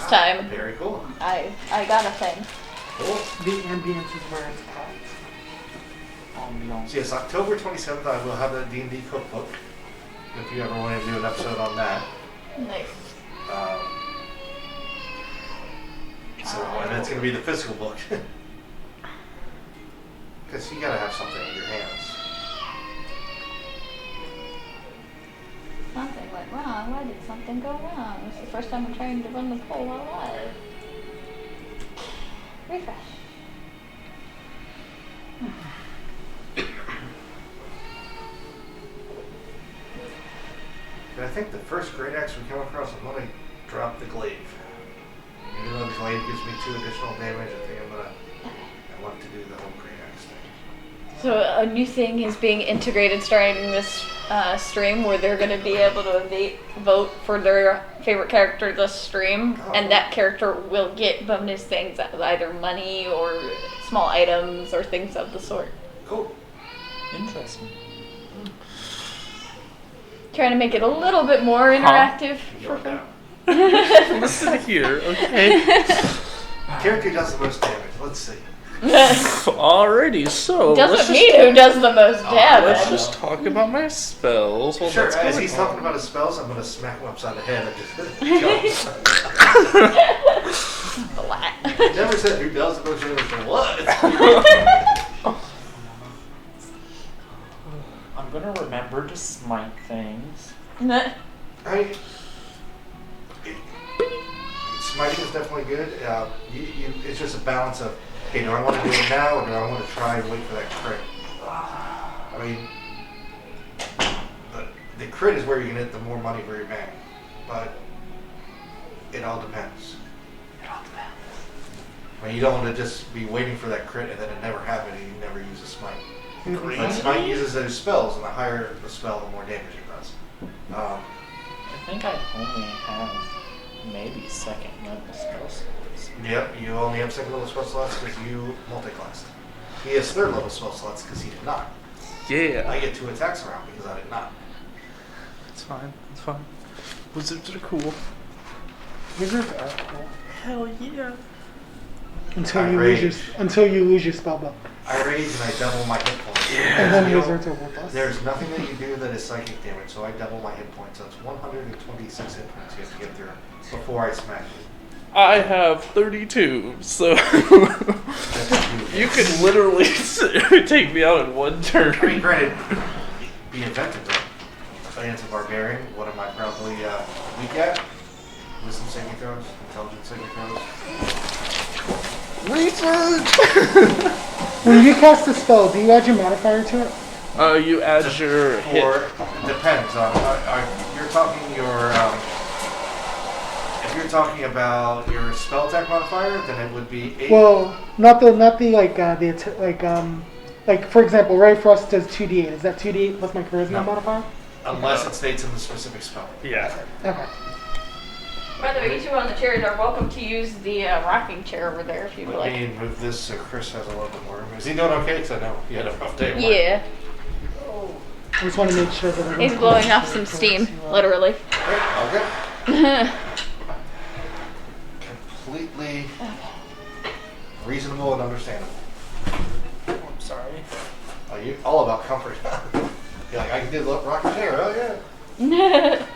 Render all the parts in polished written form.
this time. Very cool. I got a thing. Cool. The ambience is where it's at. So yes, October 27th, I will have that D&D cookbook. If you ever want to do an episode on that. Nice. And that's going to be the physical book. Because you got to have something in your hands. Something went wrong. Why did something go wrong? This is the first time I'm trying to run the poll while live. Refresh. And I think the first great axe we come across, I'm going to drop the glaive. Even though the glaive gives me 2 additional damage, I think I want to do the whole great axe thing. So a new thing is being integrated starting this stream where they're going to be able to vote for their favorite character this stream, and that character will get bonus things, either money or small items or things of the sort. Cool. Interesting. Trying to make it a little bit more interactive for fun. Listen here, okay. Character does the most damage. Let's see. Alrighty, so Doesn't mean who does the most damage. let's just talk about my spells. While Sure, that's as going he's on. talking about his spells, I'm going to smack him upside the head and just Black. Never said who does the most damage for what. I'm gonna remember to smite things. I mean, smiting is definitely good. It's just a balance of, okay, do I want to do it now or do I want to try and wait for that crit? I mean, the crit is where you can get the more money for your bang, but it all depends. I mean, you don't want to just be waiting for that crit and then it never happened and you never use a smite. But smite uses those spells, and the higher the spell, the more damage it does. I think I only have maybe second level spell slots. Yep, you only have second level spell slots because you multi-classed. He has third level spell slots because he did not. Yeah. I get 2 attacks around because I did not. It's fine. It's fine. Wizards are cool. Wizards are cool. Hell yeah. Until you lose your spell book. I rage and I double my hit points. And then wizards are worthless. There's nothing that you do that is psychic damage, so I double my hit points. So it's 126 hit points you have to get through before I smack you. I have 32, so you could literally take me out in one turn. I mean, granted, be inventive though. Against a barbarian, what am I probably weak at? Wisdom saving throws, intelligence saving throws. Research! When you cast a spell, do you add your modifier to it? You add your hit. Or depends on. You're talking your. If you're talking about your spell attack modifier, then it would be 8. Well, not the for example, Ray Frost does 2d8. Is that 2d8 plus my charisma No. modifier? Unless it states in the specific spell. Yeah. Okay. By the way, you two on the chairs are welcome to use the rocking chair over there if you'd Let like. me move this so Chris has a little bit more room. Is he doing okay? Because I know he had a rough day. at work. Yeah, I just want to make sure that he's blowing off some steam, literally. Okay. Completely reasonable and understandable. I'm sorry. Are you all about comfort? You're like, I can do the rocking chair. Oh yeah.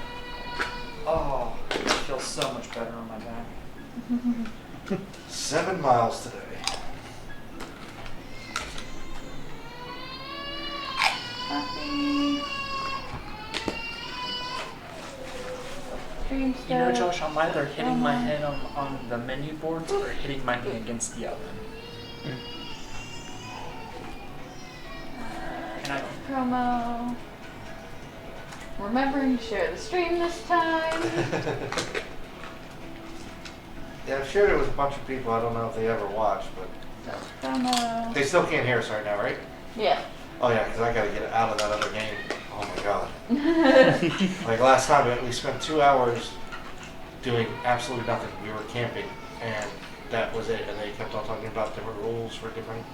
Oh, it feels so much better on my back. 7 miles today. Dream You know, stuff. Josh, I'm either hitting my head on the menu boards or hitting my knee against the oven. And I Promo. Remembering to share the stream this time. Yeah, I'm sure there was a bunch of people. I don't know if they ever watched, but Promo. they still can't hear us right now, right? Yeah. Oh yeah, because I got to get out of that other game. Oh my god. Like last time, we spent 2 hours doing absolutely nothing. We were camping, and that was it. And they kept on talking about different rules for different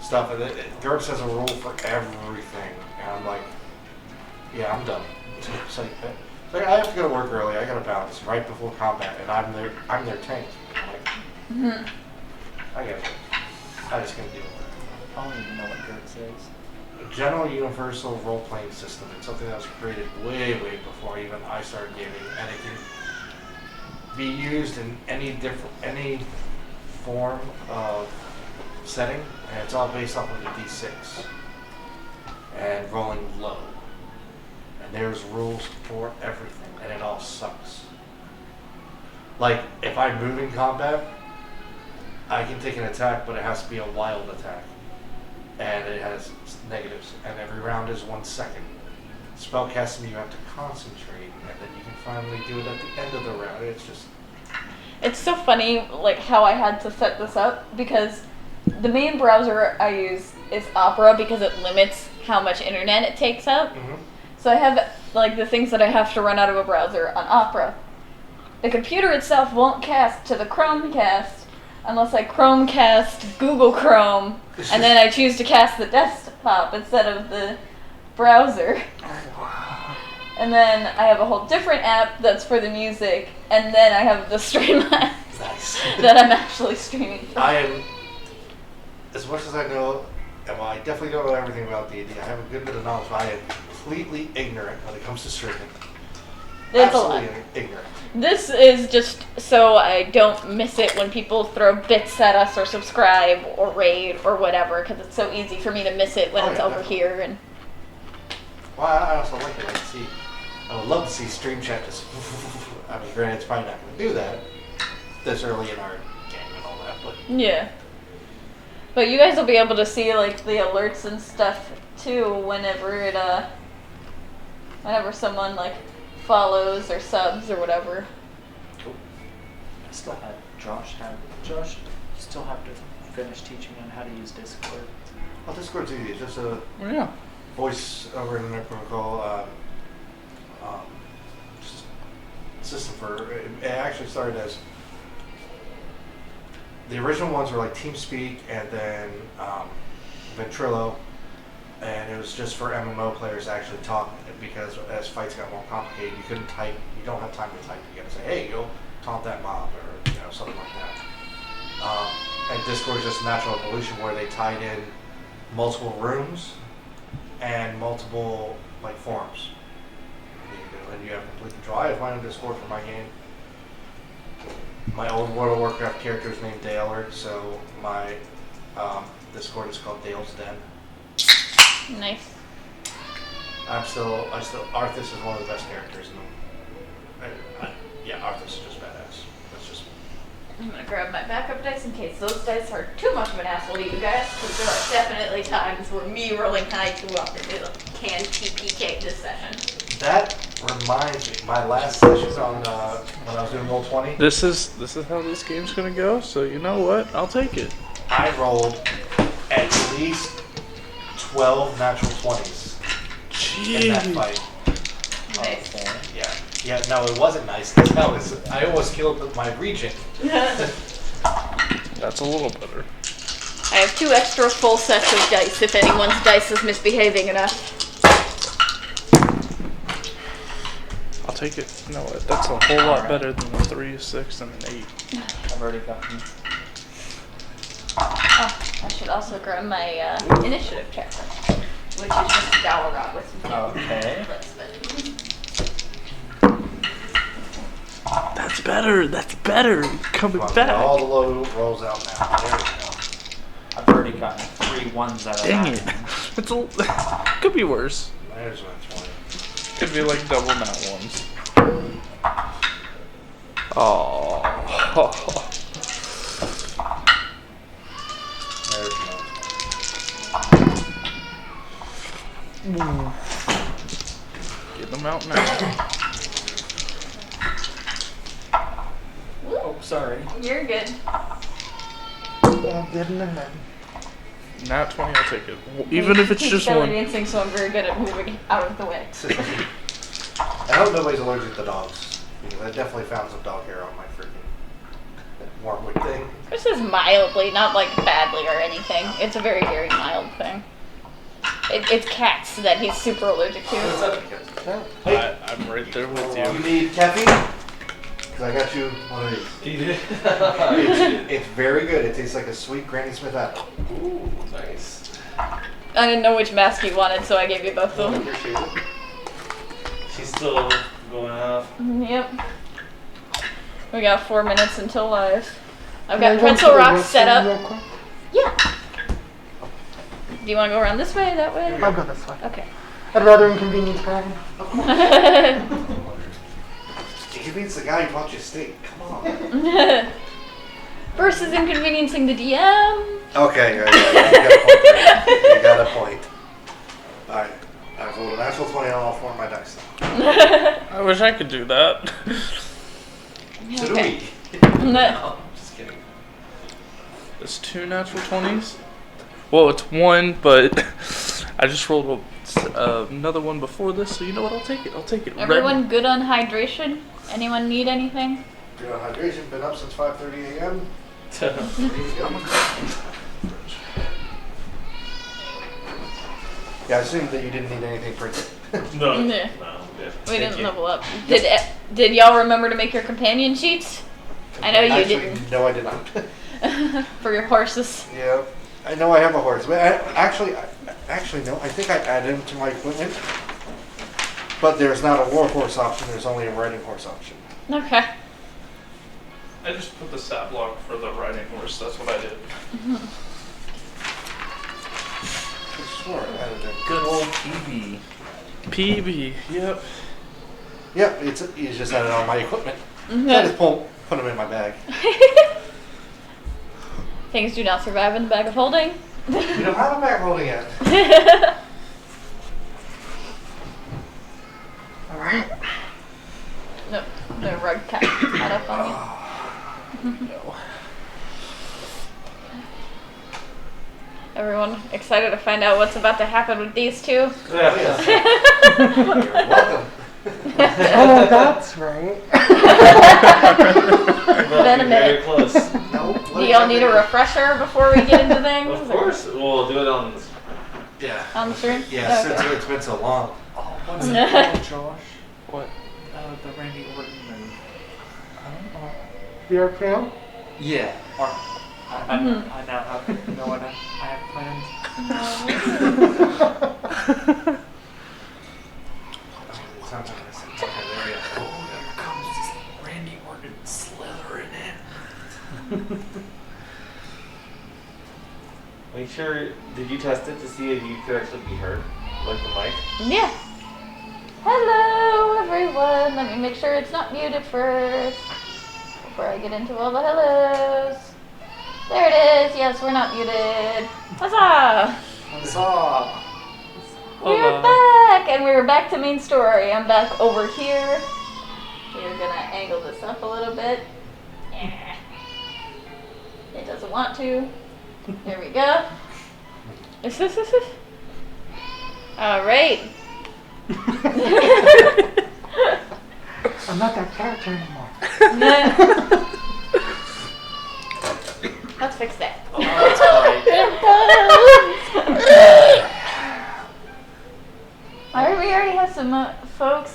stuff. And GURPS has a rule for everything. And I'm like, yeah, I'm done. So Like, I have to go to work early. I got to bounce right before combat, and I'm their tank. I'm like, Mhm. I got it. I just gotta deal with it. I don't even know what GURPS is. General Universal Role Playing System. It's something that was created way before even I started gaming, and it can be used in any form of setting, and it's all based off of the D6 and rolling low. And there's rules for everything, and it all sucks. Like, if I move in combat, I can take an attack, but it has to be a wild attack. And it has negatives, and every round is 1 second. Spellcasting, you have to concentrate, and then you can finally do it at the end of the round. It's just... It's so funny, like, how I had to set this up, because the main browser I use is Opera because it limits how much internet it takes up. So I have, like, the things that I have to run out of a browser on Opera. The computer itself won't cast to the Chromecast unless I Chromecast Google Chrome, and then I choose to cast the desktop instead of the browser. And then I have a whole different app that's for the music, and then I have the Streamlabs Nice. that I'm actually streaming from. I am, as much as I know, well, I definitely don't know everything about D&D. I have a good bit of knowledge, but I am completely ignorant when it comes to streaming. It's a lot. Absolutely ignorant. This is just so I don't miss it when people throw bits at us or subscribe or raid or whatever, because it's so easy for me to miss it when Oh, it's yeah, over definitely. here. And Well, I also like it. I would love to see stream chat just... I mean, granted, it's probably not going to do that this early in our game and all that, but... yeah. But you guys will be able to see, like, the alerts and stuff, too, whenever someone, like, follows or subs or whatever. I still have Josh still have to finish teaching him how to use Discord. Well, Discord's easy. It's just a Yeah. voice over internet protocol system for... It actually started as... The original ones were like TeamSpeak and then Ventrilo, and it was just for MMO players to actually talk, because as fights got more complicated, you couldn't type. You don't have time to type. You got to say, "Hey, go taunt that mob," or something like that. And Discord is just a natural evolution where they tied in multiple rooms and multiple like forums. And you have complete control. I have my own Discord for my game. My old World of Warcraft character is named Dale, so my Discord is called Dale's Den. Nice. Arthas is one of the best characters in them. Yeah, Arthas is just badass. That's just... I'm gonna grab my backup dice in case those dice are too much of an asshole to you guys, because there are definitely times where me rolling high too often can TPK this session. That reminds me, my last session on when I was doing Roll20, This is how this game's gonna go. So you know what? I'll take it. I rolled at least 12 natural 20s in that Jeez. fight. Nice. Yeah, no, it wasn't nice. I almost killed my regent. That's a little better. I have 2 extra full sets of dice if anyone's dice is misbehaving enough. I'll take it. You know what? That's a whole lot better than a 3, 6, and an 8. I've already gotten. Oh, I should also grab my initiative checker, which is just a Dalrod with some Okay. That's better. That's better. Coming Well, back. all the low rolls out now. There we go. I've already gotten 3 ones out of Dang that. it. It's a, could be worse. There's my 20. Could be like double nat ones. Oh. There's my 20. Get them out now. Oh, sorry. You're good. I'm getting ahead. Nat 20, I'll take it. Even if it's He's just belly one. dancing, so I'm very good at moving out of the way. I hope nobody's allergic to dogs, because I definitely found some dog hair on my freaking Wormwood thing. This is mildly, not like badly or anything. It's a very, very mild thing. It's cats that he's super allergic to. That's up? I'm right there with You you. need caffeine? Because I got you one of these. He did. It's very good. It tastes like a sweet Granny Smith apple. Ooh, nice. I didn't know which mask you wanted, so I gave you both of them. Appreciate it. She's still going out. Yep. We got 4 minutes until live. I've Can I got go pretzel to the rocks set restroom up. real quick? Yeah. Do you want to go around this way, that way? I'll go this way. Okay. I'd rather inconvenience Brian. It convinced the guy who bought you steak. Come on. Versus inconveniencing the DM. Okay, yeah, you got a point. Alright, I rolled a natural 20 on all 4 of my dice. I wish I could do that. So Okay. do we. No, I'm just kidding. It's 2 natural 20s. Well, it's 1, but I just rolled another one before this, so you know what? I'll take it. I'll take it. Everyone good on hydration? Anyone need anything? Good on hydration, been up since 5:30 a.m. Yeah, I assumed that you didn't need anything printed. No, Yeah. no, yeah. We Thank didn't you. level up. Did y'all remember to make your companion sheets? I know you Actually, didn't. No, I did not. For your horses. Yeah, I know I have a horse, but actually no. I think I added him to my equipment. But there's not a war horse option. There's only a riding horse option. Okay. I just put the stat block for the riding horse. That's what I did. I swore I added it. Good old PB. PB. Yep. Yep, he's just added on my equipment. So I just put him in my bag. Things do not survive in the bag of holding. We don't have a bag holding it. Alright. No, the rug caught up on you. No. Everyone excited to find out what's about to happen with these two? Yeah. You're welcome. Oh, that's right. Been a Very minute. close. No, Do y'all need a refresher before we get into things? Of course, we'll do it on. Yeah. On the stream? Yeah, Okay. since it's been so long. Oh, what's it called, Josh? What? The Randy Orton move. The RKO? Yeah. I now have no one. I have plans. There we go. Oh, here comes Randy Orton slithering in. Make sure. Did you test it to see if you could actually be heard, like the mic? Yeah. Hello, everyone. Let me make sure it's not muted first before I get into all the hellos. There it is. Yes, we're not muted. Huzzah! Huzzah! We're back, and we're back to main story. I'm back over here. We're gonna angle this up a little bit. Yeah. It doesn't want to. There we go. All right. I'm not that character anymore. Let's fix that. Oh, that's right. Alright, we already have some folks,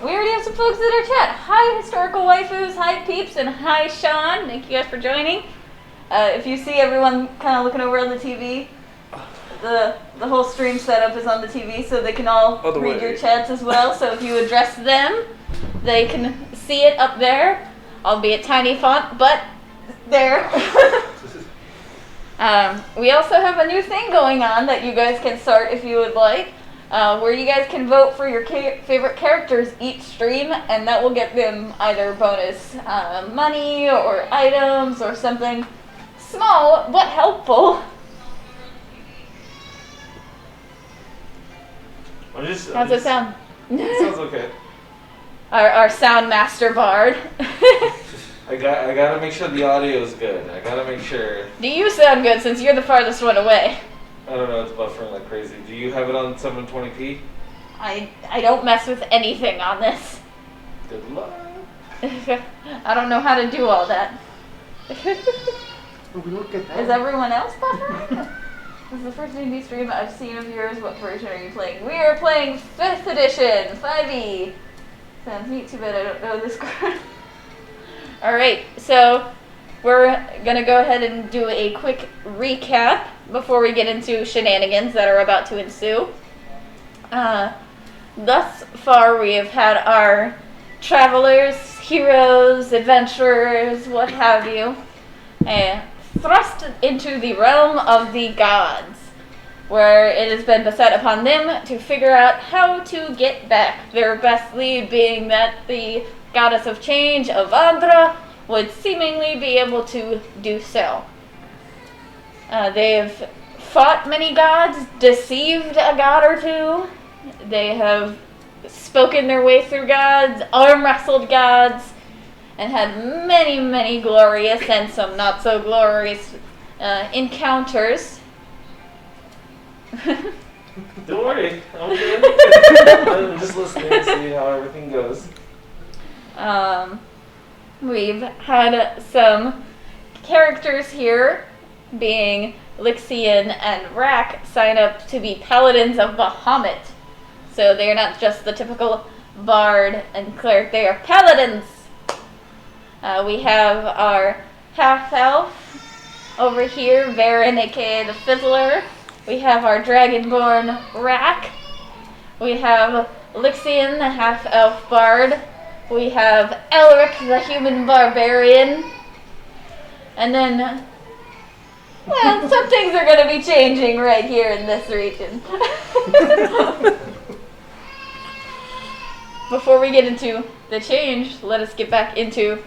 we already have some folks in our chat. Hi, Historical Waifus, hi, Peeps, and hi, Sean. Thank you guys for joining. If you see everyone kind of looking over on the TV, the whole stream setup is on the TV, so they can all Other read way. your chats as well. So if you address them, they can see it up there, albeit tiny font, but there. We also have a new thing going on that you guys can start if you would like, where you guys can vote for your favorite characters each stream, and that will get them either bonus money or items or something small but helpful. How's it sound? Sounds okay. Our sound master bard. I gotta make sure the audio is good. I gotta make sure. Do you sound good since you're the farthest one away? I don't know, it's buffering like crazy. Do you have it on 720p? I don't mess with anything on this. Good luck. I don't know how to do all that. We look at that. Is everyone else buffering? This is the first D&D stream I've seen of yours. What version are you playing? We are playing 5th edition, 5e. Sounds neat, too bad I don't know this card. Alright, so we're gonna go ahead and do a quick recap before we get into shenanigans that are about to ensue. Thus far we have had our travelers, heroes, adventurers, what have you, thrust into the realm of the gods, where it has been beset upon them to figure out how to get back. Their best lead being that the goddess of change, Avandra, would seemingly be able to do so. They've fought many gods, deceived a god or two. They have spoken their way through gods, arm wrestled gods, and had many, many glorious and some not so glorious encounters. Don't worry, I'm good. I'm just listening to see how everything goes. We've had some characters here, being Lixian and Rack, sign up to be paladins of Bahamut. So they are not just the typical bard and cleric, they are paladins. We have our half-elf over here, Varen, aka the Fizzler. We have our dragonborn Rack. We have Lixian, the half-elf bard. We have Elric, the human barbarian. And then, well, some things are going to be changing right here in this region. Before we get into the change, let us get back into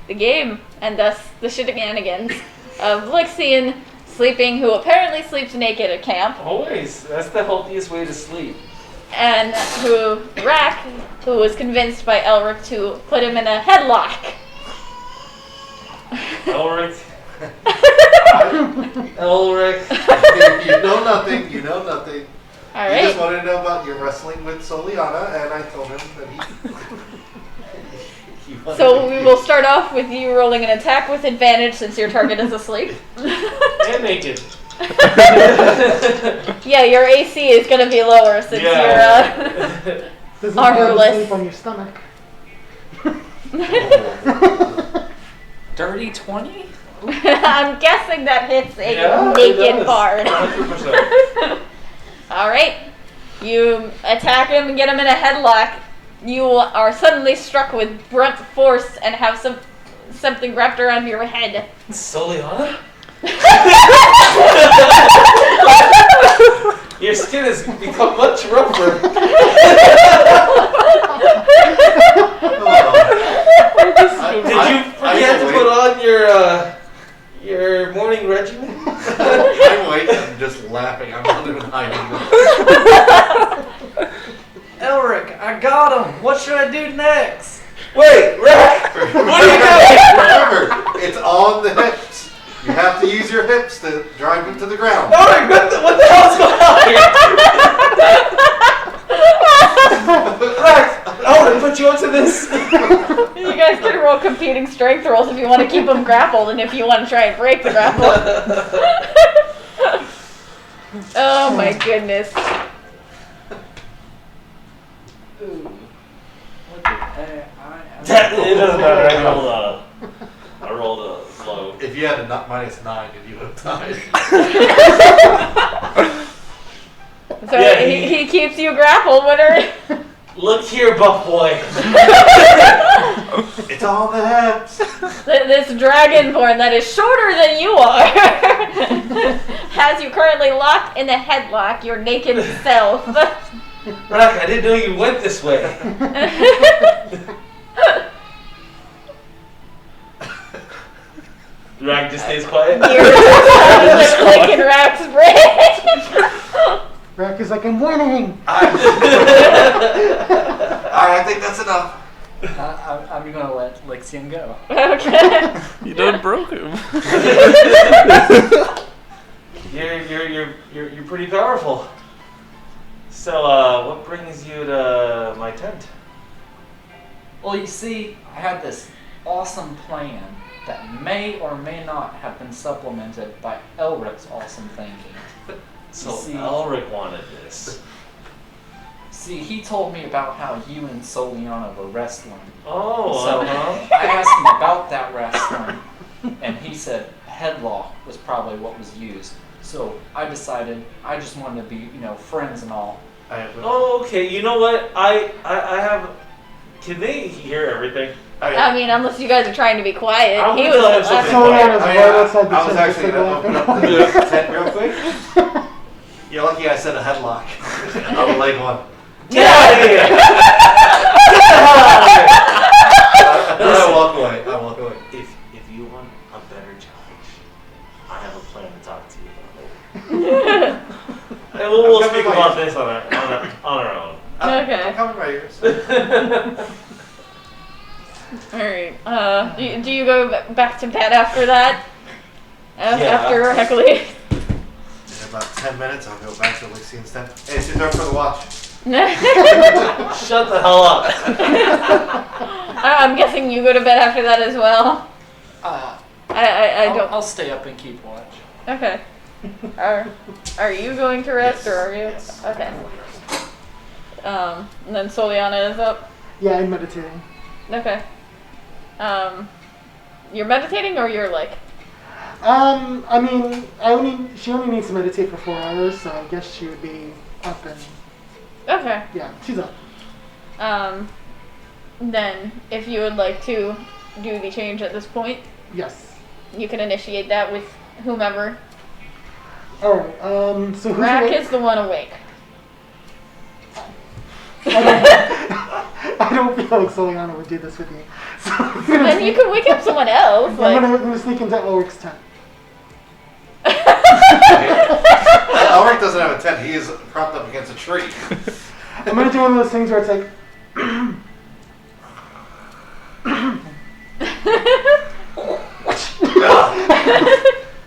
the game, and thus the shenanigans of Lixian sleeping, who apparently sleeps naked at camp, Always. That's the healthiest way to sleep. and who Rack, who was convinced by Elric to put him in a headlock. Elric. Elric. You know nothing. You know nothing. All He right. just wanted to know about your wrestling with Soliana, and I told him that he wanted So to- we will start off with you rolling an attack with advantage since your target is asleep. And naked. Yeah, your AC is going to be lower since Yeah. This is Armorless. sleep on your stomach. Dirty 20? I'm guessing that hits a Yeah, it naked does. bard. 100%. Alright. You attack him and get him in a headlock. You are suddenly struck with brunt force and have something wrapped around your head. Soliana? Your skin has become much rougher. Did you forget to put on your morning regimen? I'm waiting. I'm just laughing. I'm not even hiding. Elric, I got him. What should I do next? Wait, Rack! What are you doing? Remember, it's on the hips. You have to use your hips to drive him to the ground. Elric, what the hell's going on here? Rack, I want to put you onto this. You guys can roll competing strength rolls if you want to keep them grappled and if you want to try and break the grapple. Oh my goodness. It doesn't matter. I rolled a low. If you had a -9, then you would have died. So Yeah, he keeps you grappled. What are... Look here, buff boy. It's on the hips. This dragonborn that is shorter than you are has you currently locked in a headlock, your naked self. Rack, I didn't know you went this way. Rack just stays quiet. You're just clicking Rack's brain. Rack is like, I'm winning. Alright, I think that's enough. I'm gonna let Lixian go. Okay. You done broke him. You're pretty powerful. So, what brings you to my tent? Well, you see, I had this awesome plan that may or may not have been supplemented by Elric's awesome thinking. So See- Elric wanted this. See, he told me about how you and Soliana were wrestling. Oh, So I asked him about that wrestling, and he said headlock was probably what was used. So I decided I just wanted to be, friends and all. Oh, okay. You know what? I have. Can they hear everything? I mean, unless you guys are trying to be quiet. I He would was. tell him something. Soliana's I, right outside the I was tent, actually just going to like open up the tent real quick. You're lucky I said a headlock. I would like one. Get out of here! I walk away. I walk away. If you want a better challenge, I have a plan to talk to you about. And we'll I'm speak coming about by this on our own. Okay. I'm coming by yours. Alright. Do you go back to bed after that? Yeah. After Heckley? In about 10 minutes, I'll go back to Lixian's tent. Hey, it's your turn for the watch. Shut the hell up. I'm guessing you go to bed after that as well. I don't. I'll stay up and keep watch. Okay. Are you going to rest or are you? Yes. Okay. And then Soliana is up. Yeah, I'm meditating. Okay. You're meditating or you're like? I mean, she only needs to meditate for 4 hours, so I guess she would be up and, Okay. yeah, she's up. Then if you would like to do the change at this point, Yes. you can initiate that with whomever. Alright, so who's Rack awake? is the one awake. I don't feel like Soliana would do this with me. So I'm gonna Then you can wake up someone else. I'm Like. gonna sneak into Elric's tent. Elric doesn't have a tent. He is propped up against a tree. I'm gonna do one of those things where it's like,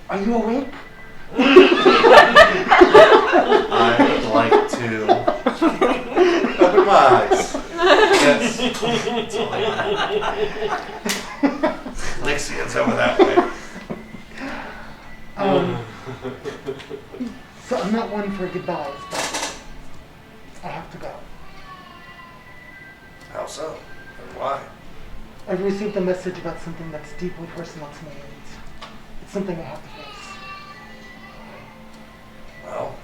are you awake? I would like to open my eyes. Yes. Lixian's over that way. So I'm not one for goodbyes, but I have to go. How so? And why? I've received a message about something that's deeply personal to me, and it's something I have to face. Well,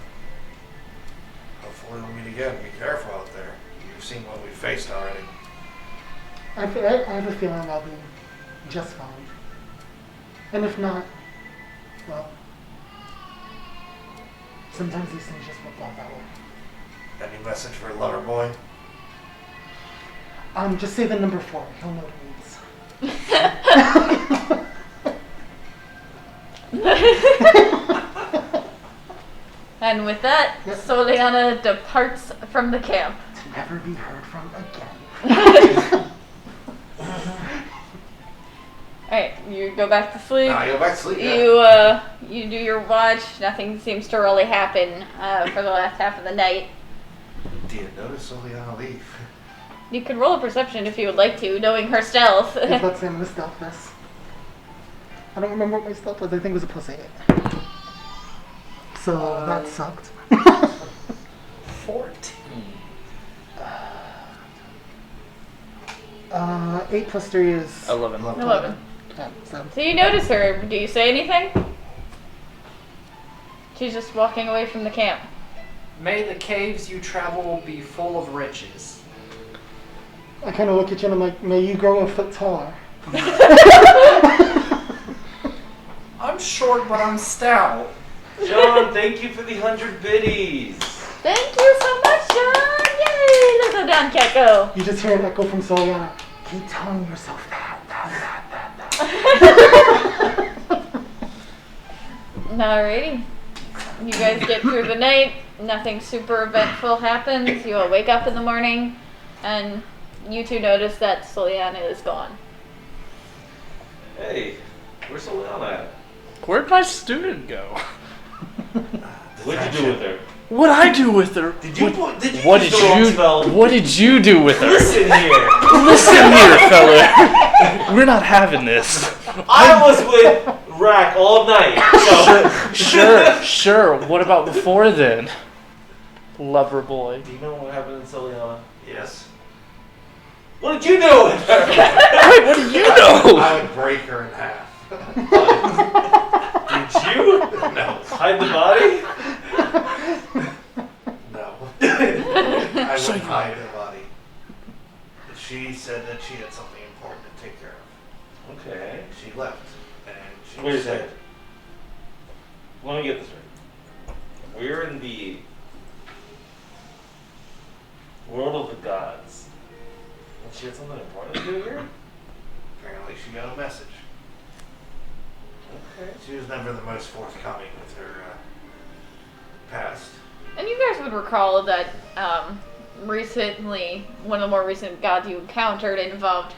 hopefully we'll meet again. Be careful out there. You've seen what we faced already. I have a feeling I'll be just fine. And if not, well, sometimes these things just work out that way. Any message for Loverboy? Just say the number 4. He'll know what it means. And with that, Yep. Soliana departs from the camp. To never be heard from again. Alright, you go back to sleep. Nah, I go back to sleep. Yeah. You do your watch. Nothing seems to really happen for the last half of the night. Do you notice Soliana leave? You could roll a perception if you would like to, knowing her stealth. Let's say I'm gonna stealth this. I don't remember what my stealth was. I think it was a +8. So that sucked. 14. 8 plus 3 is 11. 11. Yeah, so So you notice her. Do you say anything? She's just walking away from the camp. May the caves you travel be full of riches. I kind of look at you and I'm like, may you grow a foot taller. I'm short, but I'm stout. John, thank you for the 100 biddies. Thank you so much, John! Yay! Let's go down, cat go. You just hear an echo from Soliana. Keep telling yourself that. Alrighty. You guys get through the night. Nothing super eventful happens. You all wake up in the morning, and you two notice that Soliana is gone. Hey, where's Soliana at? Where'd my student go? What'd you do with her? What'd I do with her? Did you What use the wrong spell? did you do with her? Listen here. Listen here, fella. We're not having this. I was with Rack all night. So. Sure. What about before then? Lover boy. Do you know what happened in Soliana? Yes. What did you do with her? Wait, what do you know? I would break her in half. Did you? No. Hide the body? No. I So wouldn't you- hide her body. She said that she had something important to take care of. Okay. She left. And she Wait a said, second. Let me get this right. We're in the world of the gods. And she had something important to do here? apparently she got a message. Okay. She was never the most forthcoming with her past. And you guys would recall that recently, one of the more recent gods you encountered involved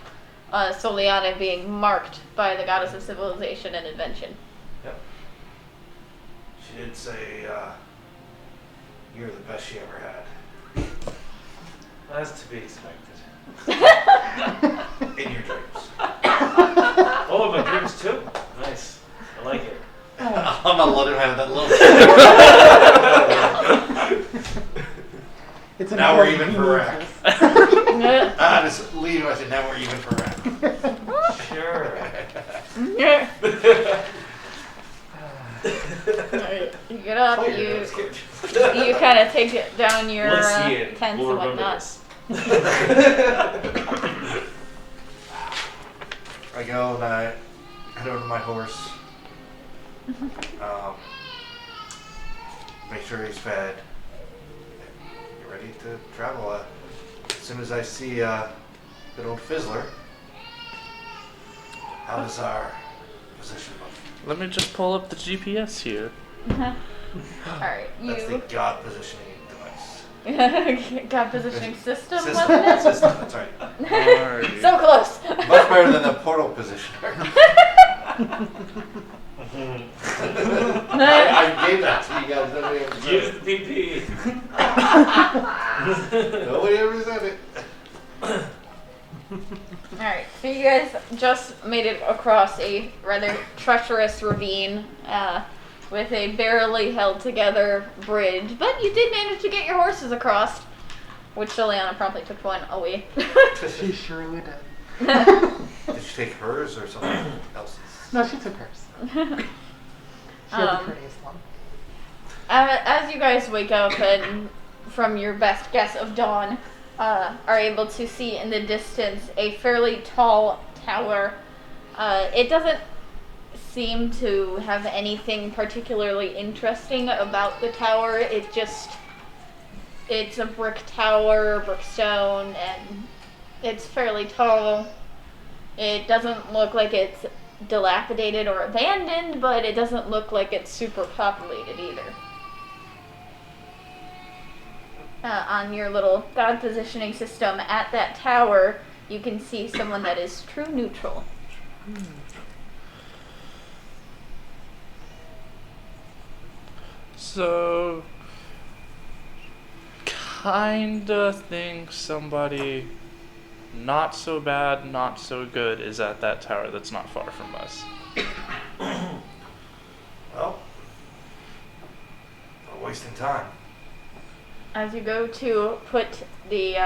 Soliana being marked by the goddess of civilization and invention. Yep. She did say, you're the best she ever had. That's to be expected. In your dreams. Oh, my dreams too? Nice. I like it. I'm not letting him have that little. It's Now we're important even he for knows Rack. this. Just leave. I said, now we're even for Rack. Sure. Alright, you get up, Oh, you yeah, that's good. you kind of take it down your Let's see it. tents We'll and remember whatnot. this. I go and I head over to my horse. Make sure he's fed. Get ready to travel. As soon as I see good old Fizzler, how does our position look? Let me just pull up the GPS here. Alright, That's the you God positioning device. God positioning system, System, wasn't it? system, that's right. Alrighty. So close. Much better than the portal positioner. I gave that to you guys. Nobody ever said Use it. the PP. Nobody ever said it. Alright, so you guys just made it across a rather treacherous ravine with a barely held together bridge, but you did manage to get your horses across, which Juliana promptly took one away. She surely did. Did she take hers or someone else's? No, she took hers. She had the prettiest one. As you guys wake up and from your best guess of dawn, are able to see in the distance a fairly tall tower. It doesn't seem to have anything particularly interesting about the tower. It's a brick tower, brick stone, and it's fairly tall. It doesn't look like it's dilapidated or abandoned, but it doesn't look like it's super populated either. On your little god positioning system at that tower, you can see someone that is true neutral. So, kinda think somebody not so bad, not so good is at that tower that's not far from us. Well, not wasting time. As you go to put the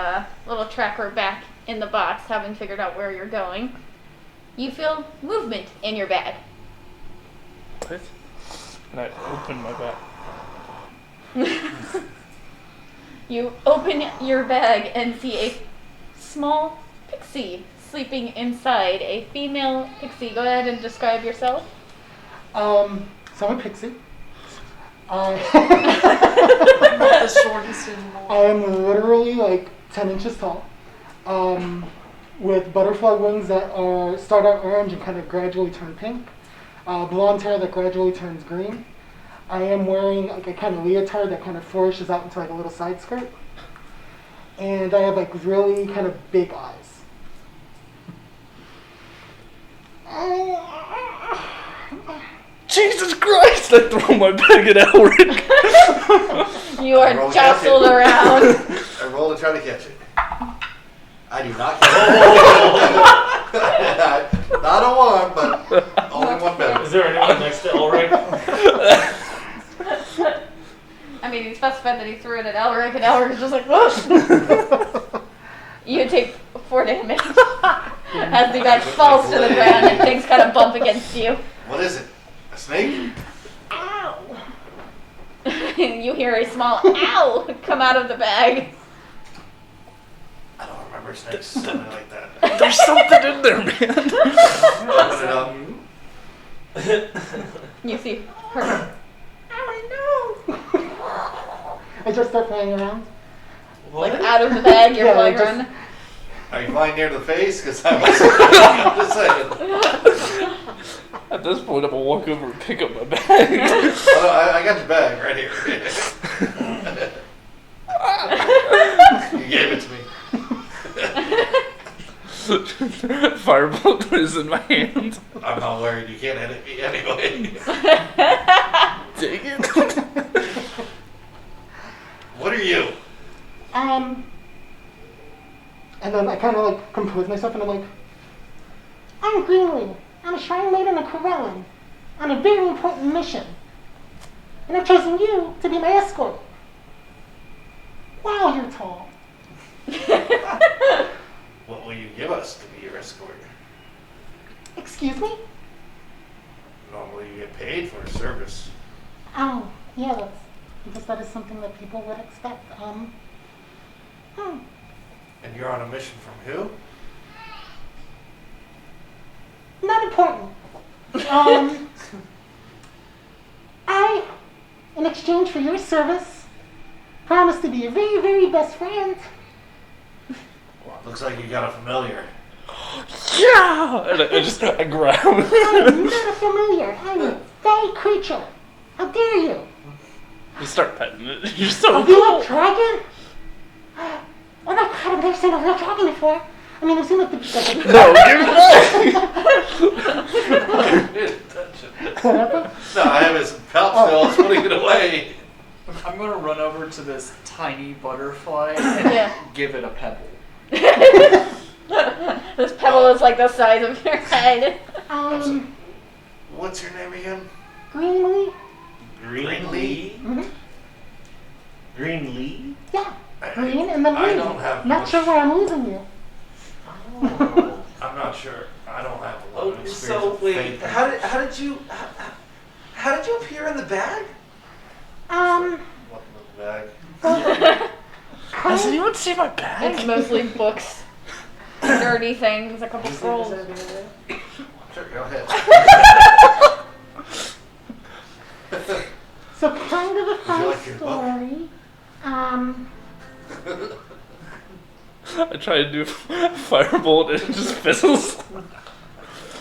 little tracker back in the box, having figured out where you're going, you feel movement in your bag. What? And I open my bag. You open your bag and see a small pixie sleeping inside. A female pixie. Go ahead and describe yourself. So I'm a pixie. Not the shortest anymore. I am literally like 10 inches tall, with butterfly wings that start out orange and kind of gradually turn pink, blonde hair that gradually turns green. I am wearing like a kind of leotard that kind of flourishes out into like a little side skirt, and I have like really kind of big eyes. Jesus Christ! I throw my bag at Elric. You are Roll jostled catch it. around. I roll to try to catch it. I do not catch it. I As the bag falls to the ground and things kind of bump against you. What is it? A snake? Ow! You hear a small ow come out of the bag. I don't remember snakes sounding like that. There's something in there, man. Open it up. You see her. I just start flying around. Like out of the bag, you're Yeah, flying just- around. Are you flying near the face? Because I'm just saying. At this point, I'm gonna walk over and pick up my bag. Oh, no, I got your bag right here. You gave it to me. Firebolt is in my hand. I'm not worried. You can't hit me anyway. Dang it. What are you? And then I kind of like compose myself and I'm like, I'm Greenlee. I'm a Shrine Maiden of Corellin on a very important mission. And I've chosen you to be my escort. Wow, you're tall. What will you give us to be your escort? Excuse me? Normally you get paid for a service. Oh, yeah, that's because that is something that people would expect. And you're on a mission from who? Not important. I, in exchange for your service, promise to be your very, very best friend. Looks like you got a familiar. Yeah! And I grab I'm not a familiar. I'm a fey creature. How dare you? You start petting it. You're so A real cool. dragon? Oh my god, I've never seen a real dragon before. I mean, I've seen like the... No, give it back! Whatever. No, I have his pelt still. I was putting it away. I'm gonna run over to this tiny butterfly and Yeah. give it a pebble. This pebble is like the size of your head. What's your name again? Greenlee? Greenlee? Mm-hmm. Greenlee? Yeah. Green and then I Lee. don't have Not much- sure where I'm losing you. Oh. I'm not sure. I don't have a lot of Oh, experience so with wait, faith. how did you appear in the bag? What in the bag? Does anyone see my bag? It's mostly books, nerdy things, a couple scrolls. Sure, go ahead. So kind of a Would you fun like your book? story. I try to do firebolt and it just fizzles.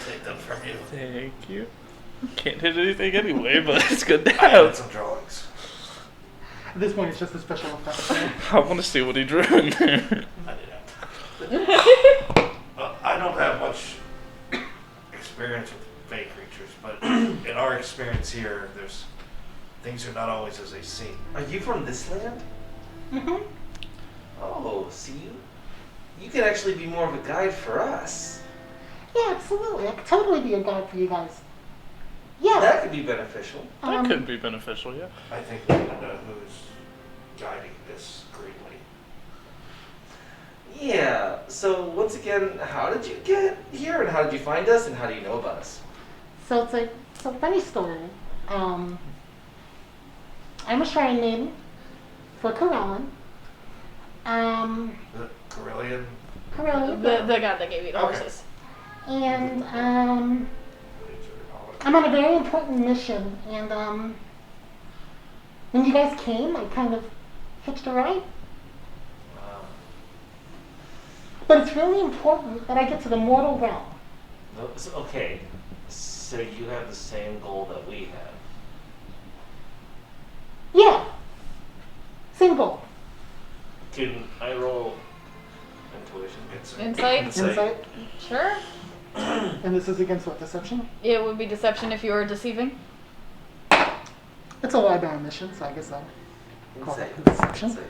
Take them from you. Thank you. Can't hit anything anyway, but it's good to I did have. some drawings. At this point, it's just a special effect. I want to see what he drew in there. I did have. I don't have much experience with fey creatures, but in our experience here, there's things are not always as they seem. Are you from this land? Mm-hmm. Oh, see, you could actually be more of a guide for us. Yeah, absolutely. I could totally be a guide for you guys. Yeah. That could be beneficial. That could be beneficial, yeah. I think we need to know who's guiding this Greenlee. Yeah, so once again, how did you get here and how did you find us and how do you know about us? So it's a funny story. I'm a Shrine Maiden for Corellin. The Corellian. Corellin. The god that gave you the Okay. horses. And I'm on a very important mission, and when you guys came, I kind of hitched a ride. But it's really important that I get to the mortal realm. Okay, so you have the same goal that we have. Yeah. Same goal. Can I roll intuition? Insight? Insight. Sure. And this is against what? Deception? It would be deception if you were deceiving. It's a lie-bound mission, so I guess I'll call Insight. it deception. Insight.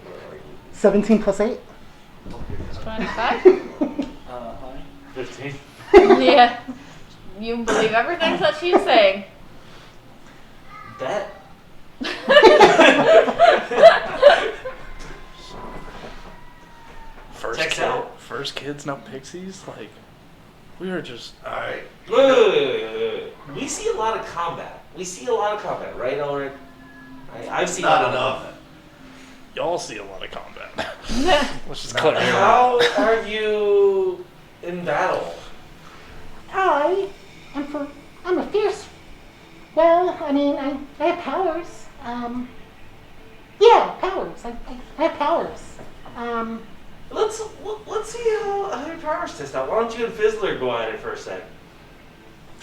What are you? 17 plus 8. 25? Hi. 15. Yeah. You believe everything that she's saying. Bet. First Checks kid, out. first kids, not pixies. Like, We are just. Alright. Wait. We see a lot of combat. Right, Ulrich? I've seen Not a lot enough. of combat. Y'all see a lot of combat. Let's just Not clarify. really. How are you in battle? I'm a fierce. Well, I mean, I have powers. Yeah, powers. I have powers. Let's see how your powers test out. Why don't you and Fizzler go at it for a sec?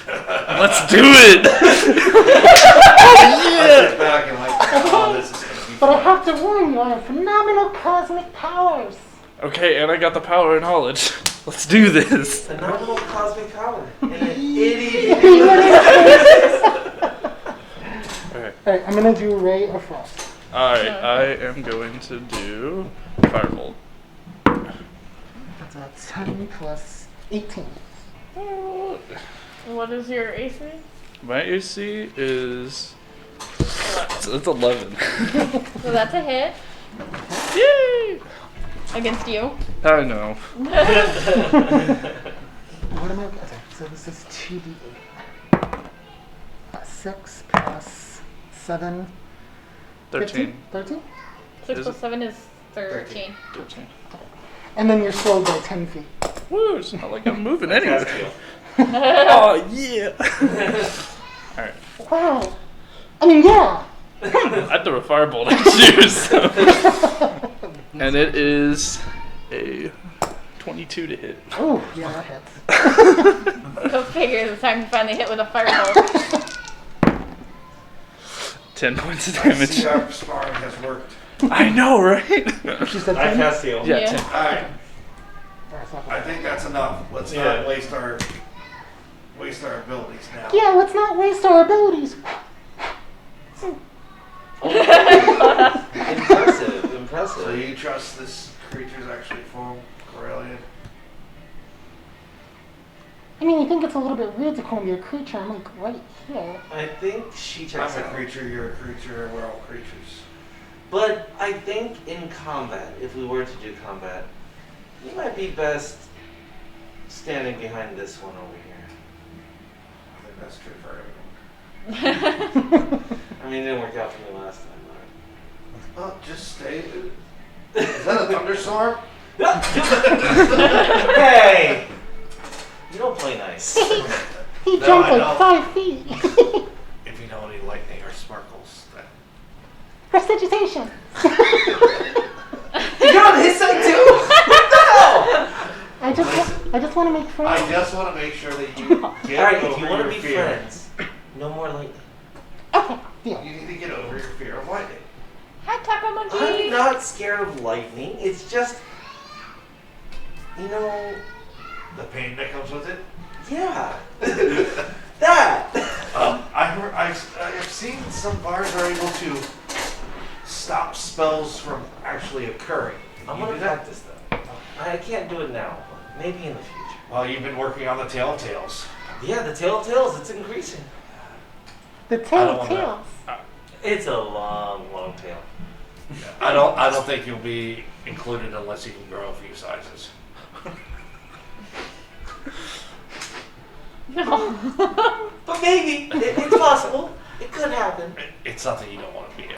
Let's do it! I sit back and like, oh, this is gonna be But I fun. have to warn you, I have phenomenal cosmic powers. Okay, and I got the power and knowledge. Let's do this. Phenomenal cosmic power. And an itty Okay. Alright, I'm gonna do Ray of Frost. Alright, I am going to do Firebolt. That's a 10 plus 18. What is your AC? My AC is. It's 11. So that's a hit Yay! against you. I know. What am I? Okay, so this is 2d8. 6 plus 7. 13. 13? 6 Is plus it? 7 is 13. 13. And then you're slowed by 10 feet. Woo, it's not like I'm moving anywhere. Castiel. Oh, yeah! Alright. Wow. I mean, yeah. I threw a firebolt at you, so. And it is a 22 to hit. Oh, yeah, that hits. Go figure, the time to finally hit with a fireball. 10 points of I damage. see our sparring has worked. I know, right? She said I 10? Castiel. Yeah, Yeah. 10. Alright, That's not I bad. think that's enough. Let's Yeah. not waste our abilities now. Yeah, let's not waste our abilities. Impressive. So you trust this creature's actually from Corellian? I mean, I think it's a little bit weird to call me a creature. I'm like right here. I think she checks I'm a out. creature, you're a creature, we're all creatures. But I think in combat, if we were to do combat, you might be best standing behind this one over here. I think that's true for everyone. I mean, it didn't work out for me last time, Oh, just stay. Is that a thunderstorm? right? Hey! You don't play nice. He No, jumped I like know. 5 feet. If you know any lightning or sparkles, then. Prestidigitation. You're on his side too? I just want to make friends. I just want to make sure that you get Alright, over if you want to your be fear. friends, no more lightning. Okay, deal. You need to get over your fear of lightning. Hi, Taco Monkey. I'm not scared of lightning. It's just, you know, The pain that comes with it. yeah. That! I've seen some bars are able to stop spells from actually occurring. Can I'm you gonna do that? practice though. I can't do it now. Maybe in the future. Well, you've been working on the Telltales. Yeah, the Telltales, it's increasing. The I don't tail wanna- tails. It's a long, long tail. I don't think you'll be included unless you can grow a few sizes. No. But maybe, it's possible. It could happen. It's something you don't want to be in.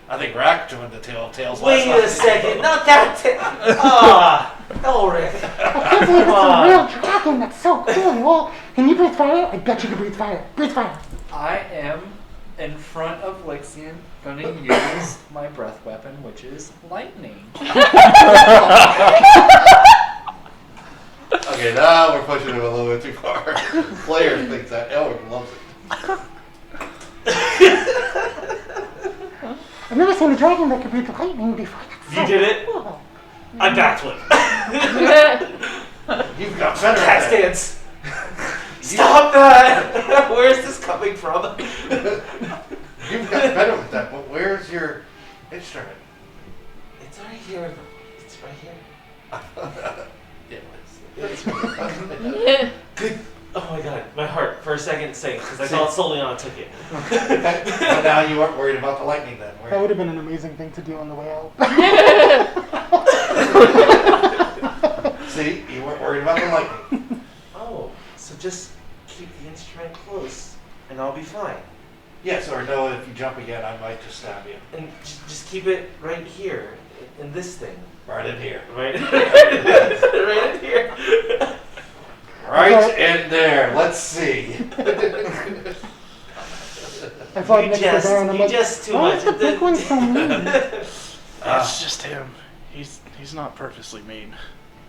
I think Rack joined the Telltales last Wait night. a second, not that tail. Ah, Ulrich. I can't believe it's a real dragon. That's so cool. Well, can you breathe fire? I bet you can breathe fire. Breathe fire. I am in front of Lixian gonna use my breath weapon, which is lightning. Okay, now we're pushing it a little bit too far. Player thinks that Elric loves it. I've never seen a dragon that could breathe lightning before. That's You so did it? cool. I backflip. You've got better Cat at that. stance. Stop that! Where is this coming from? You've got better with that, but where's your instrument? It's right here. It's right here. It's Good. Oh my god, my heart for a second sank because I saw it solely on a ticket. But now you aren't worried about the lightning then, That were would have been an amazing thing to do on the way out. you? See, you weren't worried about the lightning. just keep the instrument close, and I'll be fine. Yes, or no, if you jump again, I might just stab you. And just keep it right here, in this thing. Right in here. Right, right in here. Right in there. Let's see. I thought next to Darren, I'm You like, just too why much. is the big one so mean? It's just him. He's not purposely mean.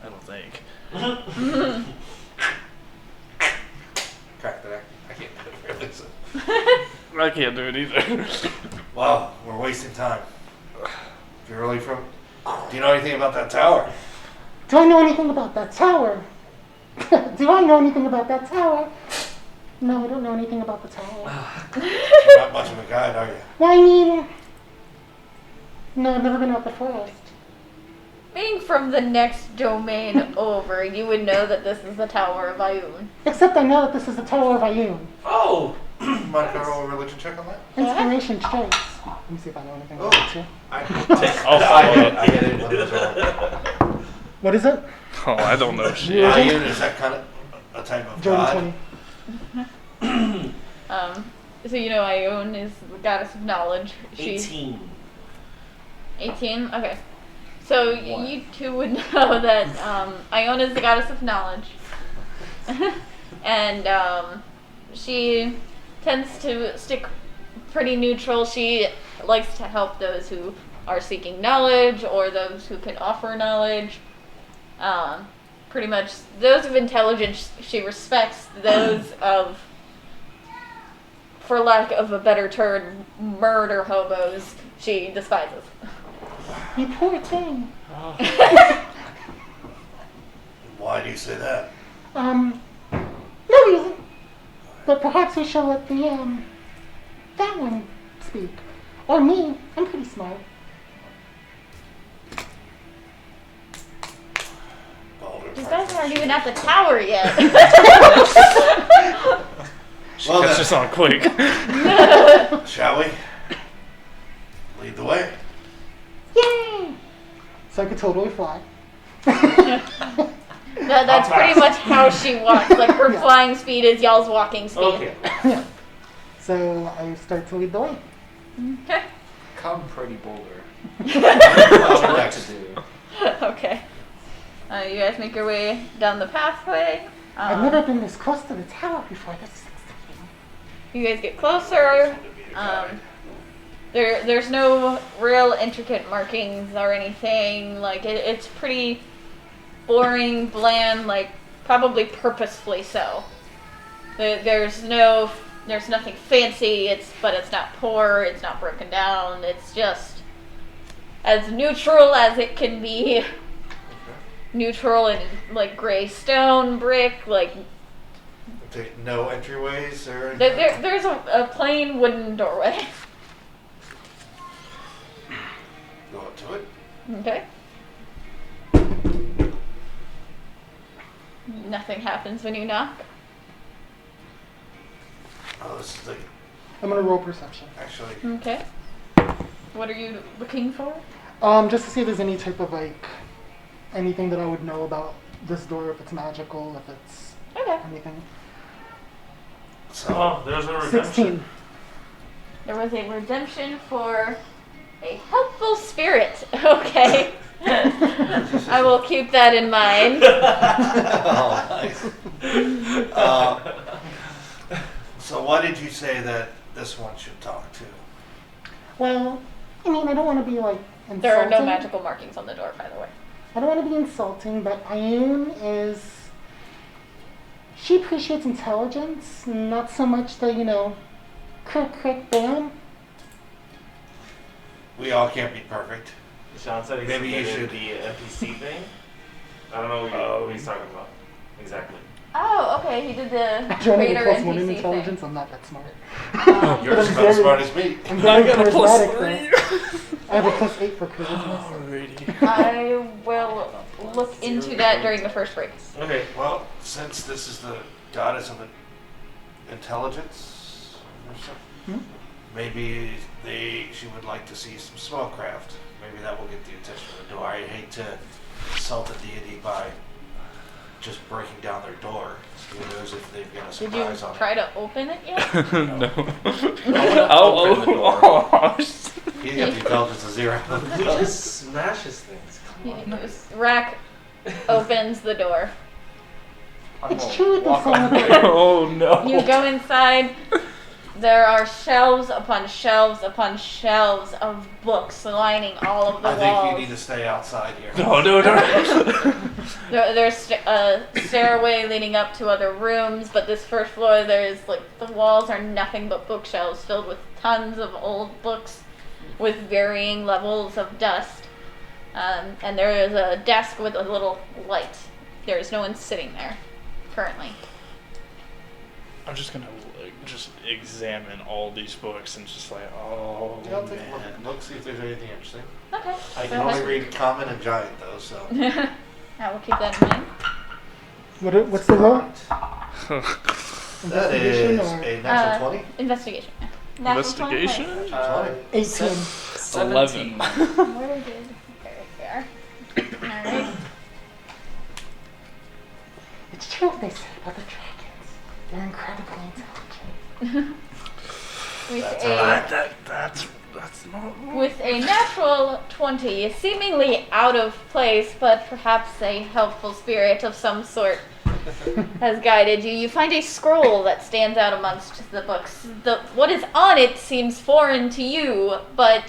I don't think. Crack that. I can't do it. Listen. I can't do it either. Well, we're wasting time. If you're really from... Do you know anything about that tower? Do I know anything about that tower? Do I know anything about that tower? No, I don't know anything about the tower. You're not much of a guide, are you? Well, I mean, no, I've never been out the forest. Being from the next domain over, you would know that this is the Tower of Ioun. Except I know that this is the Tower of Ioun. Oh! Mind if I roll a religion check on that? Inspiration traits. Let me see if I know anything about it too. I hit it. When it was wrong. What is it? Oh, I don't know shit. Ioun, is that kind of a type of Jordan god? 20. So you know Ioun is the goddess of knowledge. 18. 18? Okay. So you two would know that Ioun is the goddess of knowledge. And she tends to stick pretty neutral. She likes to help those who are seeking knowledge or those who can offer knowledge. Pretty much those of intelligence she respects, those of, for lack of a better term, murder hobos she despises. You poor thing. Why do you say that? No reason. But perhaps we shall let the, that one speak. Or me. I'm pretty smart. You guys aren't even at the tower yet. Well, That's then, just on quick. shall we? Lead the way. Yay! So I could totally fly. That's pretty much how she walks. Like her Yeah. flying speed is y'all's walking speed. Okay. Yeah. So I start to lead the way. Okay. Come, pretty boulder. What's What next? to do? Okay. You guys make your way down the pathway. I've never been this close to the tower before. This is exciting. You guys get closer. There's no real intricate markings or anything. Like it's pretty boring, bland. Like probably purposefully so. There's nothing fancy. But it's not poor. It's not broken down. It's just as neutral as it can be. Neutral and like gray stone, brick, like No entryways or anything? there's a plain wooden doorway. Go up to it. Okay. Nothing happens when you knock. Oh, this is the... I'm gonna roll perception. Actually, Okay. What are you looking for? Just to see if there's any type of like anything that I would know about this door, if it's magical, if it's Okay. anything. so... Oh, there's a redemption. 16. There was a redemption for a helpful spirit. Okay. I will keep that in mind. Oh, nice. So why did you say that this one should talk to? Well, I mean, I don't want to be like insulting. There are no magical markings on the door, by the way. I don't want to be insulting, but Ioun is. She appreciates intelligence, not so much the, crick, bam. We all can't be perfect. Sean said he Maybe you submitted should- the NPC thing. I don't know what he's talking about. Exactly. Oh, okay. He did the I'm trying to creator get plus 1 in NPC intelligence. thing. I'm not that smart. You're But just I'm not as very- smart as me. I'm very I got a plus charismatic, though. I have a plus 8 for charisma. Alrighty. I will look into that during the first break. Okay. Well, since this is the goddess of intelligence or something, maybe she would like to see some spellcraft. Maybe that will get the attention of the door. I hate to insult a deity by just breaking down their door. Who knows if they've got a Did you surprise on try it. to open it yet? No. Open the door. Oh, He's got the intelligence of 0. He just smashes things. Come on. Rack opens the door. I'm It's gonna true with the walk on song. oh no. You go inside. There are shelves upon shelves upon shelves of books lining all of the I think walls. you need to stay outside here. No. There's a stairway leading up to other rooms, but this first floor, there's like the walls are nothing but bookshelves filled with tons of old books with varying levels of dust. And there is a desk with a little light. There is no one sitting there currently. I'm just gonna just examine all these books and just like, oh Yeah, I'll take a man. look, see if there's anything interesting. Okay. I go can only ahead. read Common and Giant though, so. I will keep that in mind. What's the roll? That Investigation is or- a natural 20. Investigation. Natural 20? Investigation? 18. 17. Where did? There we are. Alright. It's true what they say about the dragons. They're incredibly intelligent. That's not. With a natural 20, seemingly out of place, but perhaps a helpful spirit of some sort has guided you. You find a scroll that stands out amongst the books. What is on it seems foreign to you, but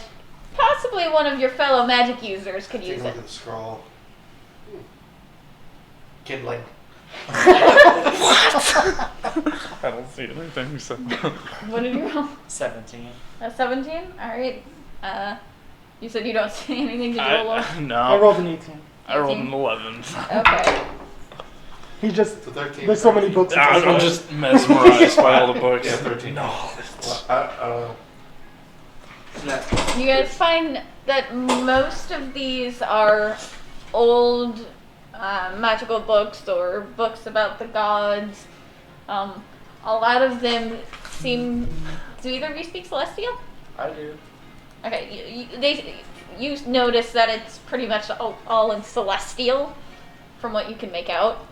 possibly one of your fellow magic users could Take a use look it. at the scroll. Kindling. I don't see anything. So. What did you roll? 17. A 17? Alright. You said you don't see anything. Did you roll low? No. I rolled an 18. I rolled 18. an 11. Okay. He just, So 13. there's so many books. I'm just mesmerized by all the books. Yeah, 13. No. You guys find that most of these are old magical books or books about the gods. A lot of them seem. Do either of you speak Celestial? I do. Okay, you notice that it's pretty much all in Celestial, from what you can make out.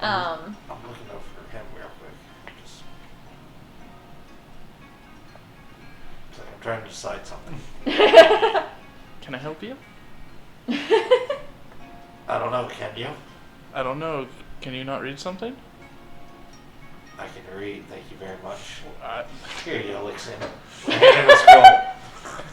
I'm looking over for him real quick. Just. It's like I'm trying to decide something. Can I help you? I don't know, can you? I don't know. Can you not read something? I can read, thank you very much. I, Here you go, Lixin. I hand him a scroll.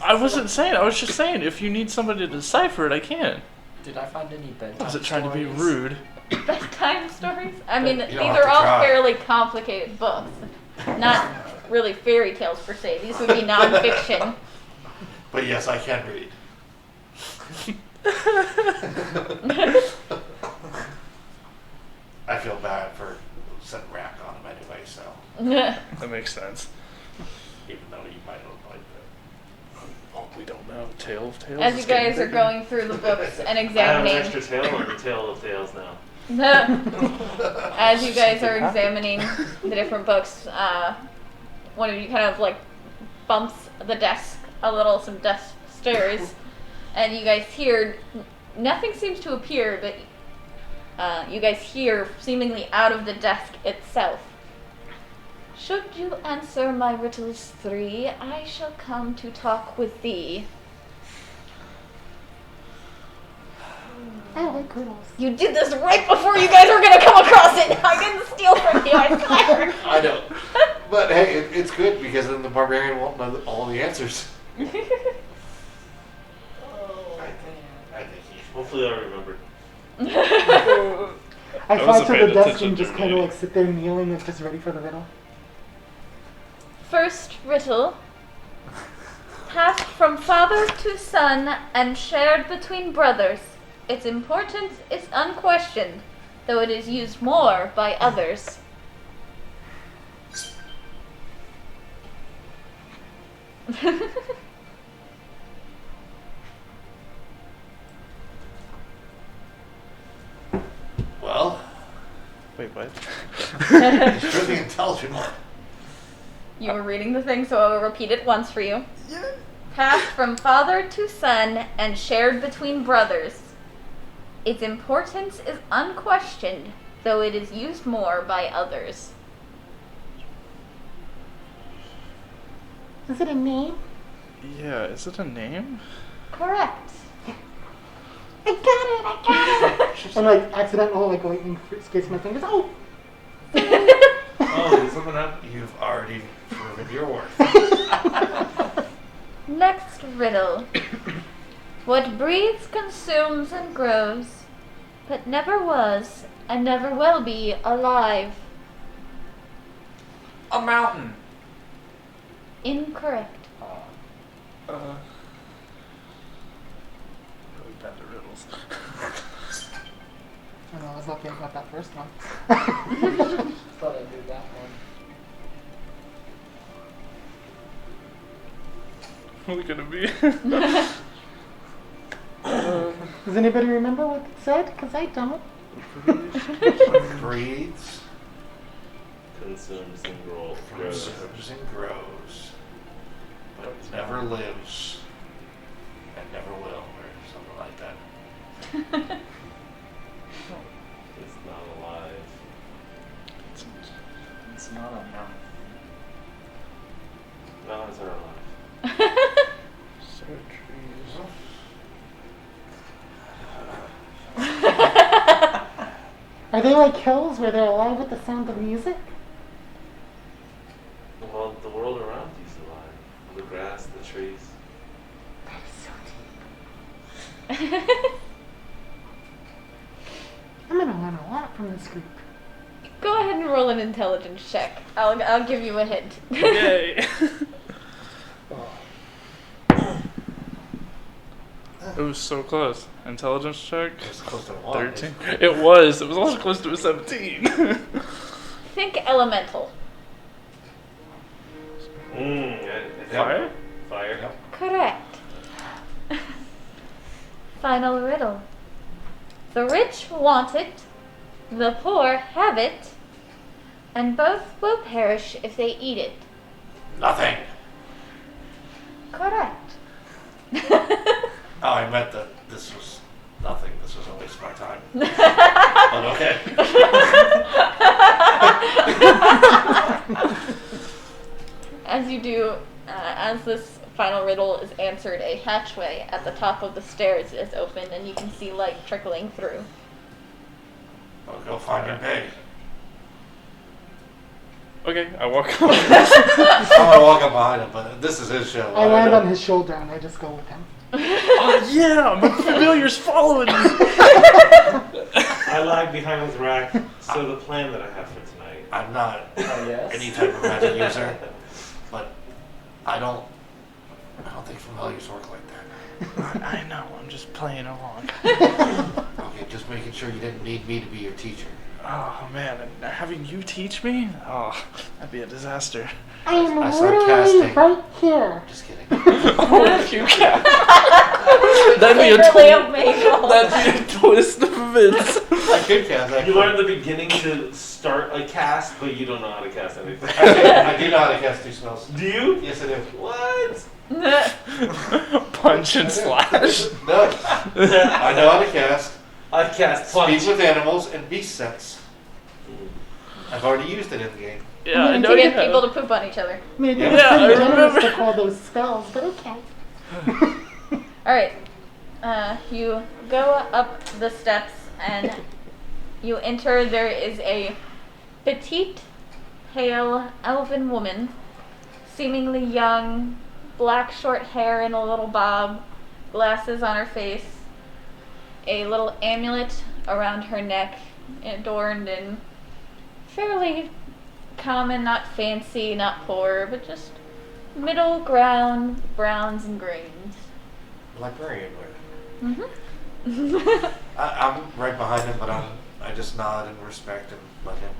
I wasn't saying. I was just saying. If you need somebody to decipher it, I can. Did I find any bedtime I wasn't trying to be stories? rude. Bedtime stories? I mean, You these don't have are to all try. fairly complicated books. Not really fairy tales per se. These would be nonfiction. But yes, I can read. I feel bad for setting rack on him anyway, so That makes sense. even though you might have liked it. Oh, we don't know. Tale of Tales. As is you guys getting are bigger. going through the books and I have an examining, extra tail or the tail of tails now. as you guys are examining the different books, one of you kind of like bumps the desk a little, some desk stirs, and you guys hear nothing seems to appear, but you guys hear seemingly out of the desk itself. Should you answer my riddles 3, I shall come to talk with thee. I like riddles. You did this right before you guys were gonna come across it. I didn't steal from you, I swear. I know. But hey, it's good because then the barbarian won't know all the answers. I think he. Hopefully I remember. I I fly wasn't to paying the desk attention and to just the kind of meeting. like sit there kneeling and just ready for the riddle. First riddle. Passed from father to son and shared between brothers. Its importance is unquestioned, though it is used more by others. Well, Wait, what? you're the intelligent one. You were reading the thing, so I will repeat it once for you. Passed from father to son and shared between brothers. Its importance is unquestioned, though it is used more by others. Is it a name? Yeah, is it a name? Correct. I got it! And like accidental like lightning skates my fingers. Oh! Oh, there's something up. You've already proven your worth. Next riddle. What breathes, consumes, and grows, but never was and never will be alive. A mountain. Incorrect. Really bad at riddles. I know, I was lucky I got that first one. Thought I did that one. What are we gonna be? Does anybody remember what it said? Because I don't. Breathes, Consumes and grows. consumes, and grows, but never lives, and never will, or something like that. It's not alive. It's not a mountain. Mountains are alive. Are they like hills where they're alive with the sound of music? Well, the world around you's alive. The grass, the trees. That is so deep. I'm gonna learn a lot from this group. Go ahead and roll an intelligence check. I'll give you a hint. Yay! It was so close. Intelligence check. It's close to 1. 13. It was. It was also close to a 17. Think elemental. Fire? Fire. Yep. Correct. Final riddle. The rich want it, the poor have it, and both will perish if they eat it. Nothing. Correct. Oh, I meant that this was nothing. This was a waste of my time. But okay. As you do, as this final riddle is answered, a hatchway at the top of the stairs is opened and you can see light trickling through. I'll go find your pig. Okay, I walk up. I'm gonna walk up behind him, but this is his show. I land on his shoulder and I just go with him. Oh yeah, my familiar's following me. I lag behind with Rack. So the plan that I have for tonight. I'm not yes. any type of magic user, but I don't think familiars work like that. I know, I'm just playing along. Okay, just making sure you didn't need me to be your teacher. Oh man, and having you teach me? Oh, that'd be a disaster. I am I literally sarcastic. right here. Just kidding. Oh, you can. That'd be a Really twist. amazing. That'd be a twist of events. I could cast. You learn at the beginning to start a cast, but you don't know how to cast anything. I do know how to cast 2 spells. Do you? Yes, I do. What? Punch and slash. No, I know how to cast I cast punch. speak with animals and beast sense. I've already used it in the game. Yeah, I And know to you get have. people to poop on each other. Maybe Yeah. it's Yeah, I pretty generous remember. to call those spells, but okay. Alright. You go up the steps and you enter. There is a petite, pale, elven woman, seemingly young, black short hair in a little bob, glasses on her face, a little amulet around her neck, adorned in fairly common, not fancy, not poor, but just middle ground browns and greens. Librarian wear. Mm-hmm. I'm right behind him, but I just nod and respect and let him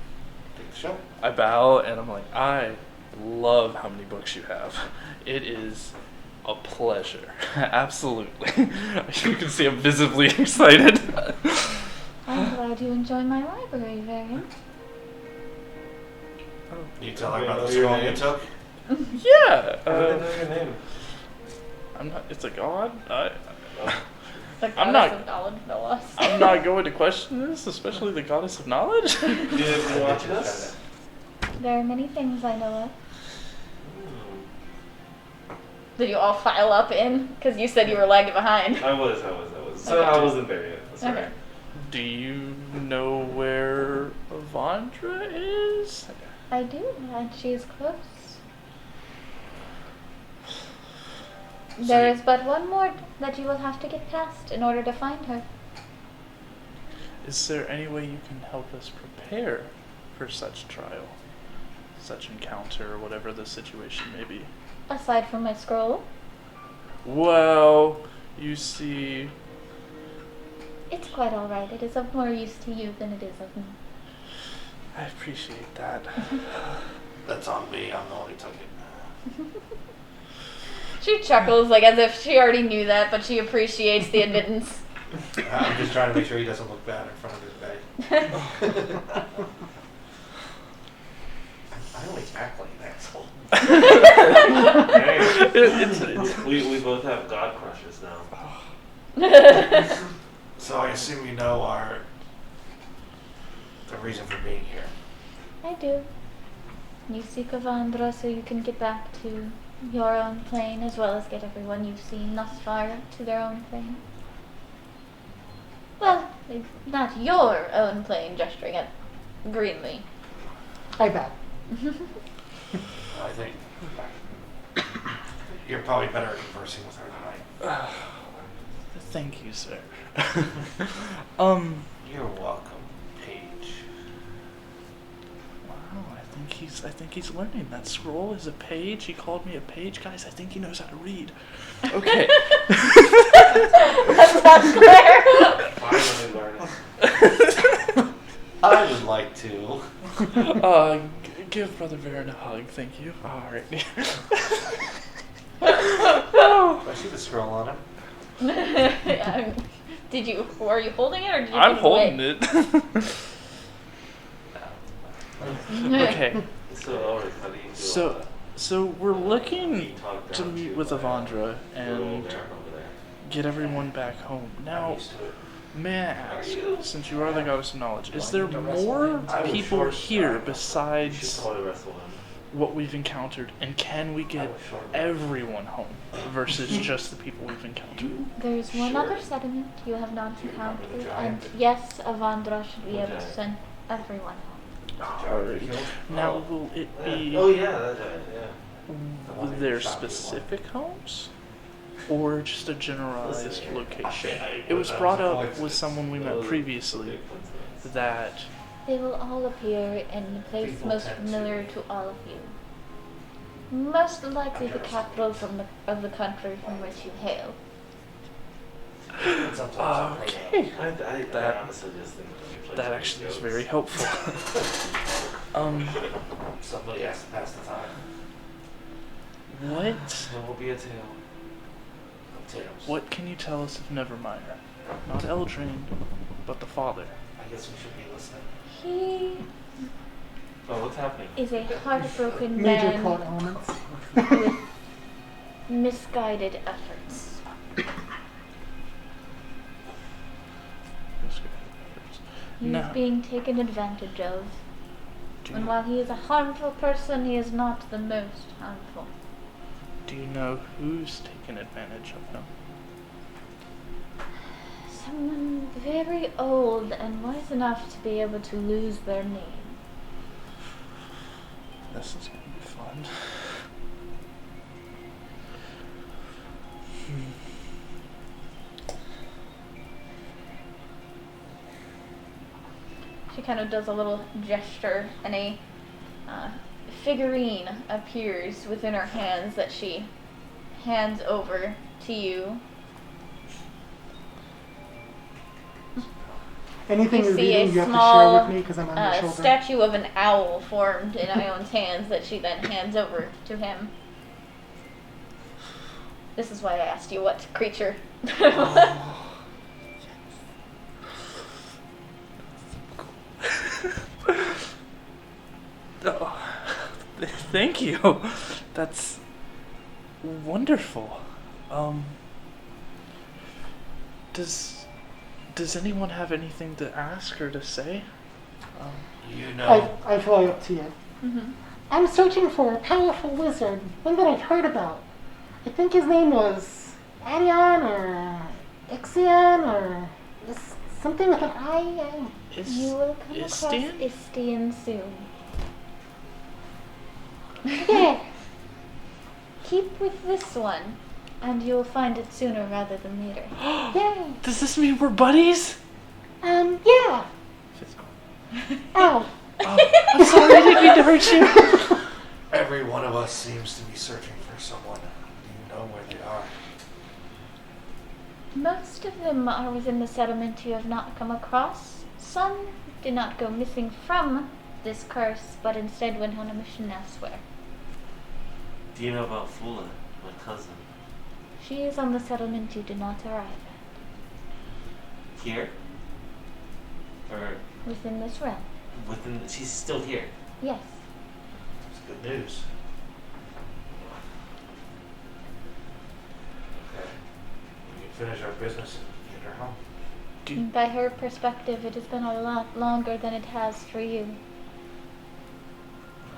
take the show. I bow and I'm like, I love how many books you have. It is a pleasure. Absolutely. You can see I'm visibly excited. I'm glad you enjoy my library, Varian. You tell her Okay, about the know your scroll you name? took? Yeah. How do they know your name? I'm not. It's a god. The I'm goddess not- of knowledge, no less. I'm not going to question this, especially the goddess of knowledge. You been watching this? There are many things I know of. Hmm. Did you all file up in? Because you said you were lagging behind. I was. So Okay. I wasn't there yet. Sorry. Okay. Do you know where Avandra is? I do, and she is close. There is but one more that you will have to get past in order to find her. Is there any way you can help us prepare for such trial, such encounter, or whatever the situation may be? Aside from my scroll, Well, you see, it's quite alright. It is of more use to you than it is of me. I appreciate that. That's on me. I'm the one who took it. She chuckles like as if she already knew that, but she appreciates the admittance. I'm just trying to make sure he doesn't look bad in front of his bag. I always act like an asshole. Hey, we both have God crushes now. So I assume you know the reason for being here. I do. You seek Avandra so you can get back to your own plane as well as get everyone you've seen thus far to their own plane. Well, not your own plane, gesturing at Greenlee. I bet. I think you're probably better at conversing with her than I. Thank you, sir. You're welcome, Paige. Wow, I think he's learning. That scroll is a page. He called me a page, guys. I think he knows how to read. Okay. That's not fair. Finally learning. I would like to. Give Brother Varen a hug, thank you. Alright. Do I see the scroll on him? Were you holding it or did you I'm give it away? holding it. Okay. So, alright, how do you do So we're looking talk to down meet to, with Avandra little and Baron over there? get everyone back home. I'm Now, used to it. may I ask, since you are the goddess of knowledge, is there more people here You should besides probably wrestle him. what we've encountered, and can we get everyone home versus just the people we've encountered? There's one other settlement you have not encountered, and yes, Avandra should be able to send everyone home. Alrighty. Now, will it be Oh yeah, that's right. Yeah. their specific homes? Or just a generalized location? It was brought up with someone we met previously that They will all appear in the place most familiar to all of you. Most likely the capital of the country from which you hail. okay. I honestly just think That actually is very helpful. Somebody has to pass the time. What? There will be a tale. Tails. What can you tell us of Nevermind? Not Eldraine, but the father. I guess we should be listening. He Oh, what's happening? is a heartbroken Major man plot elements. with misguided efforts. He is No. being taken advantage of. And while he is a harmful person, he is not the most harmful. Do you know who's taken advantage of him? Someone very old and wise enough to be able to lose their name. This is gonna be fun. She kind of does a little gesture, and a figurine appears within her hands that she hands over to you. Anything You you're see a reading, you have to share small with me because I'm on your shoulder. statue of an owl formed in Ion's hands that she then hands over to him. This is why I asked you what creature. Oh, thank you. That's wonderful. Does anyone have anything to ask or to say? You know, I fly up to you. Mm-hmm. I'm searching for a powerful wizard, one that I've heard about. I think his name was Adion or Ixion or something with an I. You will come across Istian? Istian soon. Yeah. Keep with this one, and you'll find it sooner rather than later. Yeah. Does this mean we're buddies? Yeah. Ow. Oh, I'm sorry, I didn't mean to hurt you. every one of us seems to be searching for someone. Do you know where they are? Most of them are within the settlement you have not come across. Some did not go missing from this curse, but instead went on a mission elsewhere. Do you know about Fula, my cousin? She is on the settlement you did not arrive Here? Or at, within this realm. within? She's still here. Yes. It's good news. Okay. We can finish our business and get her home. And by her perspective, it has been a lot longer than it has for you.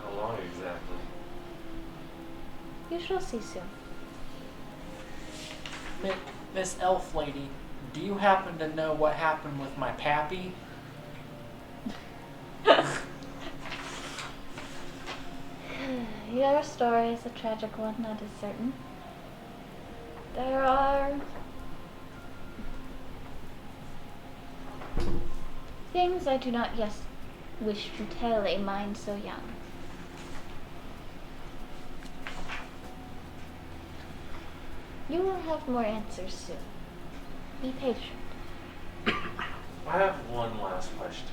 How long exactly? You shall see soon. Miss Elf Lady, do you happen to know what happened with my pappy? Your story is a tragic one, that is certain. There are things I do not yet wish to tell a mind so young. You will have more answers soon. Be patient. I have one last question.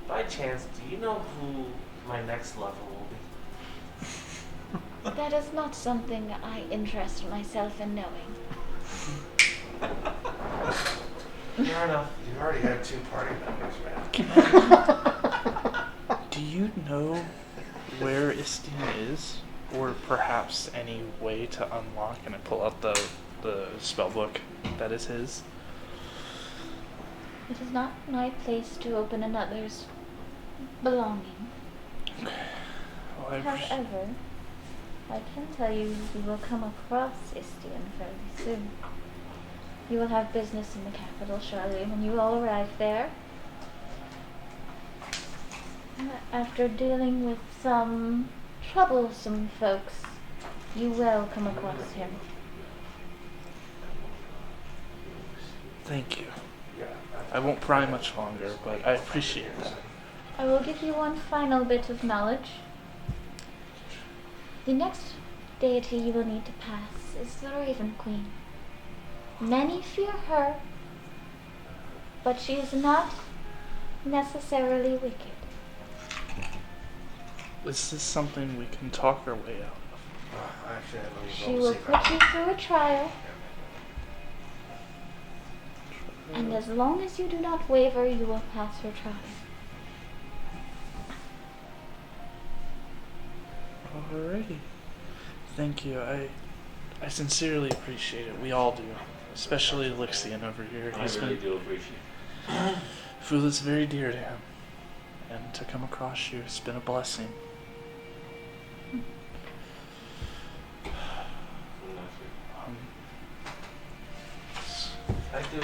By chance, do you know who my next lover will be? That is not something I interest myself in knowing. Fair enough. You've already had 2 party members, man. Do you know where Istian is? Or perhaps any way to unlock, and I pull out the spell book that is his. It is not my place to open another's belonging. Well, However, I can tell you will come across Istian fairly soon. You will have business in the capital shortly when you all arrive there. After dealing with some troublesome folks, you will come across him. Thank you. Yeah. I won't pry much longer, but I appreciate that. I will give you one final bit of knowledge. The next deity you will need to pass is the Raven Queen. Many fear her, but she is not necessarily wicked. Is this something we can talk our way out of? Actually, I believe She will put you through a trial, and as long as you do not waver, you will pass her trial. Alrighty. Thank you. I sincerely appreciate it. We all do. Especially Lixian over here. I really do appreciate it. Fula's very dear to him. And to come across you has been a blessing. I do.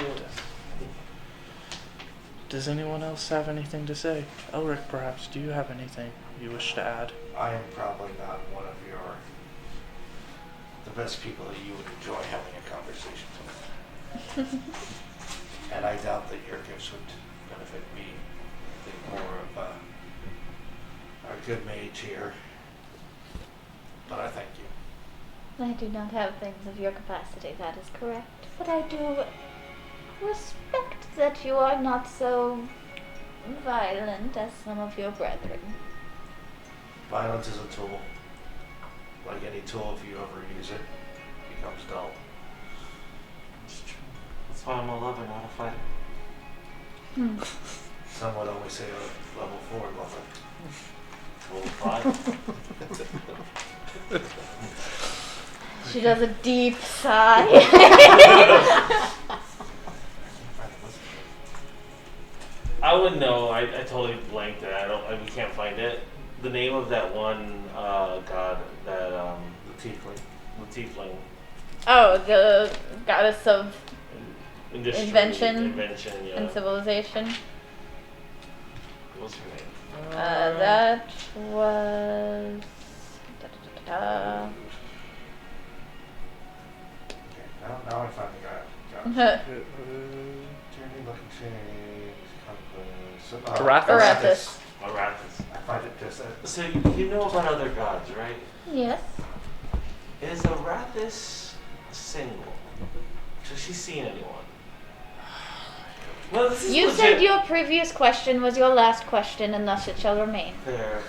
Does anyone else have anything to say? Elric, perhaps, do you have anything you wish to add? I am probably not one of the best people that you would enjoy having a conversation with. And I doubt that your gifts would benefit me. I think more of a good mage here. But I thank you. I do not have things of your capacity, that is correct. But I do respect that you are not so violent as some of your brethren. Violence is a tool. Like any tool, if you overuse it, it becomes dull. It's true. That's why I'm a lover, not a fighter. Some would only say a level 4 lover. Level 5. She does a deep sigh. I wouldn't know. I totally blanked it. We can't find it. The name of that one god, that The tiefling. the tiefling. Oh, the goddess of Industry, Invention Invention, yeah. and civilization. What's her name? That was. Okay, now I finally got it. Journey, looking change, conquest. Arathis. Arathis. I find it just So you know about other gods, right? Yes. Is Arathis single? Has she seen anyone? Well, this is You legit. said your previous question was your last question, and thus it shall remain. Fair.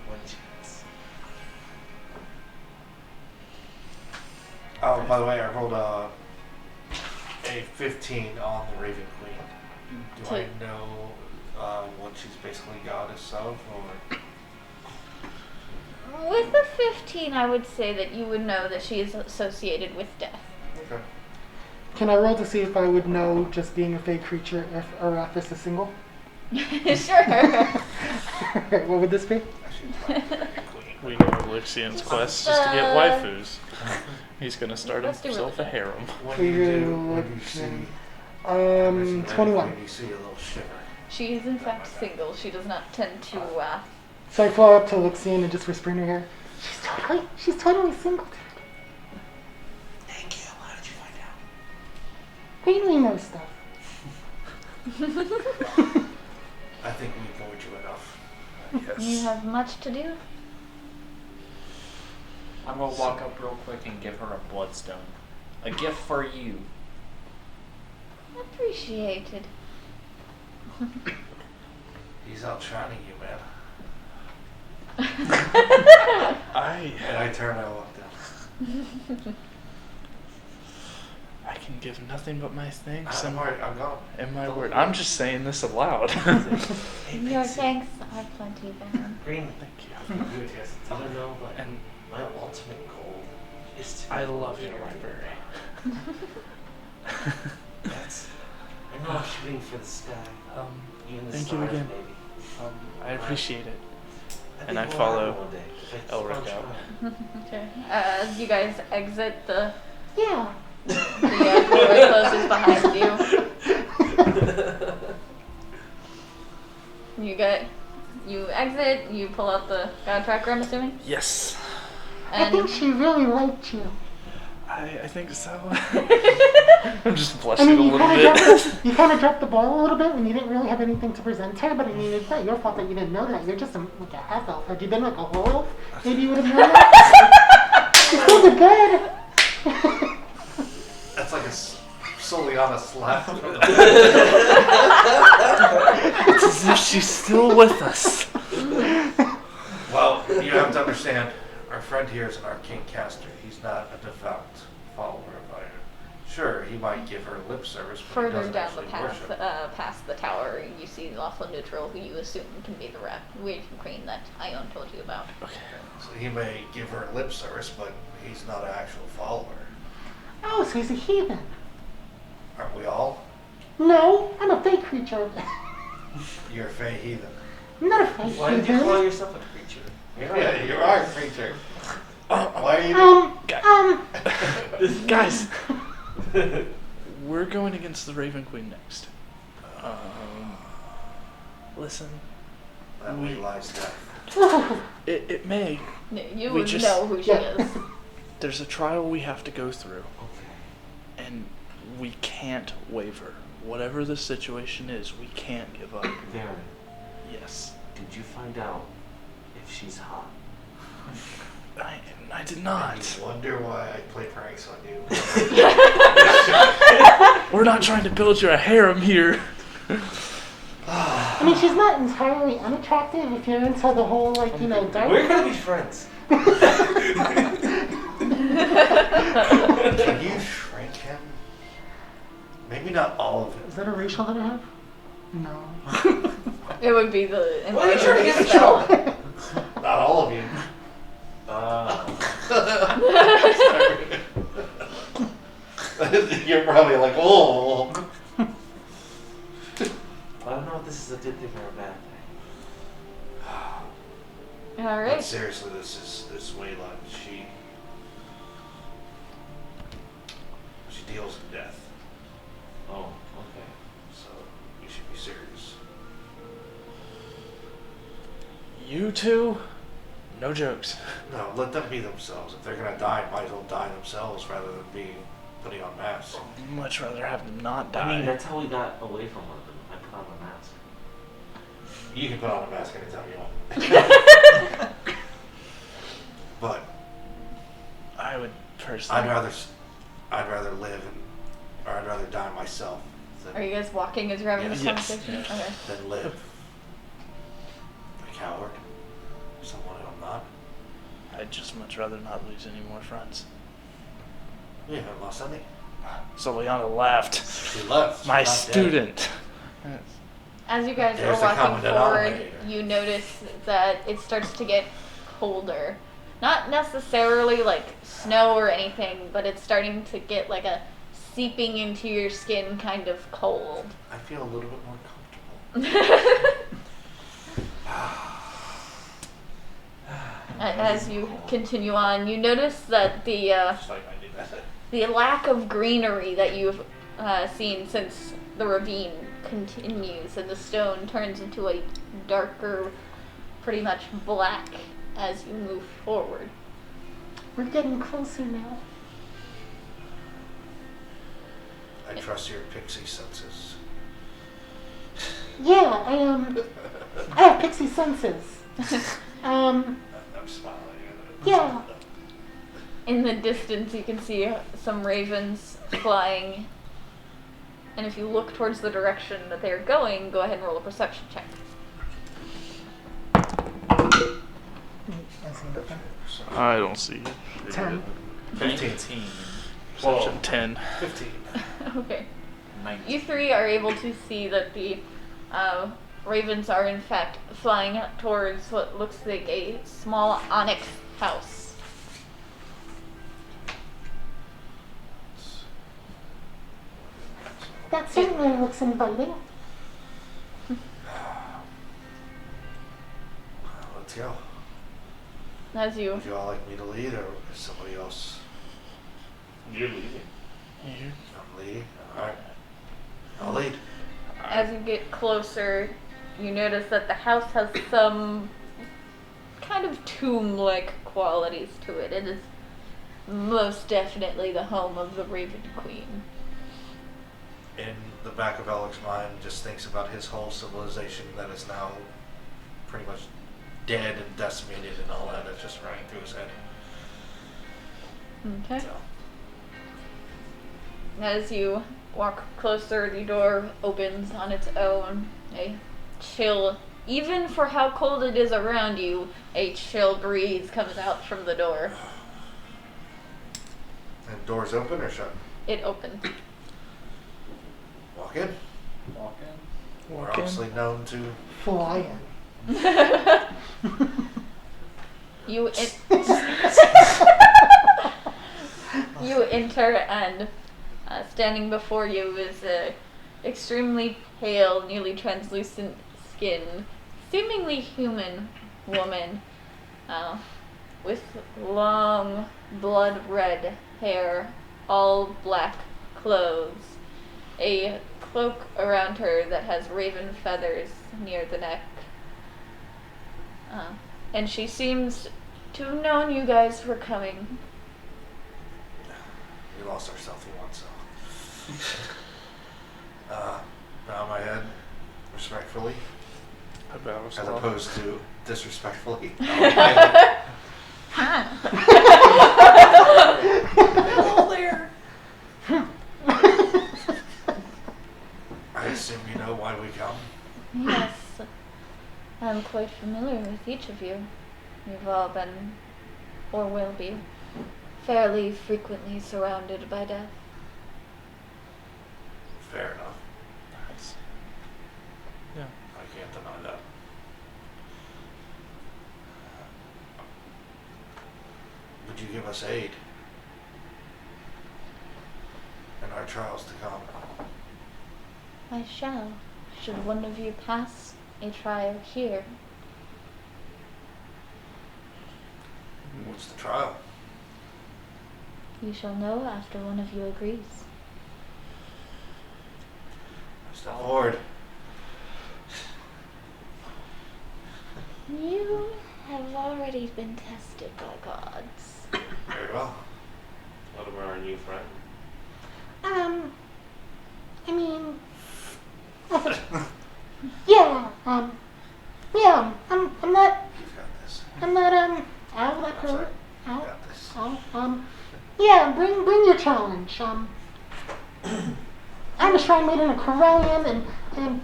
One chance. Oh, by the way, I rolled a 15 on the Raven Queen. Do I know what she's basically goddess of, or? With a 15, I would say that you would know that she is associated with death. Okay. Can I roll to see if I would know, just being a fey creature, if Arathis is single? Sure. What would this be? Actually, it's not the Raven Queen. We know Luxian's quest is to get waifus. He's gonna start Let's do himself a religion. harem. What do you do when you see? 21. You see a little shiver. She is in fact single. She does not tend to. So I fly up to Luxian and just whisper in her ear, she's totally single, dude. Thank you. How did you find out? Really knows stuff. I think we bored you enough. You have much to do. I'm gonna walk up real quick and give her a bloodstone. A gift for you. Appreciated. He's outshining you, man. I And I turn and I walk down. I can give nothing but my thanks I'm alright, I'm gone. and my word. I'm just saying this aloud. Hey, Your Pixie. thanks are plenty, Baron. Green. Thank you. You don't know, but And my ultimate goal is to. I love your library. That's. I know I'm shooting for the sky. Even the Thank you stars, again. maybe. I appreciate it. I And think I we'll follow have it one day, if I keep Elric on out. trying. Okay. As you guys exit the Yeah. door closes behind you. You exit. You pull out the god tracker. I'm assuming. Yes, I And think she really liked you. I think so. I'm just I blushing mean, a you little kind of bit. dropped the ball a little bit when you didn't really have anything to present her. But I mean, it's not your fault that you didn't know that. You're just like a half elf. Had you been like a whole elf, maybe you would have known that. You still did good. That's like solely on a slap. From the It's as if she's still with us. Well, you have to understand, our friend here is an arcane caster. He's not a devout follower of Iron. Sure, he might give her lip service, but he further doesn't down the actually path, worship. past the tower, you see Lawful Neutral, who you assume can be the Raven Queen that Ione told you about. Okay. So he may give her lip service, but he's not an actual follower. Oh, so he's a heathen. Aren't we all? No, I'm a fey creature. You're a fey heathen. I'm not a fey Why did you heathen. call yourself a creature? Yeah, you are a creature. Why are you? Guys, we're going against the Raven Queen next. Listen, That way lies death. it may. You We would just- know who she Yeah. is. There's a trial we have to go through, Okay. and we can't waver. Whatever the situation is, we can't give up. Varen, Yes. did you find out if she's hot? I did And not. you wonder why I play pranks on you. We're not trying to build you a harem here. I mean, she's not entirely unattractive if you're into the whole, like, you know, dark. We're gonna be friends. Can you shrink him? Maybe not all of Is him. that a racial that I have? No. It would be the Why are you trying to get in spell. trouble? Not all of you. You're probably like, oh. I don't know if this is a good thing or a bad thing. All But right. seriously, this Wayland, she deals in death. Oh, okay. So you should be serious. You two? No jokes. No, let them be themselves. If they're gonna die, might as well die themselves rather than be putting on masks. Much rather have them not I mean, die. that's how we got away from one of them. I put on the mask. You can put on a mask anytime you want. But I would personally. I'd rather live or I'd rather die myself Are you guys walking as you're having this Yes. conversation? Okay. than live a coward, someone I'm not. I'd just much rather not lose any more friends. We haven't lost any. So Liana left. She left. My She's not student. Yes. As you guys There's are the walking common forward, denominator. you notice that it starts to get colder. Not necessarily like snow or anything, but it's starting to get like a seeping into your skin kind of cold. dead. I feel a little bit more comfortable. As you continue on, you notice that Just like I did that. the lack of greenery that you've seen since the ravine continues, and the stone turns into a darker, pretty much black as you move forward. We're getting closer now. I trust your pixie senses. Yeah, I have pixie senses. I'm smiling at it. Yeah. In the distance, you can see some ravens flying. And if you look towards the direction that they're going, go ahead and roll a perception check. I see nothing. I don't see it. 10. 15. Perception Whoa. 10. 15. Okay. 19. You three are able to see that the ravens are in fact flying towards what looks like a small onyx house. That certainly looks inviting. Let's go. As you Would you all like me to lead or is somebody else? You're leaving. You- I'm leading? Alright. I'll lead. As you get closer, you notice that the house has some kind of tomb-like qualities to it. It is most definitely the home of the Raven Queen. In the back of Alec's mind, just thinks about his whole civilization that is now pretty much dead and decimated and all that. It's just running through his head. Okay. So, As you walk closer, the door opens on its own. A chill, even for how cold it is around you, a chill breeze comes out from the door. and doors open or shut? It opens. Walk in. Walk in. We're Walk in. obviously known to. Fly in. You you enter, and standing before you is a extremely pale, nearly translucent skin, seemingly human woman, with long, blood red hair, all black clothes, a cloak around her that has raven feathers near the neck. And she seems to have known you guys were coming. We lost our stealthy one, so. Bow my head respectfully, I bow as as well. opposed to disrespectfully. Bow my head. Hello there. I assume you know why we come. Yes, I'm quite familiar with each of you. You've all been, or will be, fairly frequently surrounded by death. Fair enough. That's- Yeah. I can't deny that. Would you give us aid? trials to come. I shall, should one of you pass a trial here. What's the trial? You shall know after one of you agrees. Step forward. You have already been tested by gods. Very well. Let him our new friend. I mean, yeah, yeah, I'm not, You've got this. I'll let I'm sorry. her, You've got this. yeah, bring your challenge. I'm a shrine maiden, a Corellian, and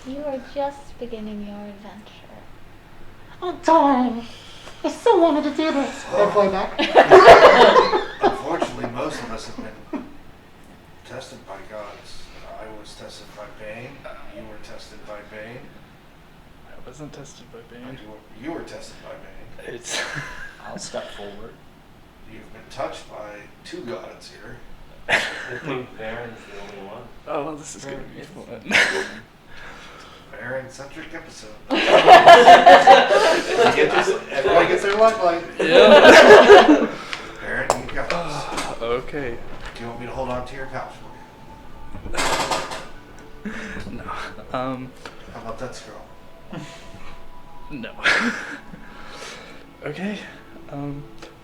You are just beginning your adventure. oh darn, I so wanted to do this. I fly back. Unfortunately, most of us have been tested by gods. I was tested by Bane. You were tested by Bane. I wasn't tested by Bane. You were tested by Bane. It's. I'll step forward. You've been touched by 2 gods here. I think Baron's the only one. Oh, this is gonna be fun. Baron-centric episode. Everybody gets their luck light. Yeah. Baron, you got this. Okay. Do you want me to hold on to your couch for you? No. How about that scroll? No. Okay.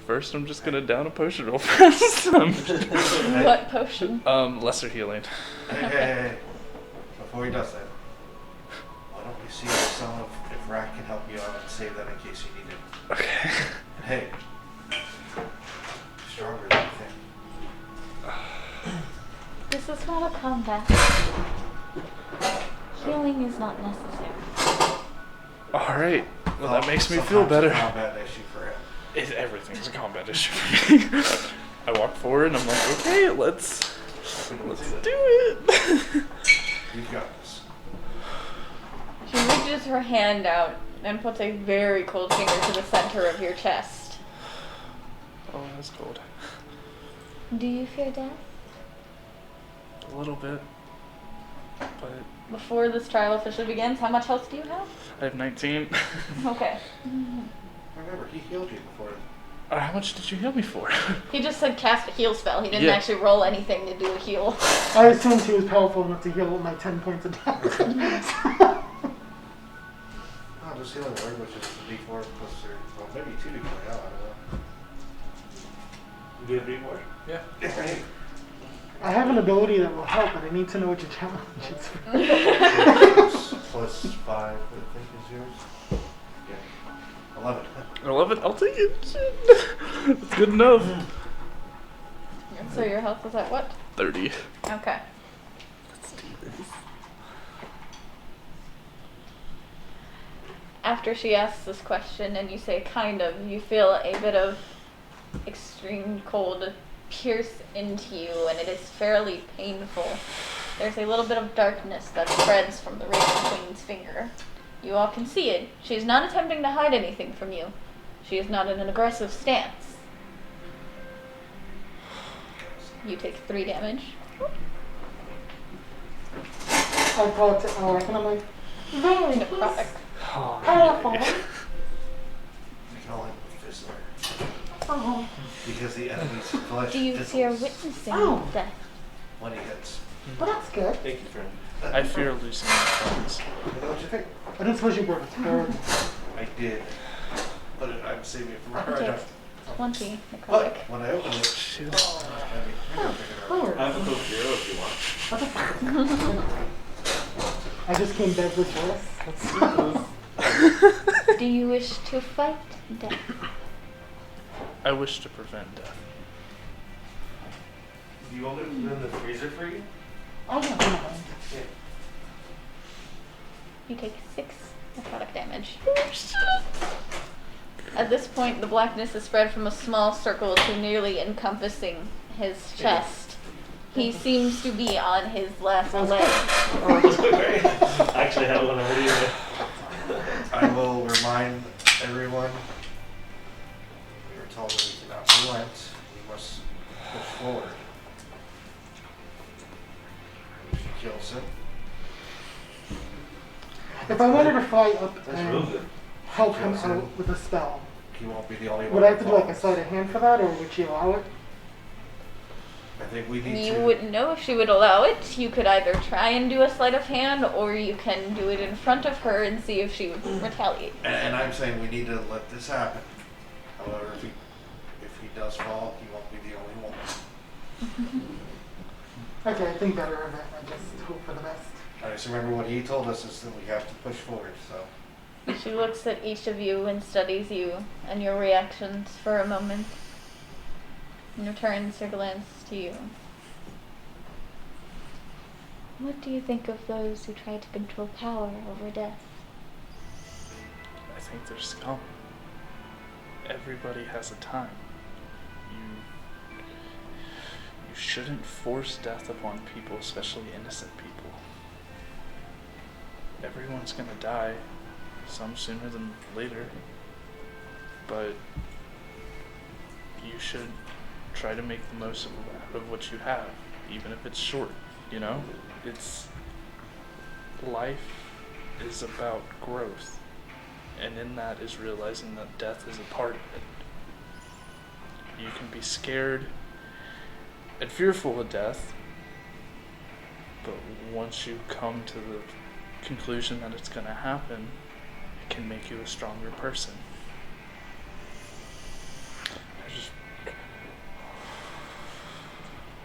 First I'm just gonna down a potion real fast. What potion? Lesser healing. Hey. Before he does that, why don't we see if someone, if Rack can help you out and save that in case you need it. Okay. And hey, stronger than you think. This is not a combat. Healing is not necessary. Alright. Well, that makes me feel Sometimes better. It's a combat issue for him. Everything's a combat issue for me. I walk forward and I'm like, okay, let's do it. You've got this. She reaches her hand out and puts a very cold finger to the center of your chest. Oh, that's cold. Do you fear death? A little bit. But Before this trial officially begins, how much health do you have? I have 19. Okay. Remember, he healed you before. How much did you heal me for? He just said cast a heal spell. He didn't Yeah. actually roll anything to do a heal. I assumed he was powerful enough to heal my 10 points of damage. Oh, just healing word, which is the D4 plus 3. Well, maybe 2 D4 now, I You get a big more? Yeah. don't know. I have an ability that will help, but I need to know what your challenge is. Plus 5, I think, is yours. Yeah. 11. 11? I'll take it. Shit. That's good enough. So your health is at what? 30. Okay. Let's do this. After she asks this question and you say kind of, you feel a bit of extreme cold pierce into you and it is fairly painful. There's a little bit of darkness that spreads from the Raven Queen's finger. You all can see it. She is not attempting to hide anything from you. She is not in an aggressive stance. You take 3 damage. I brought it Alec and I'm like, very Necrotic. Oh, powerful. You can only put fist there. Oh. Because the enemy's flesh Do you fear fizzles witnessing Oh. death? when he hits. Well, that's good. Thank you, friend. I fear losing my friends. You know what you think? I didn't suppose you brought it. Terrible. I did. But I'm saving it for You right take now. 20 But necrotic. when I open it, Shit. I mean, you're gonna figure it out. Weird. I have a Coke Zero if you want. I just came back with bliss. Let's see. Do you wish to fight death? I wish to prevent death. Do you want me to put it in the freezer for you? Oh, yeah, come on. Yeah. You take 6 necrotic damage. At this point, the blackness is spread from a small circle to nearly encompassing his chest. He seems to be on his last leg. I actually have one already. I will remind everyone, we were told that we cannot relent, we must push forward. Listen, If I wanted to fly up That's real and good. help him Listen. out with a spell, he won't be the only one. would I have to do like a involved. sleight of hand for that, or would she allow it? I think we need You to. wouldn't know if she would allow it. You could either try and do a sleight of hand, or you can do it in front of her and see if she would retaliate. And I'm saying we need to let this happen. However, if he does fall, he won't be the only one. Okay, I think better of it. I just hope for the best. I just remember what he told us is that we have to push forward. So She looks at each of you and studies you and your reactions for a moment, and returns her glance to you. What do you think of those who try to control power over death? I think they're scum. Everybody has a time. You shouldn't force death upon people, especially innocent people. Everyone's gonna die, some sooner than later. But you should try to make the most of what you have, even if it's short, you know? Life is about growth, and in that is realizing that death is a part of it. You can be scared and fearful of death, but once you come to the conclusion that it's going to happen, it can make you a stronger person.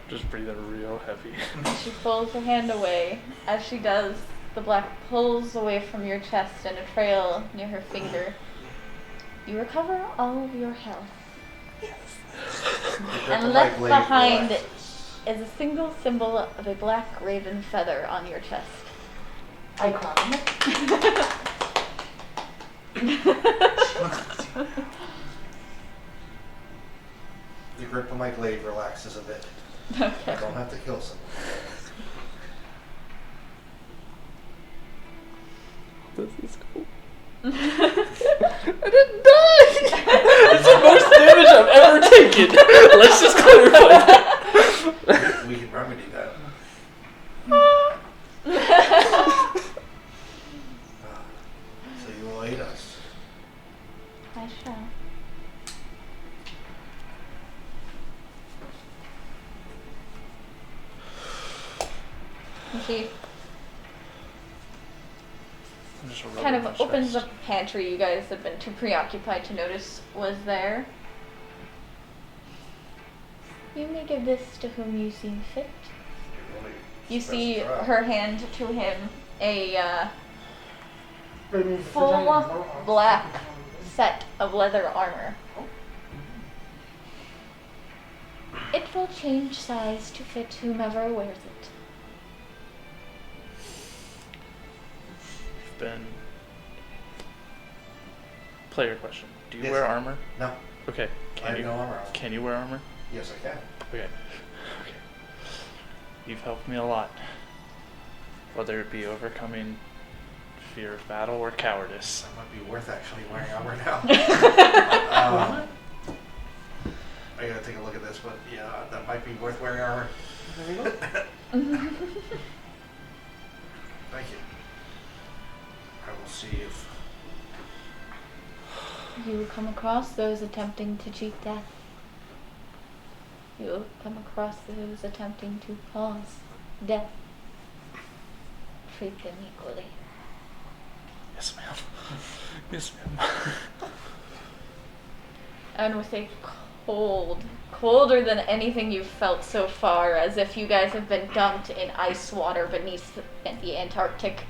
Just breathe out real heavy. She pulls her hand away. As she does, the black pulls away from your chest in a trail near her finger. You recover all of your health. And left behind is a single symbol of a black raven feather on your chest. I cry. the grip of my glaive relaxes a bit. I Okay. don't have to kill someone. This is cool. I didn't die! It's the most damage I've ever taken. Let's just clarify that. We can remedy that. So you will aid us. I shall. And she I'm just kind rubbing of my opens chest. up a pantry you guys have been too preoccupied to notice was there. You may give this to whom you seem fit. You see her hand to him a full black set of leather armor. It will change size to fit whomever wears it. Ben. Player question. Do you Yes. wear armor? No, Okay. I Can have you no armor on. Can you wear armor? Yes, I can. Okay. You've helped me a lot. Whether it be overcoming fear of battle or cowardice. That might be worth actually wearing armor now. I gotta take a look at this, but yeah, that might be worth wearing armor. There you go. Thank you. I will see if You will come across those attempting to cheat death. You will come across those attempting to cause death. Treat them equally. Yes, ma'am. Yes, ma'am. And with a colder than anything you've felt so far, as if you guys have been dumped in ice water beneath the Antarctic,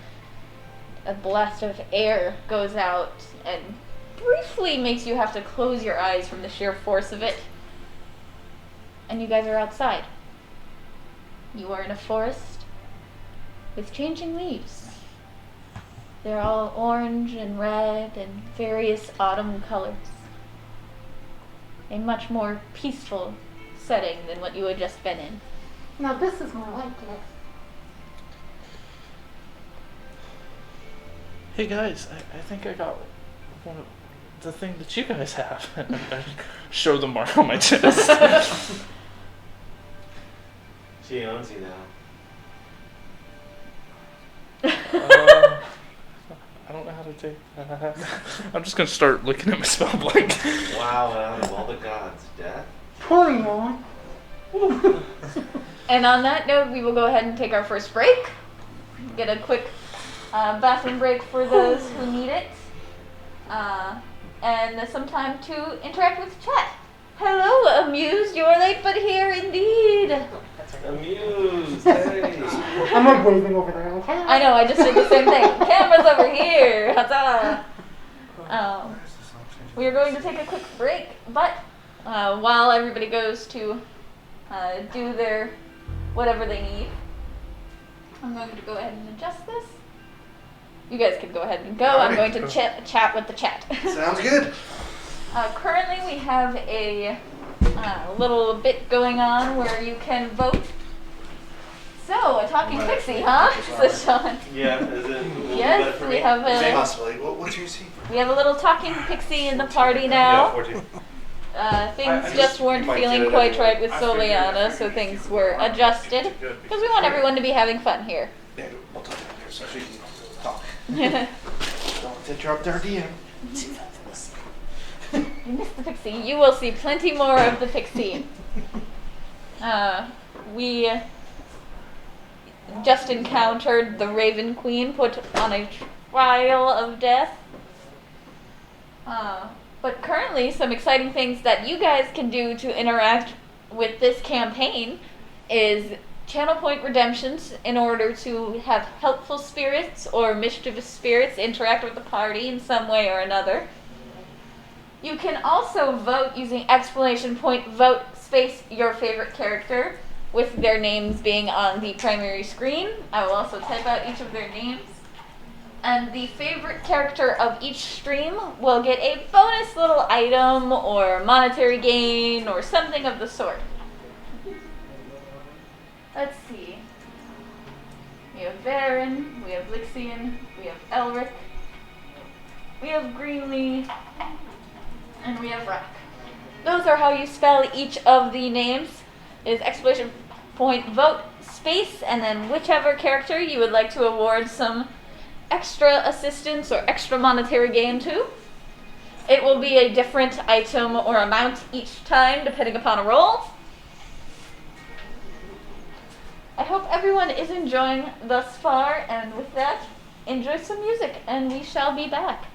a blast of air goes out and briefly makes you have to close your eyes from the sheer force of it. And you guys are outside. You are in a forest with changing leaves. They're all orange and red and various autumn colors. A much more peaceful setting than what you had just been in. Now this is more like it. Hey guys, I think I got one of the thing that you guys have. I show the mark on my chest. She owns you now. I don't know how to take that. I'm just gonna start looking at my spell blank. Wow, out of all the gods, death? Porygon. And on that note, we will go ahead and take our first break. Get a quick bathroom break for those who need it. And some time to interact with chat. Hello, Amused. You're late, but here indeed. Amused, hey! I'm like waving over there. Like, I know, I just did the same thing. Camera's over here. Huzzah! We are going to take a quick break, but while everybody goes to do their whatever they need, I'm going to go ahead and adjust this. You guys can go ahead and go. I'm going to chat with the chat. Sounds good. Currently, we have a little bit going on where you can vote. So, a talking pixie, huh? Says Sean. Yeah, is it Yes, we have a Possibly. What do you see? we have a little talking pixie in the party now. 14. Things just weren't feeling quite right with Soliana, so things were adjusted because we want everyone to be having fun here. Yeah, we'll talk after so she can talk. Don't interrupt our DM. You missed the pixie. You will see plenty more of the pixie. We just encountered the Raven Queen put on a trial of death. But currently, some exciting things that you guys can do to interact with this campaign is channel point redemptions in order to have helpful spirits or mischievous spirits interact with the party in some way or another. You can also vote using exclamation point vote space your favorite character with their names being on the primary screen. I will also type out each of their names. And the favorite character of each stream will get a bonus little item or monetary gain or something of the sort. Let's see. We have Varen, we have Lixian, we have Elric, we have Greenlee, and we have Rack. Those are how you spell each of the names. It is exclamation point vote space and then whichever character you would like to award some extra assistance or extra monetary gain to. It will be a different item or amount each time depending upon a roll. I hope everyone is enjoying thus far, and with that, enjoy some music and we shall be back.